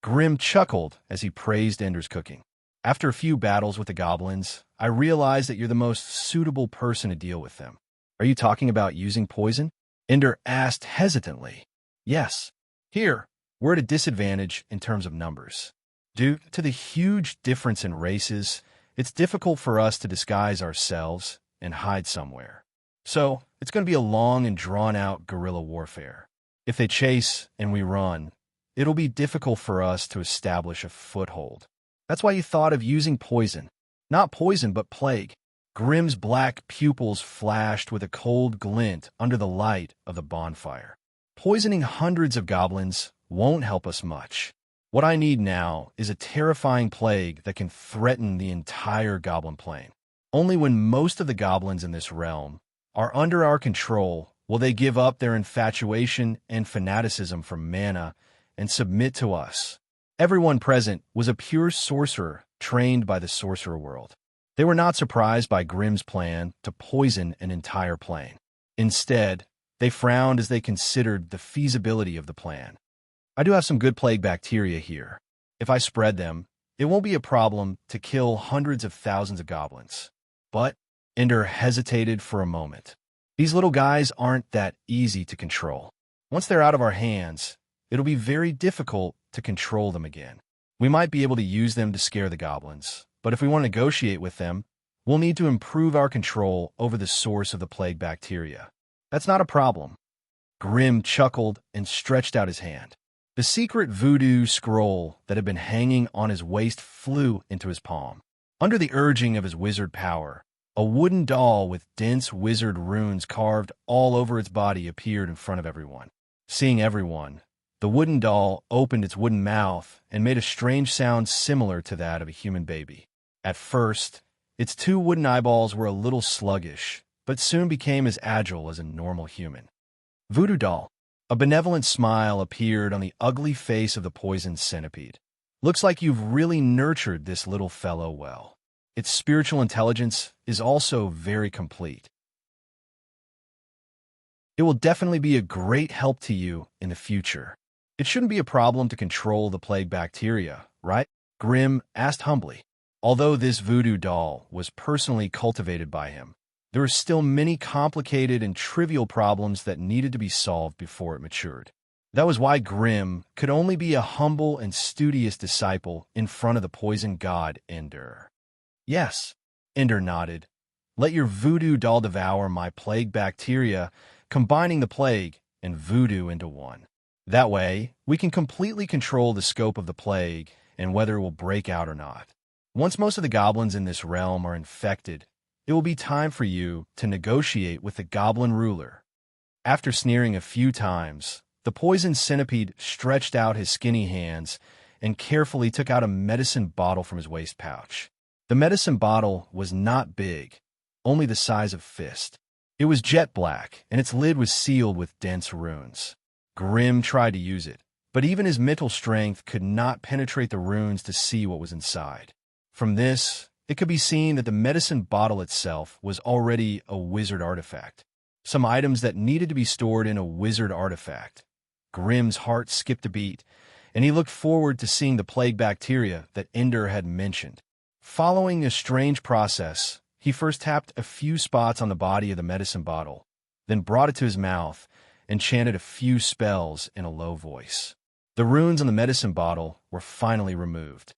Grimm chuckled as he praised Ender's cooking. After a few battles with the goblins, I realized that you're the most suitable person to deal with them. Are you talking about using poison? Ender asked hesitantly. Yes. Here, we're at a disadvantage in terms of numbers. Due to the huge difference in races, it's difficult for us to disguise ourselves and hide somewhere. So, it's going to be a long and drawn-out guerrilla warfare. If they chase and we run, it'll be difficult for us to establish a foothold. That's why you thought of using poison. Not poison, but plague. Grimm's black pupils flashed with a cold glint under the light of the bonfire. Poisoning hundreds of goblins won't help us much. What I need now is a terrifying plague that can threaten the entire goblin plane. Only when most of the goblins in this realm are under our control will they give up their infatuation and fanaticism for mana and submit to us. Everyone present was a pure sorcerer trained by the sorcerer world. They were not surprised by Grimm's plan to poison an entire plane. Instead, they frowned as they considered the feasibility of the plan. I do have some good plague bacteria here. If I spread them, it won't be a problem to kill hundreds of thousands of goblins. But Ender hesitated for a moment. These little guys aren't that easy to control. Once they're out of our hands, it'll be very difficult to control them again. We might be able to use them to scare the goblins, but if we want to negotiate with them, we'll need to improve our control over the source of the plague bacteria. That's not a problem. Grimm chuckled and stretched out his hand. The secret voodoo scroll that had been hanging on his waist flew into his palm. Under the urging of his wizard power, a wooden doll with dense wizard runes carved all over its body appeared in front of everyone. Seeing everyone, the wooden doll opened its wooden mouth and made a strange sound similar to that of a human baby. At first, its 2 wooden eyeballs were a little sluggish, but soon became as agile as a normal human. Voodoo doll. A benevolent smile appeared on the ugly face of the poisoned centipede. Looks like you've really nurtured this little fellow well. Its spiritual intelligence is also very complete. It will definitely be a great help to you in the future. It shouldn't be a problem to control the plague bacteria, right? Grimm asked humbly. Although this voodoo doll was personally cultivated by him, there were still many complicated and trivial problems that needed to be solved before it matured. That was why Grimm could only be a humble and studious disciple in front of the poison god Ender. Yes, Ender nodded. Let your voodoo doll devour my plague bacteria, combining the plague and voodoo into one. That way, we can completely control the scope of the plague and whether it will break out or not. Once most of the goblins in this realm are infected, it will be time for you to negotiate with the goblin ruler. After sneering a few times, the poison centipede stretched out his skinny hands and carefully took out a medicine bottle from his waist pouch. The medicine bottle was not big, only the size of a fist. It was jet black, and its lid was sealed with dense runes. Grim tried to use it, but even his mental strength could not penetrate the runes to see what was inside. From this, it could be seen that the medicine bottle itself was already a wizard artifact. Some items that needed to be stored in a wizard artifact. Grim's heart skipped a beat, and he looked forward to seeing the plague bacteria that Ender had mentioned. Following a strange process, he first tapped a few spots on the body of the medicine bottle, then brought it to his mouth and chanted a few spells in a low voice. The runes on the medicine bottle were finally removed.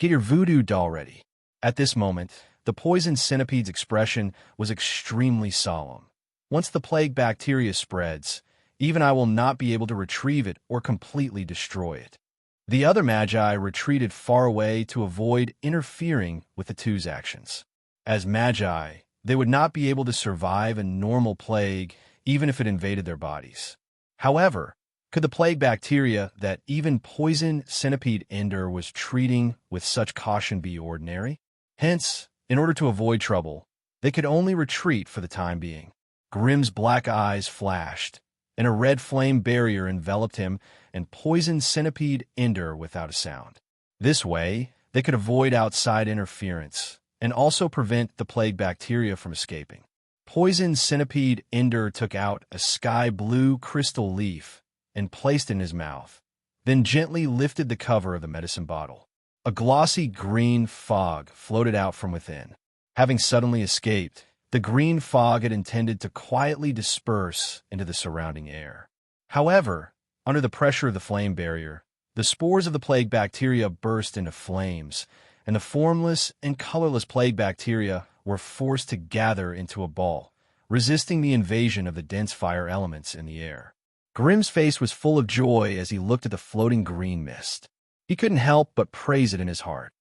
Get your voodoo doll ready. At this moment, the poison centipede's expression was extremely solemn. Once the plague bacteria spreads, even I will not be able to retrieve it or completely destroy it. The other magi retreated far away to avoid interfering with the two's actions. As magi, they would not be able to survive a normal plague even if it invaded their bodies. However, could the plague bacteria that even poison centipede Ender was treating with such caution be ordinary? Hence, in order to avoid trouble, they could only retreat for the time being. Grim's black eyes flashed, and a red flame barrier enveloped him and poisoned centipede Ender without a sound. This way, they could avoid outside interference and also prevent the plague bacteria from escaping. Poisoned centipede Ender took out a sky-blue crystal leaf and placed it in his mouth, then gently lifted the cover of the medicine bottle. A glossy green fog floated out from within. Having suddenly escaped, the green fog had intended to quietly disperse into the surrounding air. However, under the pressure of the flame barrier, the spores of the plague bacteria burst into flames, and the formless and colorless plague bacteria were forced to gather into a ball, resisting the invasion of the dense fire elements in the air. Grim's face was full of joy as he looked at the floating green mist. He couldn't help but praise it in his heart.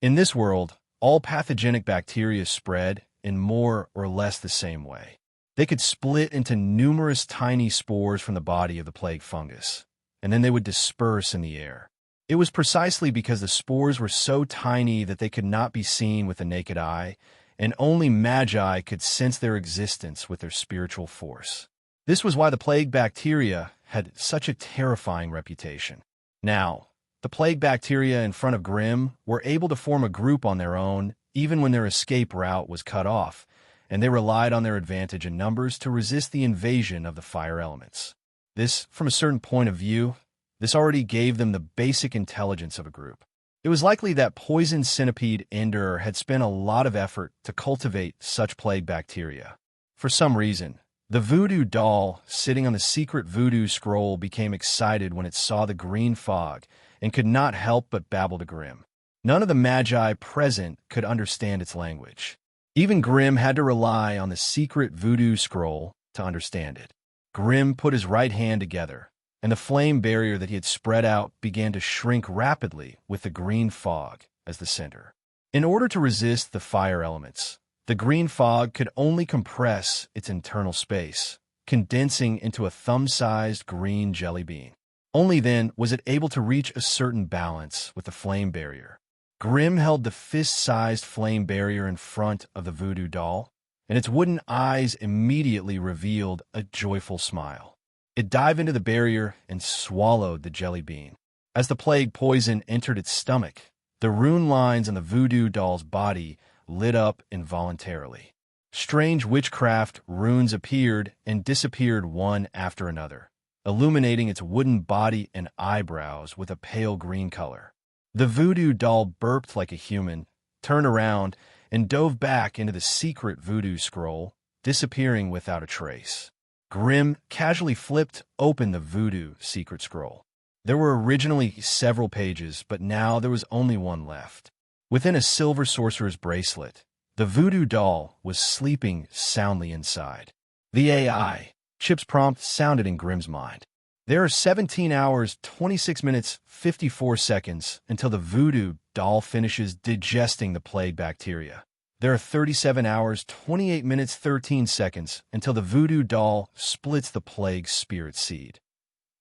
In this world, all pathogenic bacteria spread in more or less the same way. They could split into numerous tiny spores from the body of the plague fungus, and then they would disperse in the air. It was precisely because the spores were so tiny that they could not be seen with the naked eye, and only magi could sense their existence with their spiritual force. This was why the plague bacteria had such a terrifying reputation. Now, the plague bacteria in front of Grim were able to form a group on their own even when their escape route was cut off, and they relied on their advantage in numbers to resist the invasion of the fire elements. This, from a certain point of view, this already gave them the basic intelligence of a group. It was likely that poison centipede Ender had spent a lot of effort to cultivate such plague bacteria. For some reason, the voodoo doll sitting on the secret voodoo scroll became excited when it saw the green fog and could not help but babble to Grim. None of the magi present could understand its language. Even Grim had to rely on the secret voodoo scroll to understand it. Grim put his right hand together, and the flame barrier that he had spread out began to shrink rapidly with the green fog as the center. In order to resist the fire elements, the green fog could only compress its internal space, condensing into a thumb-sized green jelly bean. Only then was it able to reach a certain balance with the flame barrier. Grim held the fist-sized flame barrier in front of the voodoo doll, and its wooden eyes immediately revealed a joyful smile. It dived into the barrier and swallowed the jelly bean. As the plague poison entered its stomach, the rune lines on the voodoo doll's body lit up involuntarily. Strange witchcraft runes appeared and disappeared one after another, illuminating its wooden body and eyebrows with a pale green color. The voodoo doll burped like a human, turned around, and dove back into the secret voodoo scroll, disappearing without a trace. Grim casually flipped open the voodoo secret scroll. There were originally several pages, but now there was only one left. Within a silver sorcerer's bracelet, the voodoo doll was sleeping soundly inside. The AI, Chip's prompt sounded in Grimm's mind. There are 17 hours, 26 minutes, 54 seconds until the voodoo doll finishes digesting the plague bacteria. There are 37 hours, 28 minutes, 13 seconds until the voodoo doll splits the plague spirit seed.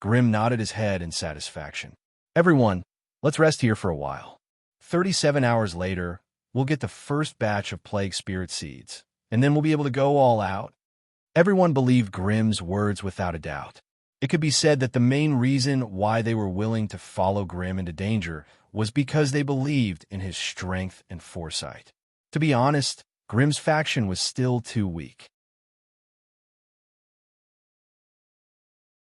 Grimm nodded his head in satisfaction. Everyone, let's rest here for a while. 37 hours later, we'll get the first batch of plague spirit seeds, and then we'll be able to go all out. Everyone believed Grimm's words without a doubt. It could be said that the main reason why they were willing to follow Grimm into danger was because they believed in his strength and foresight. To be honest, Grimm's faction was still too weak.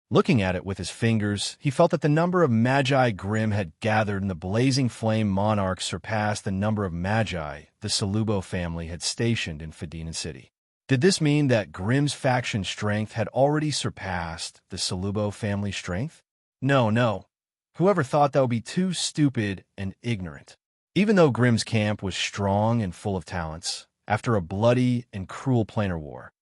Looking at it with his fingers, he felt that the number of magi Grimm had gathered in the blazing flame monarch surpassed the number of magi the Salubo family had stationed in Fedina City. Did this mean that Grimm's faction strength had already surpassed the Salubo family strength? No. Whoever thought that would be too stupid and ignorant. Even though Grimm's camp was strong and full of talents, after a bloody and cruel planar war,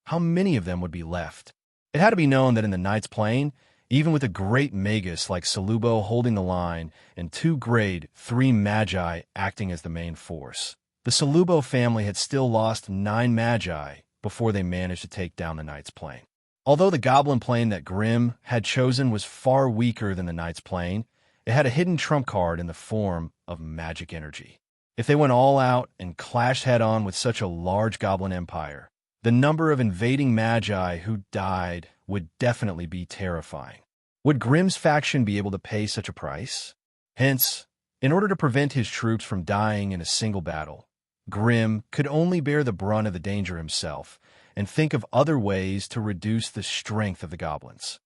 how many of them would be left? It had to be known that in the Knight's Plain, even with a great magus like Salubo holding the line and 2 grade 3 magi acting as the main force, the Salubo family had still lost 9 magi before they managed to take down the Knight's Plain. Although the Goblin Plain that Grimm had chosen was far weaker than the Knight's Plain, it had a hidden trump card in the form of magic energy. If they went all out and clashed head-on with such a large goblin empire, the number of invading magi who died would definitely be terrifying. Would Grimm's faction be able to pay such a price? Hence, in order to prevent his troops from dying in a single battle, Grimm could only bear the brunt of the danger himself and think of other ways to reduce the strength of the goblins.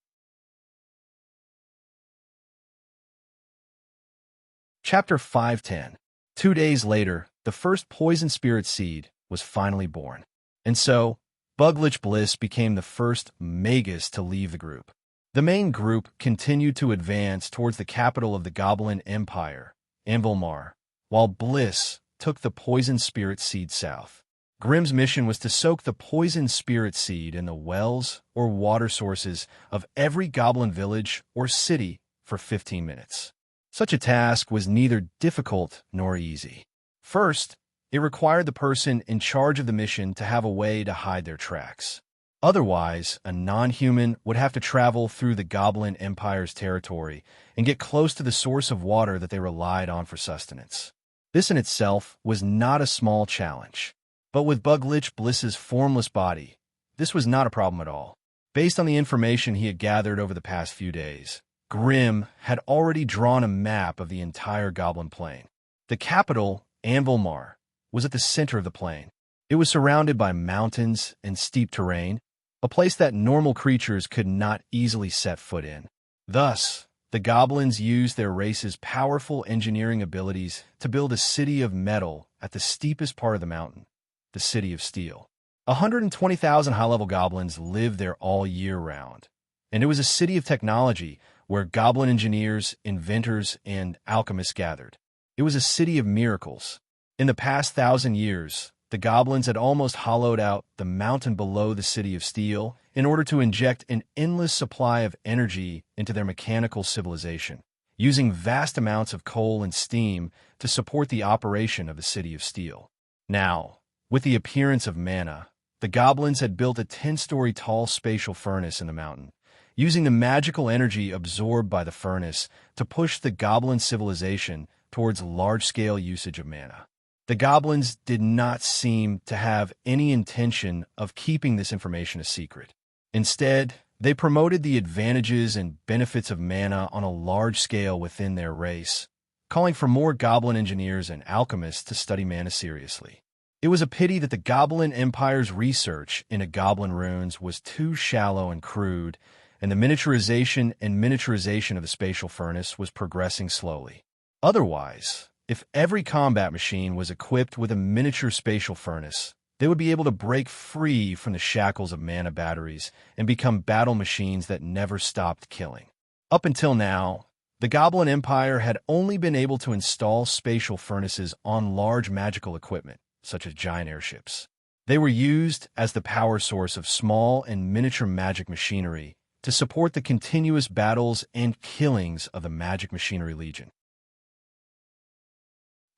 Chapter 510. 2 days later, the first poison spirit seed was finally born. And so, Buglich Bliss became the first magus to leave the group. The main group continued to advance towards the capital of the Goblin Empire, Anvilmar, while Bliss took the poison spirit seed south. Grimm's mission was to soak the poison spirit seed in the wells or water sources of every goblin village or city for 15 minutes. Such a task was neither difficult nor easy. First, it required the person in charge of the mission to have a way to hide their tracks. Otherwise, a non-human would have to travel through the Goblin Empire's territory and get close to the source of water that they relied on for sustenance. This in itself was not a small challenge. But with Buglich Bliss's formless body, this was not a problem at all. Based on the information he had gathered over the past few days, Grimm had already drawn a map of the entire Goblin Plain. The capital, Anvilmar, was at the center of the plain. It was surrounded by mountains and steep terrain, a place that normal creatures could not easily set foot in. Thus, the goblins used their race's powerful engineering abilities to build a city of metal at the steepest part of the mountain, the City of Steel. 120,000 high-level goblins lived there all year round, and it was a city of technology where goblin engineers, inventors, and alchemists gathered. It was a city of miracles. In the past 1,000 years, the goblins had almost hollowed out the mountain below the City of Steel in order to inject an endless supply of energy into their mechanical civilization, using vast amounts of coal and steam to support the operation of the City of Steel. Now, with the appearance of mana, the goblins had built a 10-story tall spatial furnace in the mountain, using the magical energy absorbed by the furnace to push the goblin civilization towards large-scale usage of mana. The goblins did not seem to have any intention of keeping this information a secret. Instead, they promoted the advantages and benefits of mana on a large scale within their race, calling for more goblin engineers and alchemists to study mana seriously. It was a pity that the Goblin Empire's research into goblin runes was too shallow and crude, and the miniaturization of the spatial furnace was progressing slowly. Otherwise, if every combat machine was equipped with a miniature spatial furnace, they would be able to break free from the shackles of mana batteries and become battle machines that never stopped killing. Up until now, the Goblin Empire had only been able to install spatial furnaces on large magical equipment, such as giant airships. They were used as the power source of small and miniature magic machinery to support the continuous battles and killings of the Magic Machinery Legion.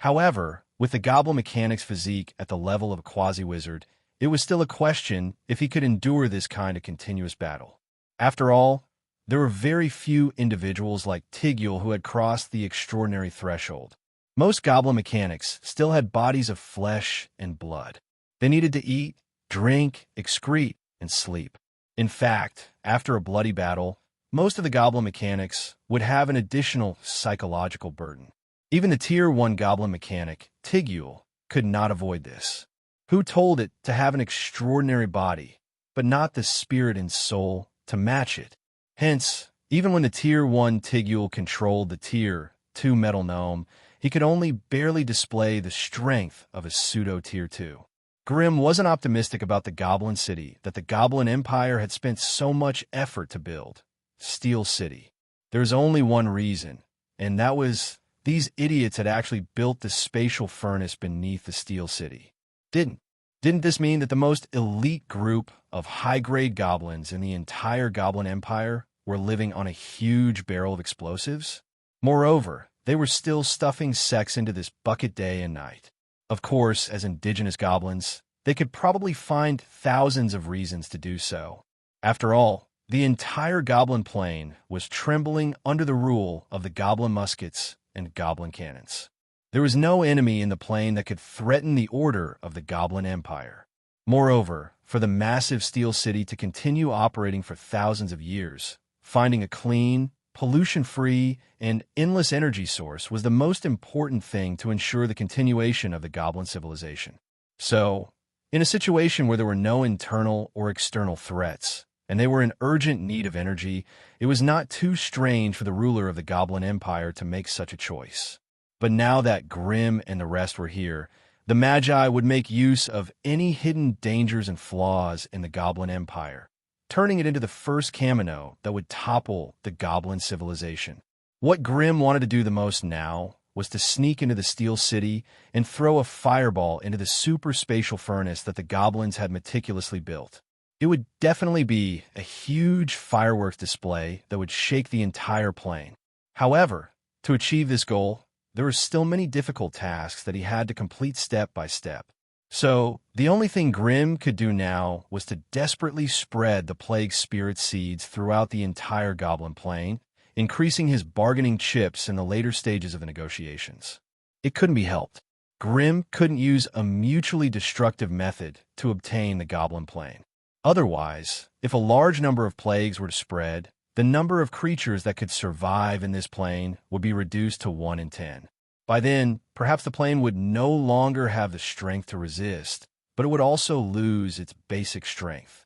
However, with the goblin mechanic's physique at the level of a quasi-wizard, it was still a question if he could endure this kind of continuous battle. After all, there were very few individuals like Tigul who had crossed the extraordinary threshold. Most goblin mechanics still had bodies of flesh and blood. They needed to eat, drink, excrete, and sleep. In fact, after a bloody battle, most of the goblin mechanics would have an additional psychological burden. Even the Tier 1 goblin mechanic, Tigul, could not avoid this. Who told it to have an extraordinary body, but not the spirit and soul to match it? Hence, even when the Tier 1 Tigul controlled the Tier 2 metal gnome, he could only barely display the strength of a pseudo-Tier 2. Grimm wasn't optimistic about the Goblin City that the Goblin Empire had spent so much effort to build, Steel City. There was only one reason, and that was these idiots had actually built the spatial furnace beneath the Steel City. Didn't this mean that the most elite group of high-grade goblins in the entire Goblin Empire were living on a huge barrel of explosives? Moreover, they were still stuffing sex into this bucket day and night. Of course, as indigenous goblins, they could probably find thousands of reasons to do so. After all, the entire goblin plain was trembling under the rule of the goblin muskets and goblin cannons. There was no enemy in the plain that could threaten the order of the Goblin Empire. Moreover, for the massive Steel City to continue operating for thousands of years, finding a clean, pollution-free, and endless energy source was the most important thing to ensure the continuation of the Goblin civilization. So, in a situation where there were no internal or external threats, and they were in urgent need of energy, it was not too strange for the ruler of the Goblin Empire to make such a choice. But now that Grimm and the rest were here, the Magi would make use of any hidden dangers and flaws in the Goblin Empire, turning it into the first Camino that would topple the Goblin civilization. What Grimm wanted to do the most now was to sneak into the Steel City and throw a fireball into the super spatial furnace that the Goblins had meticulously built. It would definitely be a huge fireworks display that would shake the entire plain. However, to achieve this goal, there were still many difficult tasks that he had to complete step by step. So, the only thing Grimm could do now was to desperately spread the plague spirit seeds throughout the entire goblin plain, increasing his bargaining chips in the later stages of the negotiations. It couldn't be helped. Grimm couldn't use a mutually destructive method to obtain the goblin plain. Otherwise, if a large number of plagues were to spread, the number of creatures that could survive in this plane would be reduced to 1 in 10. By then, perhaps the plane would no longer have the strength to resist, but it would also lose its basic strength.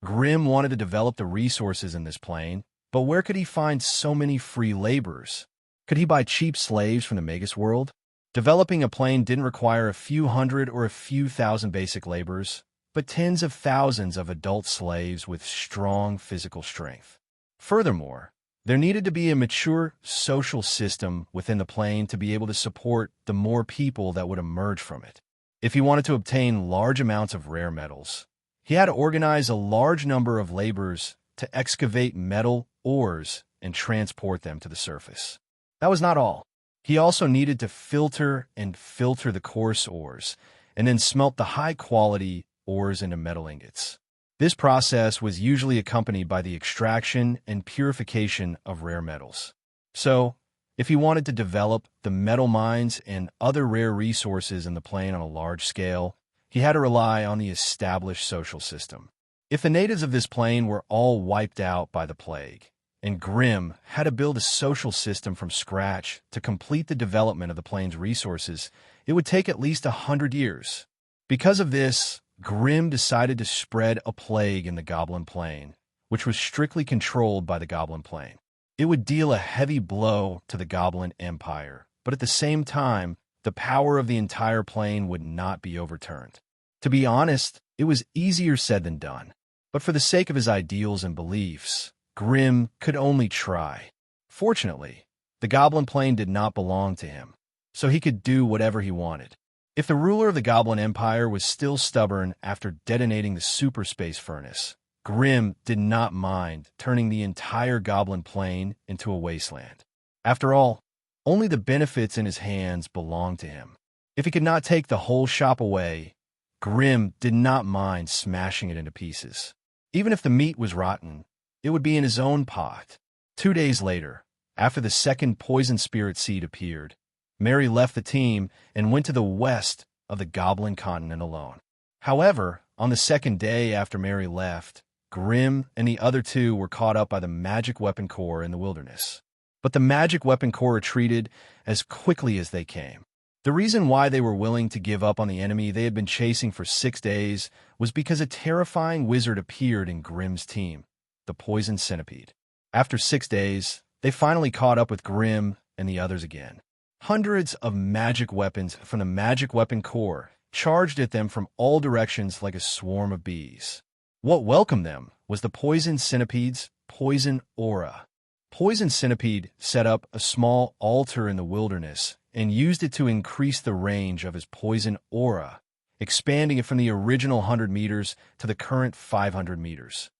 Grimm wanted to develop the resources in this plane, but where could he find so many free laborers? Could he buy cheap slaves from the Magus world? Developing a plane didn't require a few hundred or a few thousand basic laborers, but tens of thousands of adult slaves with strong physical strength. Furthermore, there needed to be a mature social system within the plane to be able to support the more people that would emerge from it. If he wanted to obtain large amounts of rare metals, he had to organize a large number of laborers to excavate metal ores and transport them to the surface. That was not all. He also needed to filter the coarse ores, and then smelt the high-quality ores into metal ingots. This process was usually accompanied by the extraction and purification of rare metals. So, if he wanted to develop the metal mines and other rare resources in the plane on a large scale, he had to rely on the established social system. If the natives of this plane were all wiped out by the plague, and Grimm had to build a social system from scratch to complete the development of the plane's resources, it would take at least 100 years. Because of this, Grimm decided to spread a plague in the Goblin Plain, which was strictly controlled by the Goblin Plain. It would deal a heavy blow to the Goblin Empire, but at the same time, the power of the entire plane would not be overturned. To be honest, it was easier said than done, but for the sake of his ideals and beliefs, Grimm could only try. Fortunately, the Goblin Plain did not belong to him, so he could do whatever he wanted. If the ruler of the Goblin Empire was still stubborn after detonating the super space furnace, Grimm did not mind turning the entire Goblin Plain into a wasteland. After all, only the benefits in his hands belonged to him. If he could not take the whole shop away, Grimm did not mind smashing it into pieces. Even if the meat was rotten, it would be in his own pot. 2 days later, after the second poison spirit seed appeared, Mary left the team and went to the west of the Goblin continent alone. However, on the second day after Mary left, Grimm and the other two were caught up by the Magic Weapon Corps in the wilderness. But the Magic Weapon Corps retreated as quickly as they came. The reason why they were willing to give up on the enemy they had been chasing for 6 days was because a terrifying wizard appeared in Grimm's team, the Poison Centipede. After 6 days, they finally caught up with Grimm and the others again. Hundreds of magic weapons from the Magic Weapon Corps charged at them from all directions like a swarm of bees. What welcomed them was the Poison Centipede's poison aura. Poison Centipede set up a small altar in the wilderness and used it to increase the range of his poison aura, expanding it from the original 100 meters to the current 500 meters.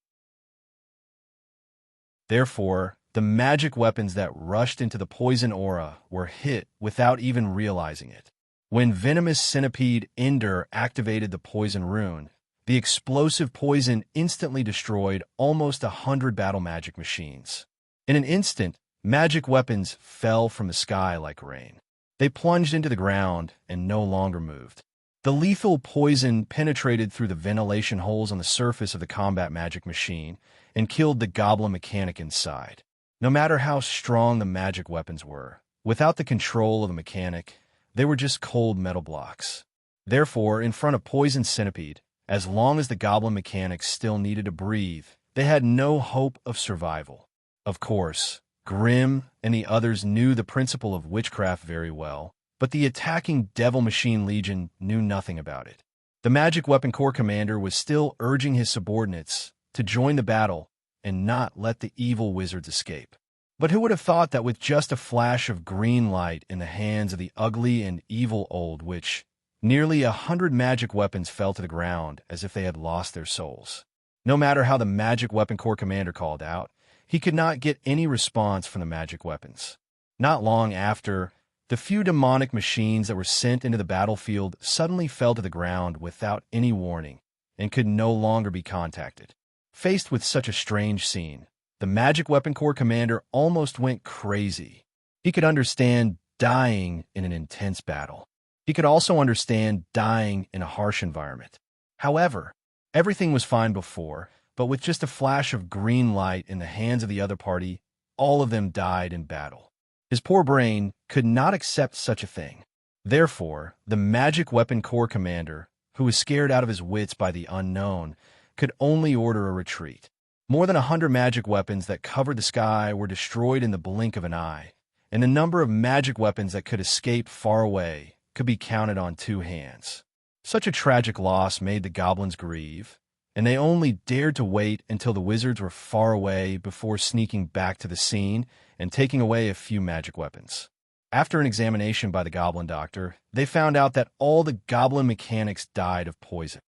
Therefore, the magic weapons that rushed into the poison aura were hit without even realizing it. When Venomous Centipede Ender activated the poison rune, the explosive poison instantly destroyed almost 100 battle magic machines. In an instant, magic weapons fell from the sky like rain. They plunged into the ground and no longer moved. The lethal poison penetrated through the ventilation holes on the surface of the combat magic machine and killed the goblin mechanic inside. No matter how strong the magic weapons were, without the control of the mechanic, they were just cold metal blocks. Therefore, in front of Poison Centipede, as long as the goblin mechanics still needed to breathe, they had no hope of survival. Of course, Grimm and the others knew the principle of witchcraft very well, but the attacking Devil Machine Legion knew nothing about it. The Magic Weapon Corps commander was still urging his subordinates to join the battle and not let the evil wizards escape. But who would have thought that with just a flash of green light in the hands of the ugly and evil old witch, nearly 100 magic weapons fell to the ground as if they had lost their souls. No matter how the Magic Weapon Corps commander called out, he could not get any response from the magic weapons. Not long after, the few demonic machines that were sent into the battlefield suddenly fell to the ground without any warning and could no longer be contacted. Faced with such a strange scene, the Magic Weapon Corps commander almost went crazy. He could understand dying in an intense battle. He could also understand dying in a harsh environment. However, everything was fine before, but with just a flash of green light in the hands of the other party, all of them died in battle. His poor brain could not accept such a thing. Therefore, the Magic Weapon Corps commander, who was scared out of his wits by the unknown, could only order a retreat. More than 100 magic weapons that covered the sky were destroyed in the blink of an eye, and the number of magic weapons that could escape far away could be counted on 2 hands. Such a tragic loss made the goblins grieve, and they only dared to wait until the wizards were far away before sneaking back to the scene and taking away a few magic weapons. After an examination by the goblin doctor, they found out that all the goblin mechanics died of poison.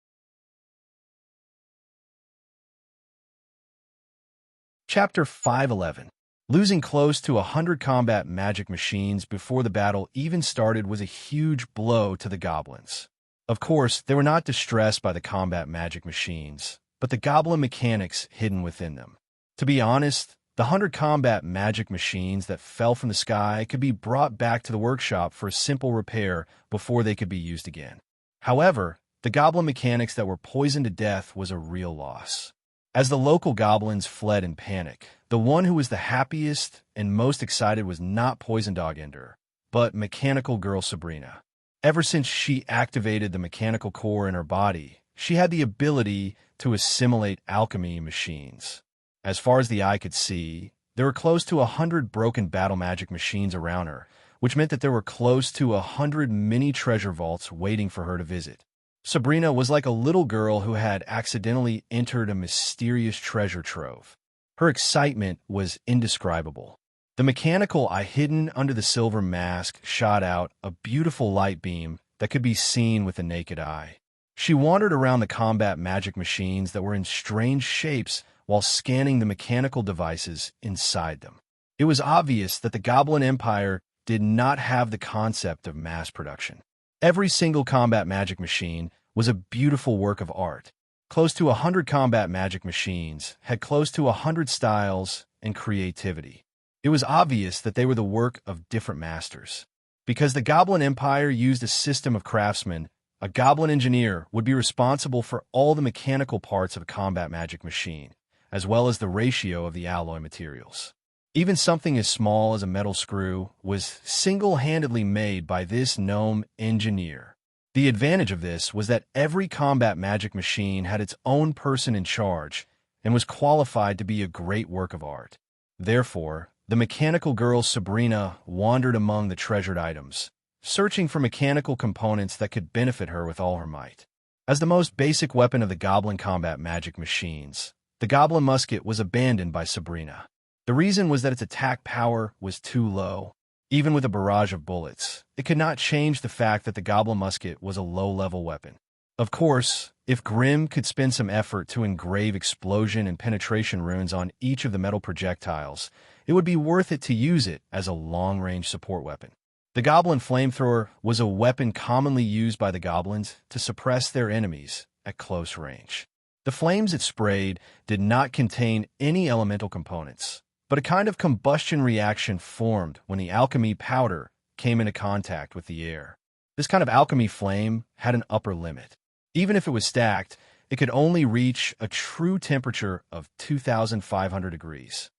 Chapter 511. Losing close to 100 combat magic machines before the battle even started was a huge blow to the goblins. Of course, they were not distressed by the combat magic machines, but the goblin mechanics hidden within them. To be honest, the 100 combat magic machines that fell from the sky could be brought back to the workshop for a simple repair before they could be used again. However, the goblin mechanics that were poisoned to death was a real loss. As the local goblins fled in panic, the one who was the happiest and most excited was not Poison Dog Ender, but Mechanical Girl Sabrina. Ever since she activated the mechanical core in her body, she had the ability to assimilate alchemy machines. As far as the eye could see, there were close to 100 broken battle magic machines around her, which meant that there were close to 100 mini treasure vaults waiting for her to visit. Sabrina was like a little girl who had accidentally entered a mysterious treasure trove. Her excitement was indescribable. The mechanical eye hidden under the silver mask shot out a beautiful light beam that could be seen with the naked eye. She wandered around the combat magic machines that were in strange shapes while scanning the mechanical devices inside them. It was obvious that the Goblin Empire did not have the concept of mass production. Every single combat magic machine was a beautiful work of art. Close to 100 combat magic machines had close to 100 styles and creativity. It was obvious that they were the work of different masters. Because the Goblin Empire used a system of craftsmen, a Goblin engineer would be responsible for all the mechanical parts of a combat magic machine, as well as the ratio of the alloy materials. Even something as small as a metal screw was single-handedly made by this gnome engineer. The advantage of this was that every combat magic machine had its own person in charge and was qualified to be a great work of art. Therefore, the mechanical girl Sabrina wandered among the treasured items, searching for mechanical components that could benefit her with all her might. As the most basic weapon of the Goblin combat magic machines, the Goblin musket was abandoned by Sabrina. The reason was that its attack power was too low. Even with a barrage of bullets, it could not change the fact that the Goblin musket was a low-level weapon. Of course, if Grimm could spend some effort to engrave explosion and penetration runes on each of the metal projectiles, it would be worth it to use it as a long-range support weapon. The Goblin flamethrower was a weapon commonly used by the goblins to suppress their enemies at close range. The flames it sprayed did not contain any elemental components, but a kind of combustion reaction formed when the alchemy powder came into contact with the air. This kind of alchemy flame had an upper limit. Even if it was stacked, it could only reach a true temperature of 2,500 degrees.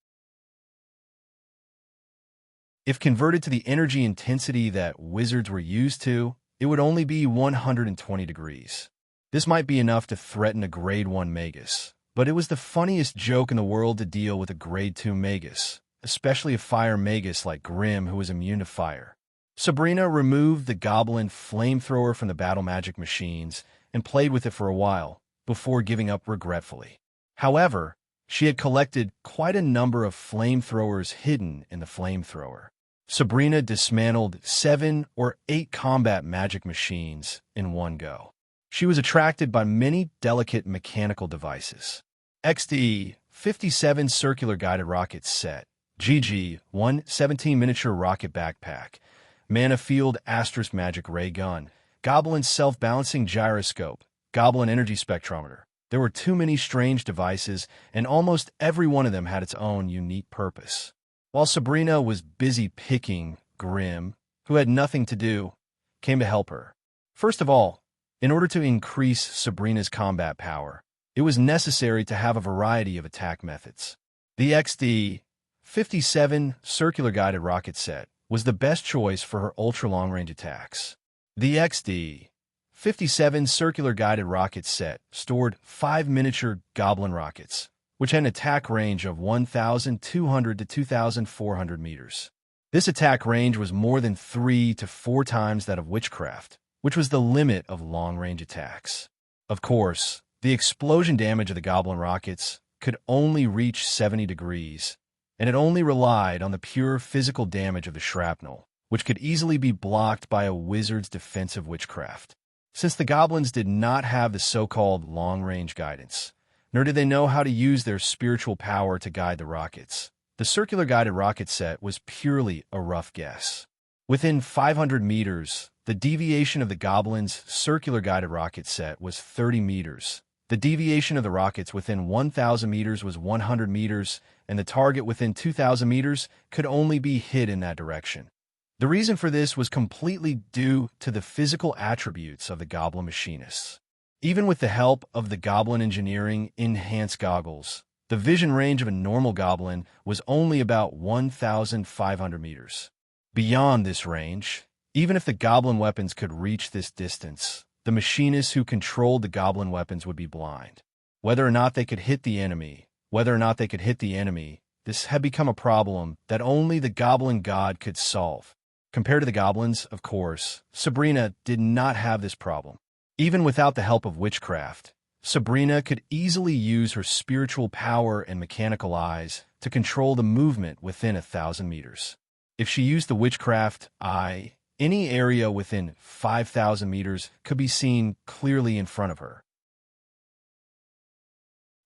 If converted to the energy intensity that wizards were used to, it would only be 120 degrees. This might be enough to threaten a Grade 1 Magus, but it was the funniest joke in the world to deal with a Grade 2 Magus, especially a fire Magus like Grimm who was immune to fire. Sabrina removed the Goblin flamethrower from the battle magic machines and played with it for a while, before giving up regretfully. However, she had collected quite a number of flamethrowers hidden in the flamethrower. Sabrina dismantled 7 or 8 combat magic machines in one go. She was attracted by many delicate mechanical devices. XD 57 Circular Guided Rocket Set, GG 117 Miniature Rocket Backpack, Mana Field Asterisk Magic Ray Gun, Goblin Self-Balancing Gyroscope, Goblin Energy Spectrometer. There were too many strange devices, and almost every one of them had its own unique purpose. While Sabrina was busy picking, Grimm, who had nothing to do, came to help her. First of all, in order to increase Sabrina's combat power, it was necessary to have a variety of attack methods. The XD-57 Circular Guided Rocket Set was the best choice for her ultra-long-range attacks. The XD-57 Circular Guided Rocket Set stored 5 miniature Goblin rockets, which had an attack range of 1,200 to 2,400 meters. This attack range was more than 3 to 4 times that of Witchcraft, which was the limit of long-range attacks. Of course, the explosion damage of the Goblin rockets could only reach 70 degrees, and it only relied on the pure physical damage of the shrapnel, which could easily be blocked by a wizard's defensive Witchcraft. Since the goblins did not have the so-called long-range guidance, nor did they know how to use their spiritual power to guide the rockets, the Circular Guided Rocket Set was purely a rough guess. Within 500 meters, the deviation of the Goblin's Circular Guided Rocket Set was 30 meters. The deviation of the rockets within 1,000 meters was 100 meters, and the target within 2,000 meters could only be hit in that direction. The reason for this was completely due to the physical attributes of the Goblin machinists. Even with the help of the Goblin Engineering Enhanced Goggles, the vision range of a normal Goblin was only about 1,500 meters. Beyond this range, even if the Goblin weapons could reach this distance, the machinists who controlled the Goblin weapons would be blind. Whether or not they could hit the enemy, this had become a problem that only the Goblin God could solve. Compared to the goblins, of course, Sabrina did not have this problem. Even without the help of Witchcraft, Sabrina could easily use her spiritual power and mechanical eyes to control the movement within 1,000 meters. If she used the Witchcraft Eye any area within 5,000 meters could be seen clearly in front of her.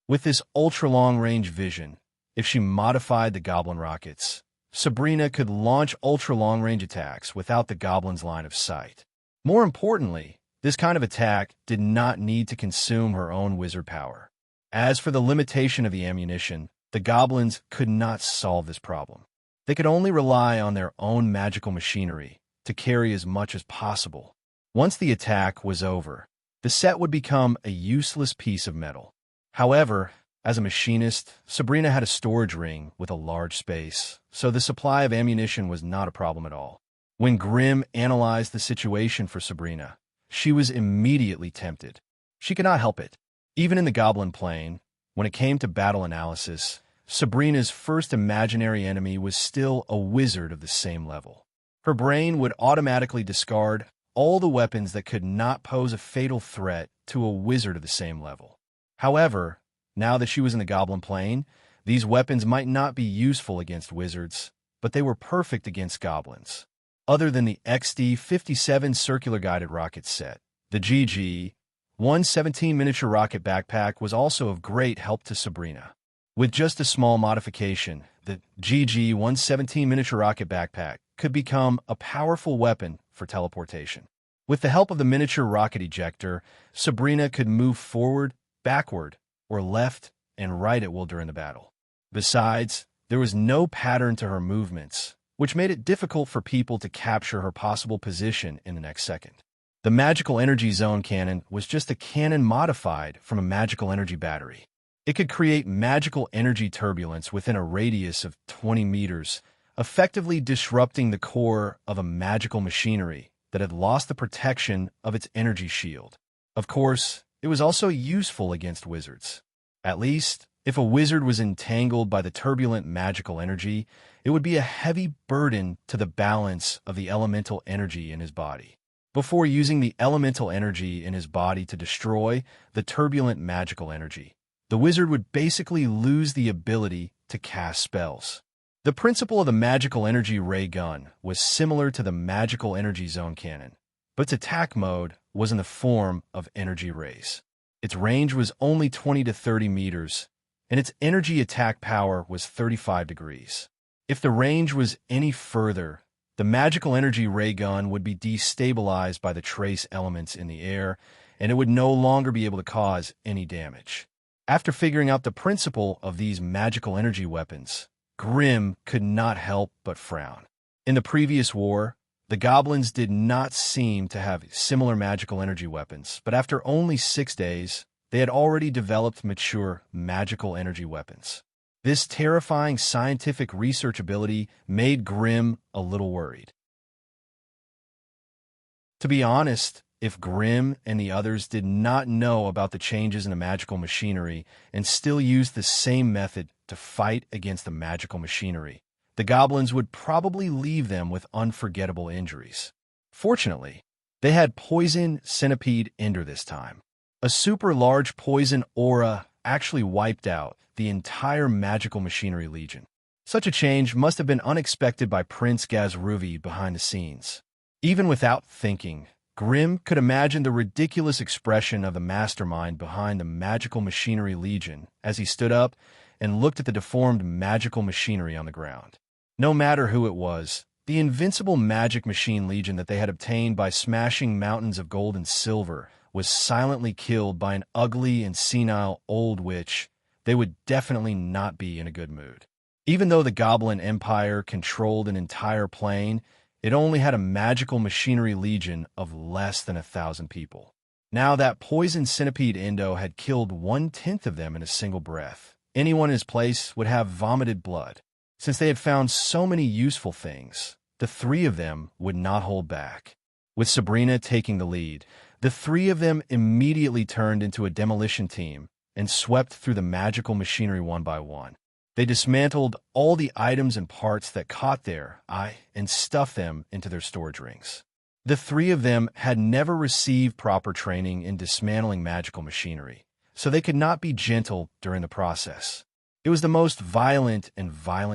With this ultra-long-range vision, if she modified the goblin rockets, Sabrina could launch ultra-long-range attacks without the goblin's line of sight. More importantly, this kind of attack did not need to consume her own wizard power. As for the limitation of the ammunition, the goblins could not solve this problem. They could only rely on their own magical machinery to carry as much as possible. Once the attack was over, the set would become a useless piece of metal. However, as a machinist, Sabrina had a storage ring with a large space, so the supply of ammunition was not a problem at all. When Grimm analyzed the situation for Sabrina, she was immediately tempted. She could not help it. Even in the goblin plane, when it came to battle analysis, Sabrina's first imaginary enemy was still a wizard of the same level. Her brain would automatically discard all the weapons that could not pose a fatal threat to a wizard of the same level. However, now that she was in the goblin plane, these weapons might not be useful against wizards, but they were perfect against goblins. Other than the XD-57 circular guided rocket set, the GG-117 miniature rocket backpack was also of great help to Sabrina. With just a small modification, the GG-117 miniature rocket backpack could become a powerful weapon for teleportation. With the help of the miniature rocket ejector, Sabrina could move forward, backward, or left and right at will during the battle. Besides, there was no pattern to her movements, which made it difficult for people to capture her possible position in the next second. The magical energy zone cannon was just a cannon modified from a magical energy battery. It could create magical energy turbulence within a radius of 20 meters, effectively disrupting the core of a magical machinery that had lost the protection of its energy shield. Of course, it was also useful against wizards. At least, if a wizard was entangled by the turbulent magical energy, it would be a heavy burden to the balance of the elemental energy in his body. Before using the elemental energy in his body to destroy the turbulent magical energy, the wizard would basically lose the ability to cast spells. The principle of the magical energy ray gun was similar to the magical energy zone cannon, but its attack mode was in the form of energy rays. Its range was only 20 to 30 meters, and its energy attack power was 35 degrees. If the range was any further, the magical energy ray gun would be destabilized by the trace elements in the air, and it would no longer be able to cause any damage. After figuring out the principle of these magical energy weapons, Grimm could not help but frown. In the previous war, the goblins did not seem to have similar magical energy weapons, but after only 6 days, they had already developed mature magical energy weapons. This terrifying scientific research ability made Grimm a little worried. To be honest, if Grimm and the others did not know about the changes in the magical machinery and still used the same method to fight against the magical machinery, the goblins would probably leave them with unforgettable injuries. Fortunately, they had Poison Centipede Ender this time. A super large poison aura actually wiped out the entire magical machinery legion. Such a change must have been unexpected by Prince Gazruvi behind the scenes. Even without thinking, Grimm could imagine the ridiculous expression of the mastermind behind the magical machinery legion as he stood up and looked at the deformed magical machinery on the ground. No matter who it was, the invincible magic machine legion that they had obtained by smashing mountains of gold and silver was silently killed by an ugly and senile old witch. They would definitely not be in a good mood. Even though the Goblin Empire controlled an entire plane, it only had a magical machinery legion of less than 1,000 people. Now that Poison Centipede Endo had killed 1/10 of them in a single breath, anyone in his place would have vomited blood. Since they had found so many useful things, the three of them would not hold back. With Sabrina taking the lead, the three of them immediately turned into a demolition team and swept through the magical machinery one by one. They dismantled all the items and parts that caught their eye and stuffed them into their storage rings. The three of them had never received proper training in dismantling magical machinery, so they could not be gentle during the process. It was the most violent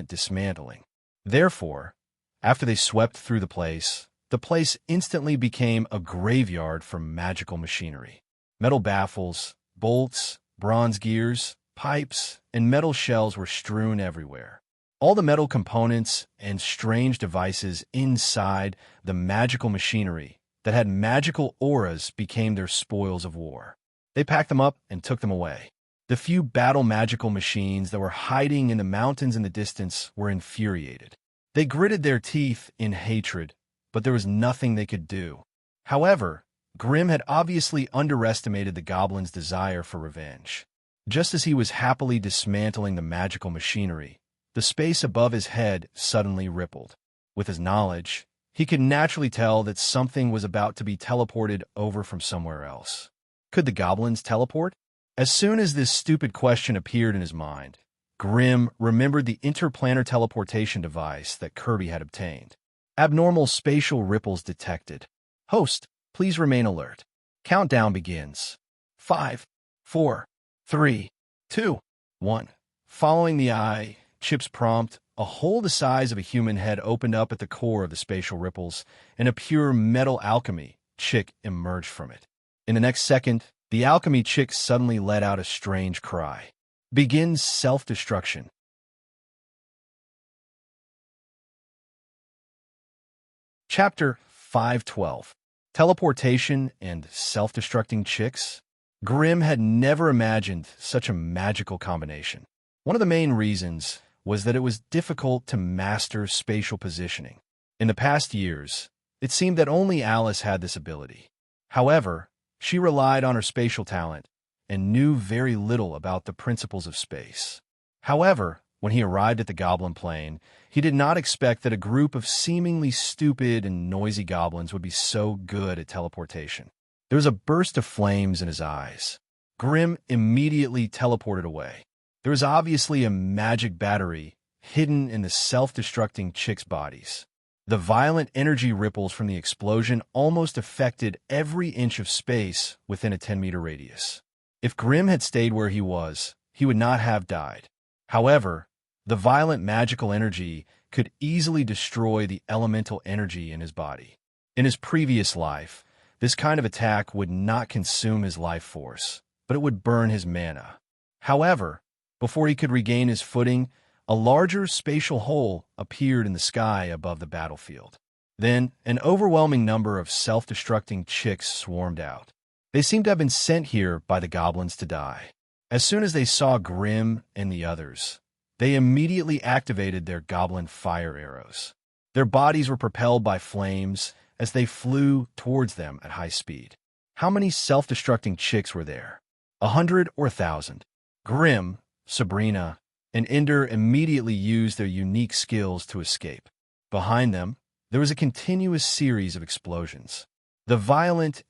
dismantling. Therefore, after they swept through the place, the place instantly became a graveyard for magical machinery. Metal baffles, bolts, bronze gears, pipes, and metal shells were strewn everywhere. All the metal components and strange devices inside the magical machinery that had magical auras became their spoils of war. They packed them up and took them away. The few battle magical machines that were hiding in the mountains in the distance were infuriated. They gritted their teeth in hatred, but there was nothing they could do. However, Grimm had obviously underestimated the goblin's desire for revenge. Just as he was happily dismantling the magical machinery, the space above his head suddenly rippled. With his knowledge, he could naturally tell that something was about to be teleported over from somewhere else. Could the goblins teleport? As soon as this stupid question appeared in his mind, Grimm remembered the interplanar teleportation device that Kirby had obtained. Abnormal spatial ripples detected. Host, please remain alert. Countdown begins. 5, 4, 3, 2, 1. Following the chip's prompt, a hole the size of a human head opened up at the core of the spatial ripples, and a pure metal alchemy chick emerged from it. In the next second, the alchemy chick suddenly let out a strange cry. Begins self-destruction. Chapter 512. Teleportation and self-destructing chicks? Grimm had never imagined such a magical combination. One of the main reasons was that it was difficult to master spatial positioning. In the past years, it seemed that only Alice had this ability. However, she relied on her spatial talent and knew very little about the principles of space. However, when he arrived at the goblin plane, he did not expect that a group of seemingly stupid and noisy goblins would be so good at teleportation. There was a burst of flames in his eyes. Grimm immediately teleported away. There was obviously a magic battery hidden in the self-destructing chicks' bodies. The violent energy ripples from the explosion almost affected every inch of space within a 10-meter radius. If Grimm had stayed where he was, he would not have died. However, the violent magical energy could easily destroy the elemental energy in his body. In his previous life, this kind of attack would not consume his life force, but it would burn his mana. However, before he could regain his footing, a larger spatial hole appeared in the sky above the battlefield. Then, an overwhelming number of self-destructing chicks swarmed out. They seemed to have been sent here by the goblins to die. As soon as they saw Grimm and the others, they immediately activated their goblin fire arrows. Their bodies were propelled by flames as they flew towards them at high speed. How many self-destructing chicks were there? 100 or 1,000? Grimm, Sabrina, and Ender immediately used their unique skills to escape. Behind them, there was a continuous series of explosions. The violent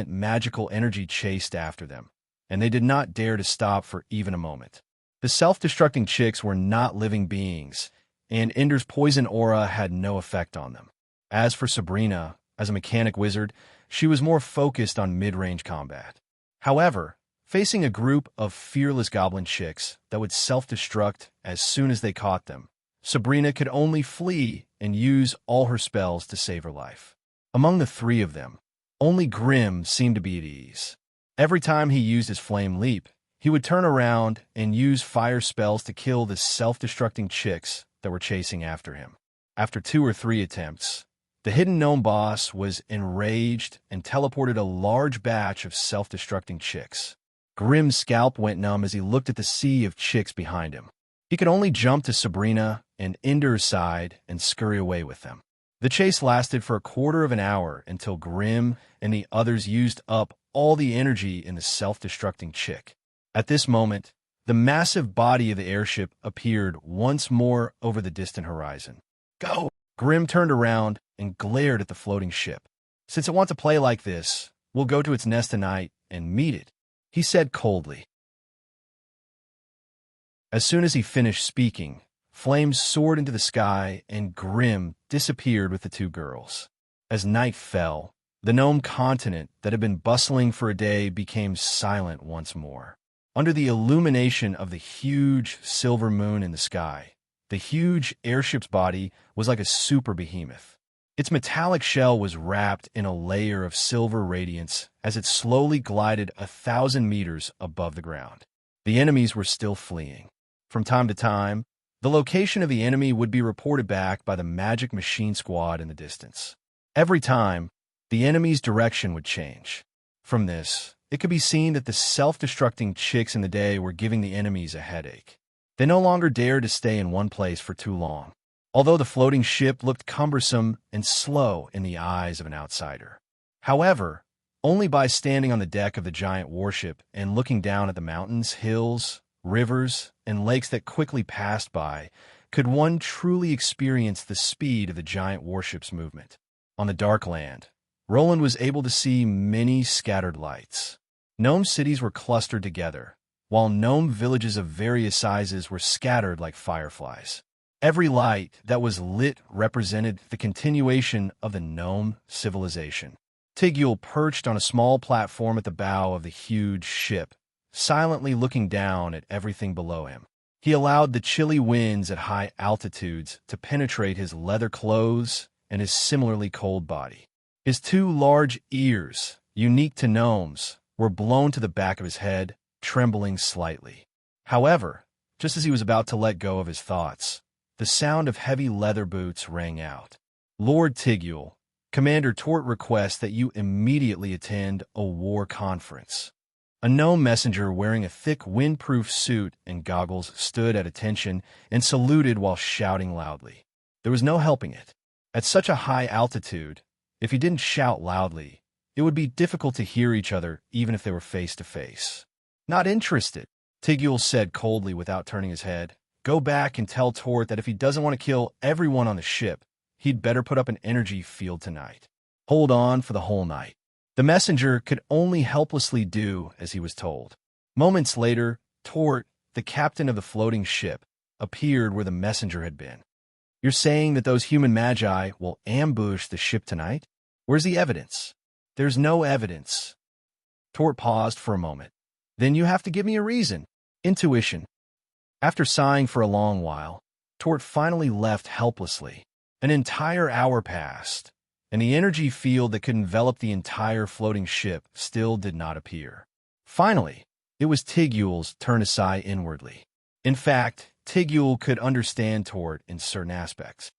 magical energy chased after them, and they did not dare to stop for even a moment. The self-destructing chicks were not living beings, and Ender's poison aura had no effect on them. As for Sabrina, as a mechanic wizard, she was more focused on mid-range combat. However, facing a group of fearless goblin chicks that would self-destruct as soon as they caught them, Sabrina could only flee and use all her spells to save her life. Among the three of them, only Grimm seemed to be at ease. Every time he used his flame leap, he would turn around and use fire spells to kill the self-destructing chicks that were chasing after him. After 2 or 3 attempts, the hidden gnome boss was enraged and teleported a large batch of self-destructing chicks. Grimm's scalp went numb as he looked at the sea of chicks behind him. He could only jump to Sabrina and Ender's side and scurry away with them. The chase lasted for a quarter of an hour until Grimm and the others used up all the energy in the self-destructing chick. At this moment, the massive body of the airship appeared once more over the distant horizon. Go! Grimm turned around and glared at the floating ship. Since it wants to play like this, we'll go to its nest tonight and meet it, he said coldly. As soon as he finished speaking, flames soared into the sky and Grimm disappeared with the 2 girls. As night fell, the gnome continent that had been bustling for a day became silent once more. Under the illumination of the huge silver moon in the sky, the huge airship's body was like a super behemoth. Its metallic shell was wrapped in a layer of silver radiance as it slowly glided 1,000 meters above the ground. The enemies were still fleeing. From time to time, the location of the enemy would be reported back by the magic machine squad in the distance. Every time, the enemy's direction would change. From this, it could be seen that the self-destructing chicks in the day were giving the enemies a headache. They no longer dared to stay in one place for too long, although the floating ship looked cumbersome and slow in the eyes of an outsider. However, only by standing on the deck of the giant warship and looking down at the mountains, hills, rivers, and lakes that quickly passed by could one truly experience the speed of the giant warship's movement. On the dark land, Roland was able to see many scattered lights. Gnome cities were clustered together, while gnome villages of various sizes were scattered like fireflies. Every light that was lit represented the continuation of the gnome civilization. Tigul perched on a small platform at the bow of the huge ship, silently looking down at everything below him. He allowed the chilly winds at high altitudes to penetrate his leather clothes and his similarly cold body. His two large ears, unique to gnomes, were blown to the back of his head, trembling slightly. However, just as he was about to let go of his thoughts, the sound of heavy leather boots rang out. "Lord Tigul, Commander Tort requests that you immediately attend a war conference." A gnome messenger wearing a thick windproof suit and goggles stood at attention and saluted while shouting loudly. There was no helping it. At such a high altitude, if he didn't shout loudly, it would be difficult to hear each other even if they were face to face. "Not interested," Tigul said coldly without turning his head. "Go back and tell Tort that if he doesn't want to kill everyone on the ship, he'd better put up an energy field tonight. Hold on for the whole night." The messenger could only helplessly do as he was told. Moments later, Tort, the captain of the floating ship, appeared where the messenger had been. "You're saying that those human magi will ambush the ship tonight? Where's the evidence?" "There's no evidence." Tort paused for a moment. "Then you have to give me a reason." "Intuition." After sighing for a long while, Tort finally left helplessly. An entire hour passed, and the energy field that could envelop the entire floating ship still did not appear. Finally, it was Tigul's turn to sigh inwardly. In fact, Tigul could understand Tort in certain aspects.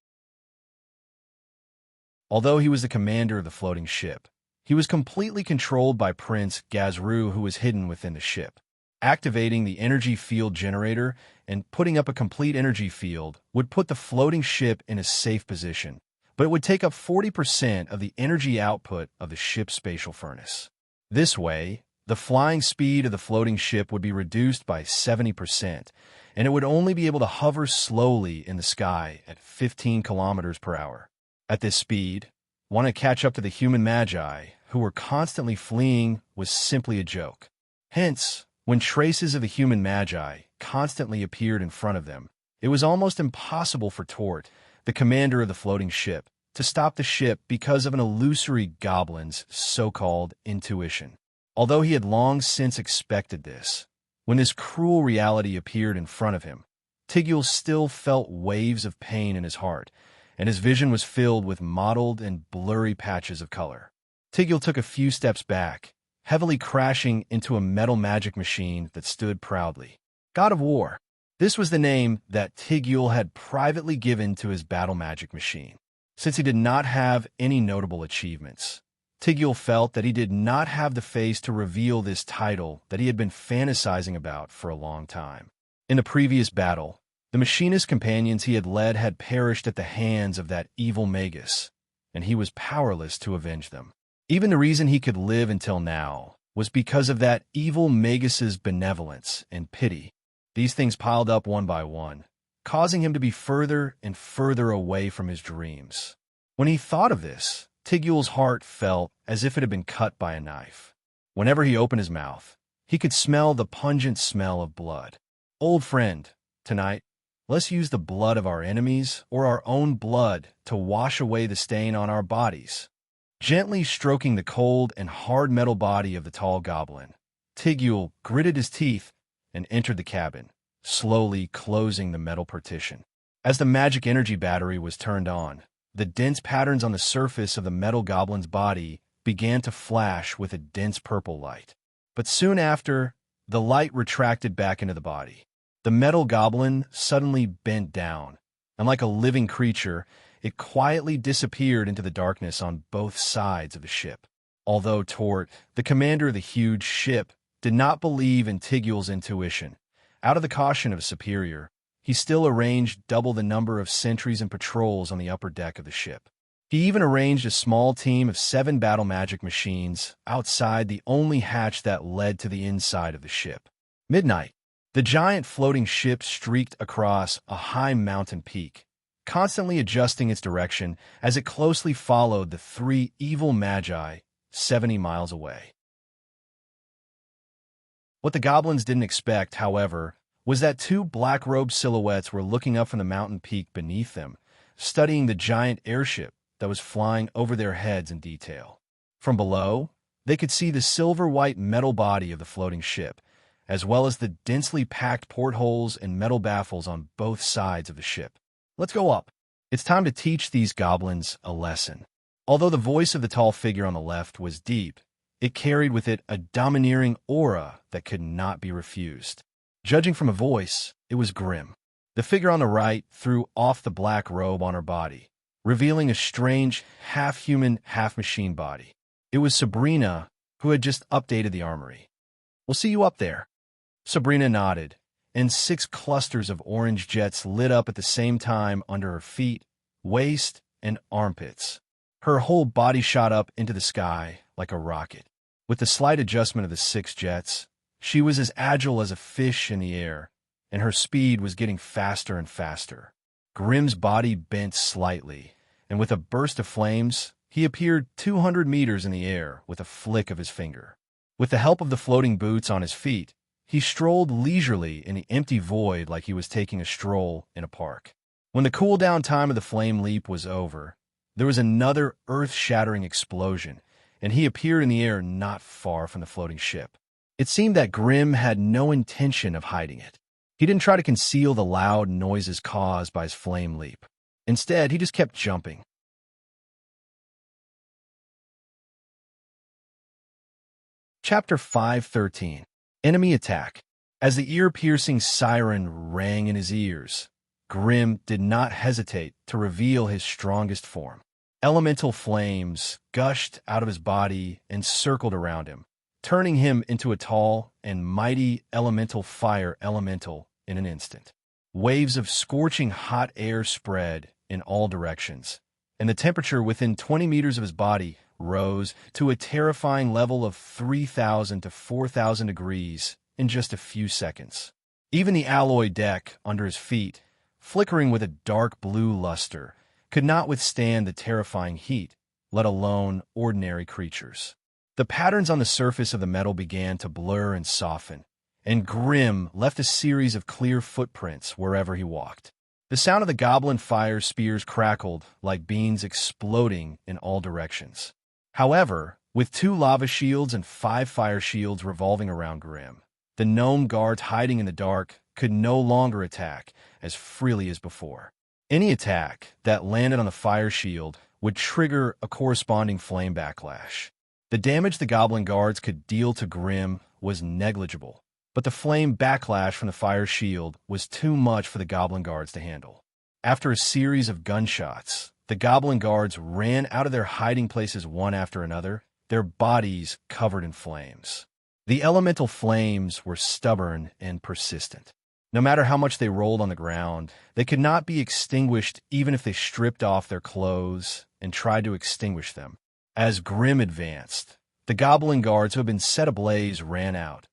Although he was the commander of the floating ship, he was completely controlled by Prince Gazru, who was hidden within the ship. Activating the energy field generator and putting up a complete energy field would put the floating ship in a safe position, but it would take up 40% of the energy output of the ship's spatial furnace. This way, the flying speed of the floating ship would be reduced by 70%, and it would only be able to hover slowly in the sky at 15 kilometers per hour. At this speed, want to catch up to the human magi, who were constantly fleeing, was simply a joke. Hence, when traces of the human magi constantly appeared in front of them, it was almost impossible for Tort, the commander of the floating ship, to stop the ship because of an illusory goblin's so-called intuition. Although he had long since expected this, when this cruel reality appeared in front of him, Tigul still felt waves of pain in his heart, and his vision was filled with mottled and blurry patches of color. Tigul took a few steps back, heavily crashing into a metal magic machine that stood proudly. God of War. This was the name that Tigul had privately given to his battle magic machine. Since he did not have any notable achievements, Tigul felt that he did not have the face to reveal this title that he had been fantasizing about for a long time. In the previous battle, the machinist companions he had led had perished at the hands of that evil Magus, and he was powerless to avenge them. Even the reason he could live until now was because of that evil Magus's benevolence and pity. These things piled up one by one, causing him to be further and further away from his dreams. When he thought of this, Tigul's heart felt as if it had been cut by a knife. Whenever he opened his mouth, he could smell the pungent smell of blood. "Old friend, tonight, let's use the blood of our enemies or our own blood to wash away the stain on our bodies." Gently stroking the cold and hard metal body of the tall goblin, Tigul gritted his teeth and entered the cabin, slowly closing the metal partition. As the magic energy battery was turned on, The dense patterns on the surface of the metal goblin's body began to flash with a dense purple light. But soon after, the light retracted back into the body. The metal goblin suddenly bent down, and like a living creature, it quietly disappeared into the darkness on both sides of the ship. Although Tort, the commander of the huge ship, did not believe in Tiguel's intuition, out of the caution of a superior, he still arranged double the number of sentries and patrols on the upper deck of the ship. He even arranged a small team of 7 battle magic machines outside the only hatch that led to the inside of the ship. Midnight. The giant floating ship streaked across a high mountain peak, constantly adjusting its direction as it closely followed the 3 evil magi 70 miles away. What the goblins didn't expect, however, was that 2 black-robed silhouettes were looking up from the mountain peak beneath them, studying the giant airship that was flying over their heads in detail. From below, they could see the silver-white metal body of the floating ship, as well as the densely packed portholes and metal baffles on both sides of the ship. Let's go up. It's time to teach these goblins a lesson. Although the voice of the tall figure on the left was deep, it carried with it a domineering aura that could not be refused. Judging from a voice, it was grim. The figure on the right threw off the black robe on her body, revealing a strange, half-human, half-machine body. It was Sabrina, who had just updated the armory. "We'll see you up there." Sabrina nodded, and 6 clusters of orange jets lit up at the same time under her feet, waist, and armpits. Her whole body shot up into the sky like a rocket. With the slight adjustment of the 6 jets, she was as agile as a fish in the air, and her speed was getting faster and faster. Grimm's body bent slightly, and with a burst of flames, he appeared 200 meters in the air with a flick of his finger. With the help of the floating boots on his feet, he strolled leisurely in the empty void like he was taking a stroll in a park. When the cool-down time of the flame leap was over, there was another earth-shattering explosion, and he appeared in the air not far from the floating ship. It seemed that Grimm had no intention of hiding it. He didn't try to conceal the loud noises caused by his flame leap. Instead, he just kept jumping. Chapter 5:13. Enemy Attack. As the ear-piercing siren rang in his ears, Grimm did not hesitate to reveal his strongest form. Elemental flames gushed out of his body and circled around him, turning him into a tall and mighty elemental fire elemental in an instant. Waves of scorching hot air spread in all directions, and the temperature within 20 meters of his body rose to a terrifying level of 3,000 to 4,000 degrees in just a few seconds. Even the alloy deck under his feet, flickering with a dark blue luster, could not withstand the terrifying heat, let alone ordinary creatures. The patterns on the surface of the metal began to blur and soften, and Grimm left a series of clear footprints wherever he walked. The sound of the goblin fire spears crackled like beans exploding in all directions. However, with 2 lava shields and 5 fire shields revolving around Grimm, the gnome guards hiding in the dark could no longer attack as freely as before. Any attack that landed on the fire shield would trigger a corresponding flame backlash. The damage the goblin guards could deal to Grimm was negligible, but the flame backlash from the fire shield was too much for the goblin guards to handle. After a series of gunshots, the goblin guards ran out of their hiding places one after another, their bodies covered in flames. The elemental flames were stubborn and persistent. No matter how much they rolled on the ground, they could not be extinguished even if they stripped off their clothes and tried to extinguish them. As Grimm advanced, the goblin guards who had been set ablaze ran out,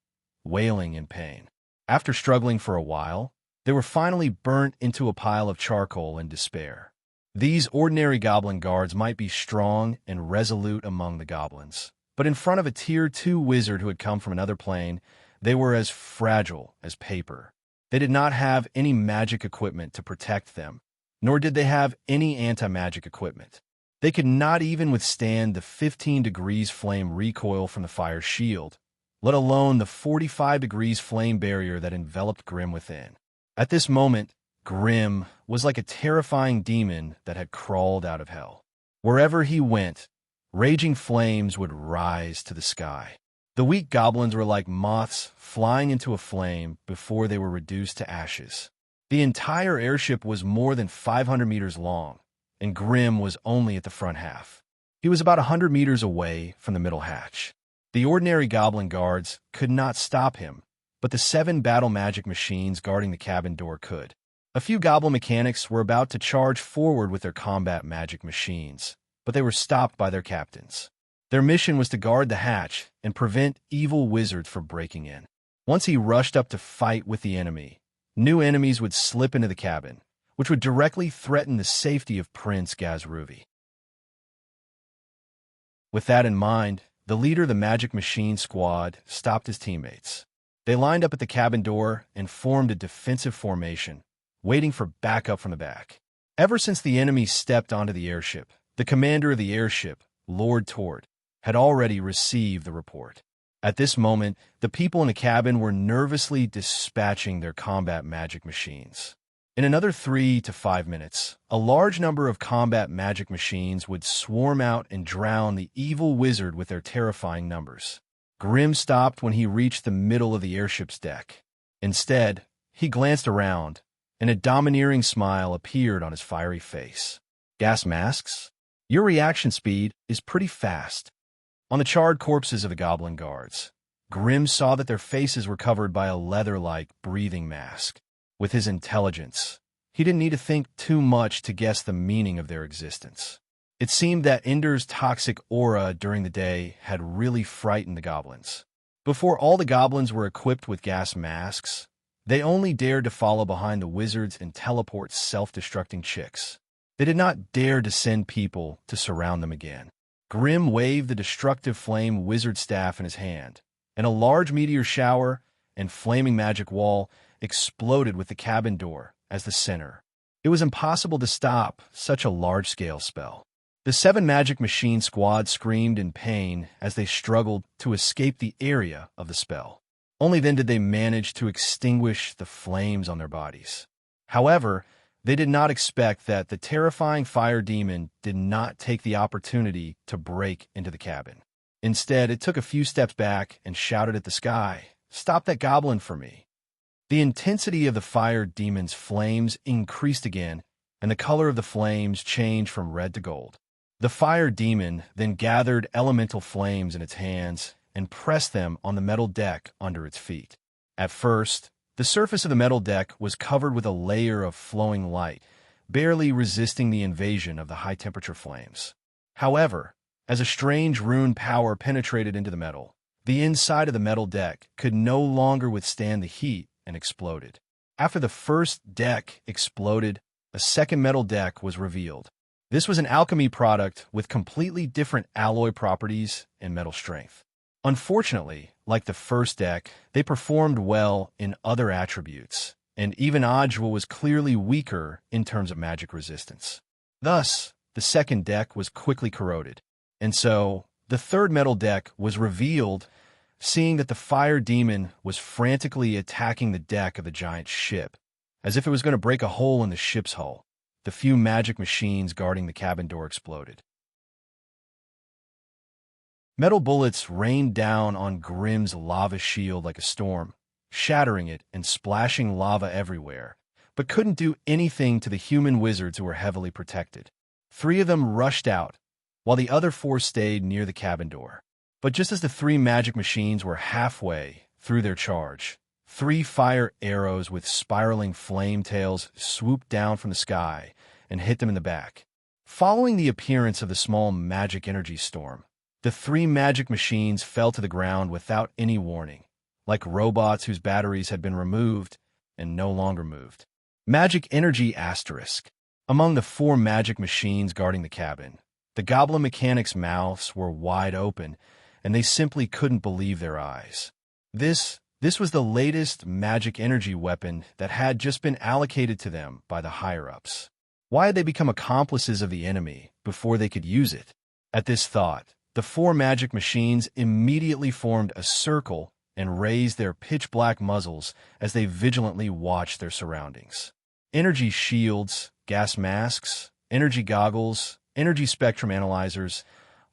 wailing in pain. After struggling for a while, they were finally burnt into a pile of charcoal in despair. These ordinary goblin guards might be strong and resolute among the goblins, but in front of a Tier 2 wizard who had come from another plane, they were as fragile as paper. They did not have any magic equipment to protect them, nor did they have any anti-magic equipment. They could not even withstand the 15 degrees flame recoil from the fire shield, let alone the 45 degrees flame barrier that enveloped Grimm within. At this moment, Grim was like a terrifying demon that had crawled out of hell. Wherever he went, raging flames would rise to the sky. The weak goblins were like moths flying into a flame before they were reduced to ashes. The entire airship was more than 500 meters long, and Grim was only at the front half. He was about 100 meters away from the middle hatch. The ordinary goblin guards could not stop him, but the 7 battle magic machines guarding the cabin door could. A few goblin mechanics were about to charge forward with their combat magic machines, but they were stopped by their captains. Their mission was to guard the hatch and prevent evil wizards from breaking in. Once he rushed up to fight with the enemy, new enemies would slip into the cabin, which would directly threaten the safety of Prince Gazruvi. With that in mind, the leader of the magic machine squad stopped his teammates. They lined up at the cabin door and formed a defensive formation, waiting for backup from the back. Ever since the enemy stepped onto the airship, the commander of the airship, Lord Tord, had already received the report. At this moment, the people in the cabin were nervously dispatching their combat magic machines. In another 3 to 5 minutes, a large number of combat magic machines would swarm out and drown the evil wizard with their terrifying numbers. Grim stopped when he reached the middle of the airship's deck. Instead, he glanced around, and a domineering smile appeared on his fiery face. Gas masks? Your reaction speed is pretty fast. On the charred corpses of the goblin guards, Grim saw that their faces were covered by a leather-like breathing mask. With his intelligence, he didn't need to think too much to guess the meaning of their existence. It seemed that Ender's toxic aura during the day had really frightened the goblins. Before all the goblins were equipped with gas masks, they only dared to follow behind the wizards and teleport self-destructing chicks. They did not dare to send people to surround them again. Grim waved the destructive flame wizard staff in his hand, and a large meteor shower and flaming magic wall exploded with the cabin door as the center. It was impossible to stop such a large-scale spell. The 7 magic machine squad screamed in pain as they struggled to escape the area of the spell. Only then did they manage to extinguish the flames on their bodies. However, they did not expect that the terrifying fire demon did not take the opportunity to break into the cabin. Instead, it took a few steps back and shouted at the sky, "Stop that goblin for me." The intensity of the fire demon's flames increased again, and the color of the flames changed from red to gold. The fire demon then gathered elemental flames in its hands and pressed them on the metal deck under its feet. At first, the surface of the metal deck was covered with a layer of flowing light, barely resisting the invasion of the high-temperature flames. However, as a strange rune power penetrated into the metal, the inside of the metal deck could no longer withstand the heat and exploded. After the first deck exploded, a second metal deck was revealed. This was an alchemy product with completely different alloy properties and metal strength. Unfortunately, like the first deck, they performed well in other attributes, and even Ojwa was clearly weaker in terms of magic resistance. Thus, the second deck was quickly corroded, and so the third metal deck was revealed, seeing that the fire demon was frantically attacking the deck of the giant ship, as if it was going to break a hole in the ship's hull. The few magic machines guarding the cabin door exploded. Metal bullets rained down on Grim's lava shield like a storm, shattering it and splashing lava everywhere, but couldn't do anything to the human wizards who were heavily protected. 3 of them rushed out, while the other 4 stayed near the cabin door. But just as the 3 magic machines were halfway through their charge, 3 fire arrows with spiraling flame tails swooped down from the sky and hit them in the back. Following the appearance of the small magic energy storm, the 3 magic machines fell to the ground without any warning, like robots whose batteries had been removed and no longer moved. Magic energy asterisk. Among the 4 magic machines guarding the cabin, the goblin mechanics' mouths were wide open, and they simply couldn't believe their eyes. This was the latest magic energy weapon that had just been allocated to them by the higher-ups. Why had they become accomplices of the enemy before they could use it? At this thought, the 4 magic machines immediately formed a circle and raised their pitch-black muzzles as they vigilantly watched their surroundings. energy shields, gas masks, energy goggles, energy spectrum analyzers.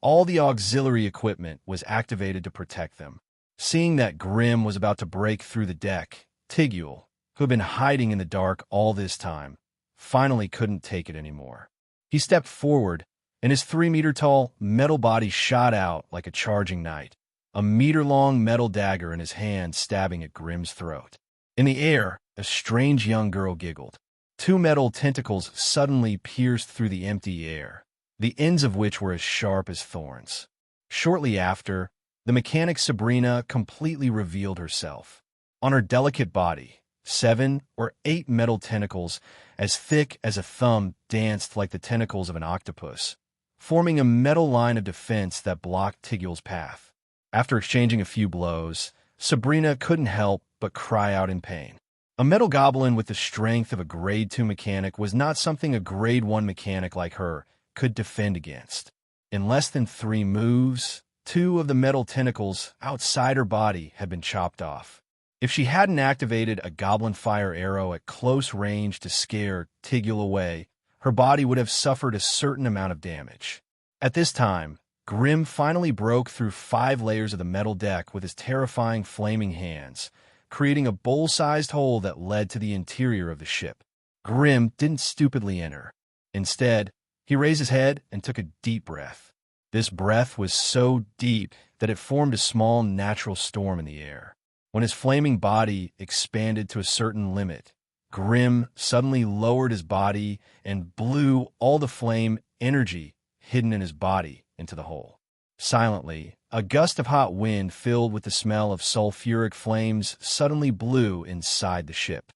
All the auxiliary equipment was activated to protect them. Seeing that Grimm was about to break through the deck, Tigul, who had been hiding in the dark all this time, finally couldn't take it anymore. He stepped forward, and his 3-meter-tall metal body shot out like a charging knight, a meter-long metal dagger in his hand stabbing at Grimm's throat. In the air, a strange young girl giggled. 2 metal tentacles suddenly pierced through the empty air, the ends of which were as sharp as thorns. Shortly after, the mechanic Sabrina completely revealed herself. On her delicate body, 7 or 8 metal tentacles as thick as a thumb danced like the tentacles of an octopus, forming a metal line of defense that blocked Tigul's path. After exchanging a few blows, Sabrina couldn't help but cry out in pain. A metal goblin with the strength of a Grade 2 mechanic was not something a Grade 1 mechanic like her could defend against. In less than 3 moves, 2 of the metal tentacles outside her body had been chopped off. If she hadn't activated a goblin fire arrow at close range to scare Tigul away, her body would have suffered a certain amount of damage. At this time, Grimm finally broke through 5 layers of the metal deck with his terrifying flaming hands, creating a bowl-sized hole that led to the interior of the ship. Grimm didn't stupidly enter. Instead, he raised his head and took a deep breath. This breath was so deep that it formed a small natural storm in the air. When his flaming body expanded to a certain limit, Grimm suddenly lowered his body and blew all the flame energy hidden in his body into the hole. Silently, a gust of hot wind filled with the smell of sulfuric flames suddenly blew inside the ship.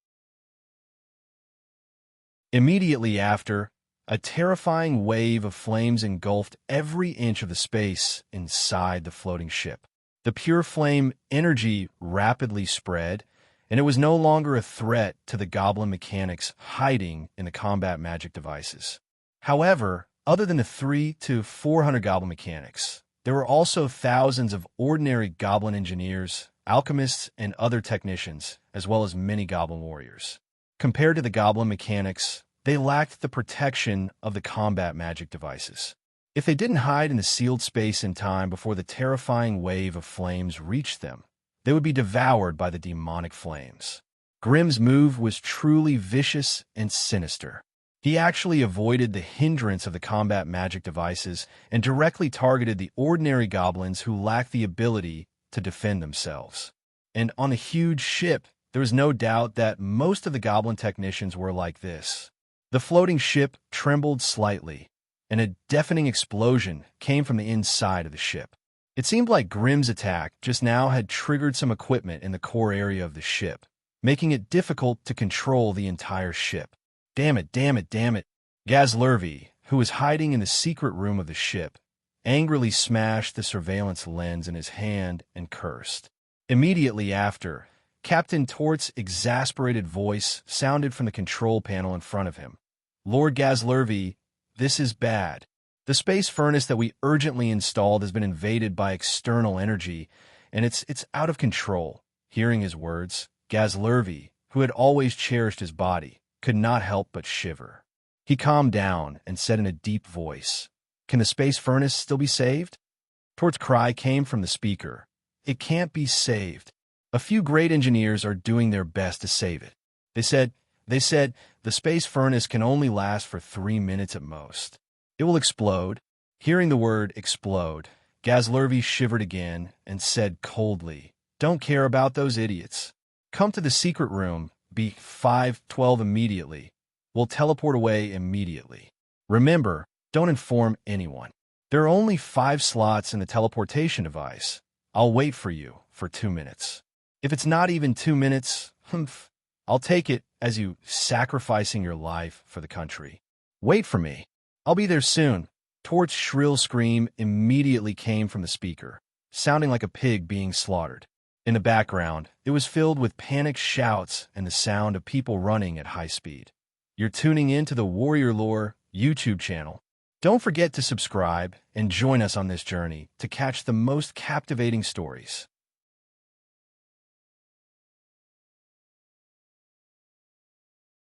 Immediately after, a terrifying wave of flames engulfed every inch of the space inside the floating ship. The pure flame energy rapidly spread, and it was no longer a threat to the goblin mechanics hiding in the combat magic devices. However, other than the 300 to 400 goblin mechanics, there were also thousands of ordinary goblin engineers, alchemists, and other technicians, as well as many goblin warriors. Compared to the goblin mechanics, they lacked the protection of the combat magic devices. If they didn't hide in the sealed space in time before the terrifying wave of flames reached them, they would be devoured by the demonic flames. Grimm's move was truly vicious and sinister. He actually avoided the hindrance of the combat magic devices and directly targeted the ordinary goblins who lacked the ability to defend themselves. And on a huge ship, there was no doubt that most of the goblin technicians were like this. The floating ship trembled slightly, and a deafening explosion came from the inside of the ship. It seemed like Grimm's attack just now had triggered some equipment in the core area of the ship, making it difficult to control the entire ship. Damn it, damn it, damn it. Gazlervi, who was hiding in the secret room of the ship, angrily smashed the surveillance lens in his hand and cursed. Immediately after, Captain Tort's exasperated voice sounded from the control panel in front of him. Lord Gazlervi, this is bad. The space furnace that we urgently installed has been invaded by external energy, and it's out of control. Hearing his words, Gazlervi, who had always cherished his body, could not help but shiver. He calmed down and said in a deep voice, "Can the space furnace still be saved?" Tort's cry came from the speaker. "It can't be saved. A few great engineers are doing their best to save it. They said the space furnace can only last for 3 minutes at most. It will explode." Hearing the word explode, Gazlervi shivered again and said coldly, "Don't care about those idiots. Come to the secret room, B512 immediately. We'll teleport away immediately. Remember, don't inform anyone. There are only 5 slots in the teleportation device. I'll wait for you for 2 minutes. If it's not even 2 minutes, I'll take it as you sacrificing your life for the country. Wait for me. I'll be there soon." Tort's shrill scream immediately came from the speaker, sounding like a pig being slaughtered. In the background, it was filled with panicked shouts and the sound of people running at high speed. You're tuning in to the Warrior Lore YouTube channel. Don't forget to subscribe and join us on this journey to catch the most captivating stories.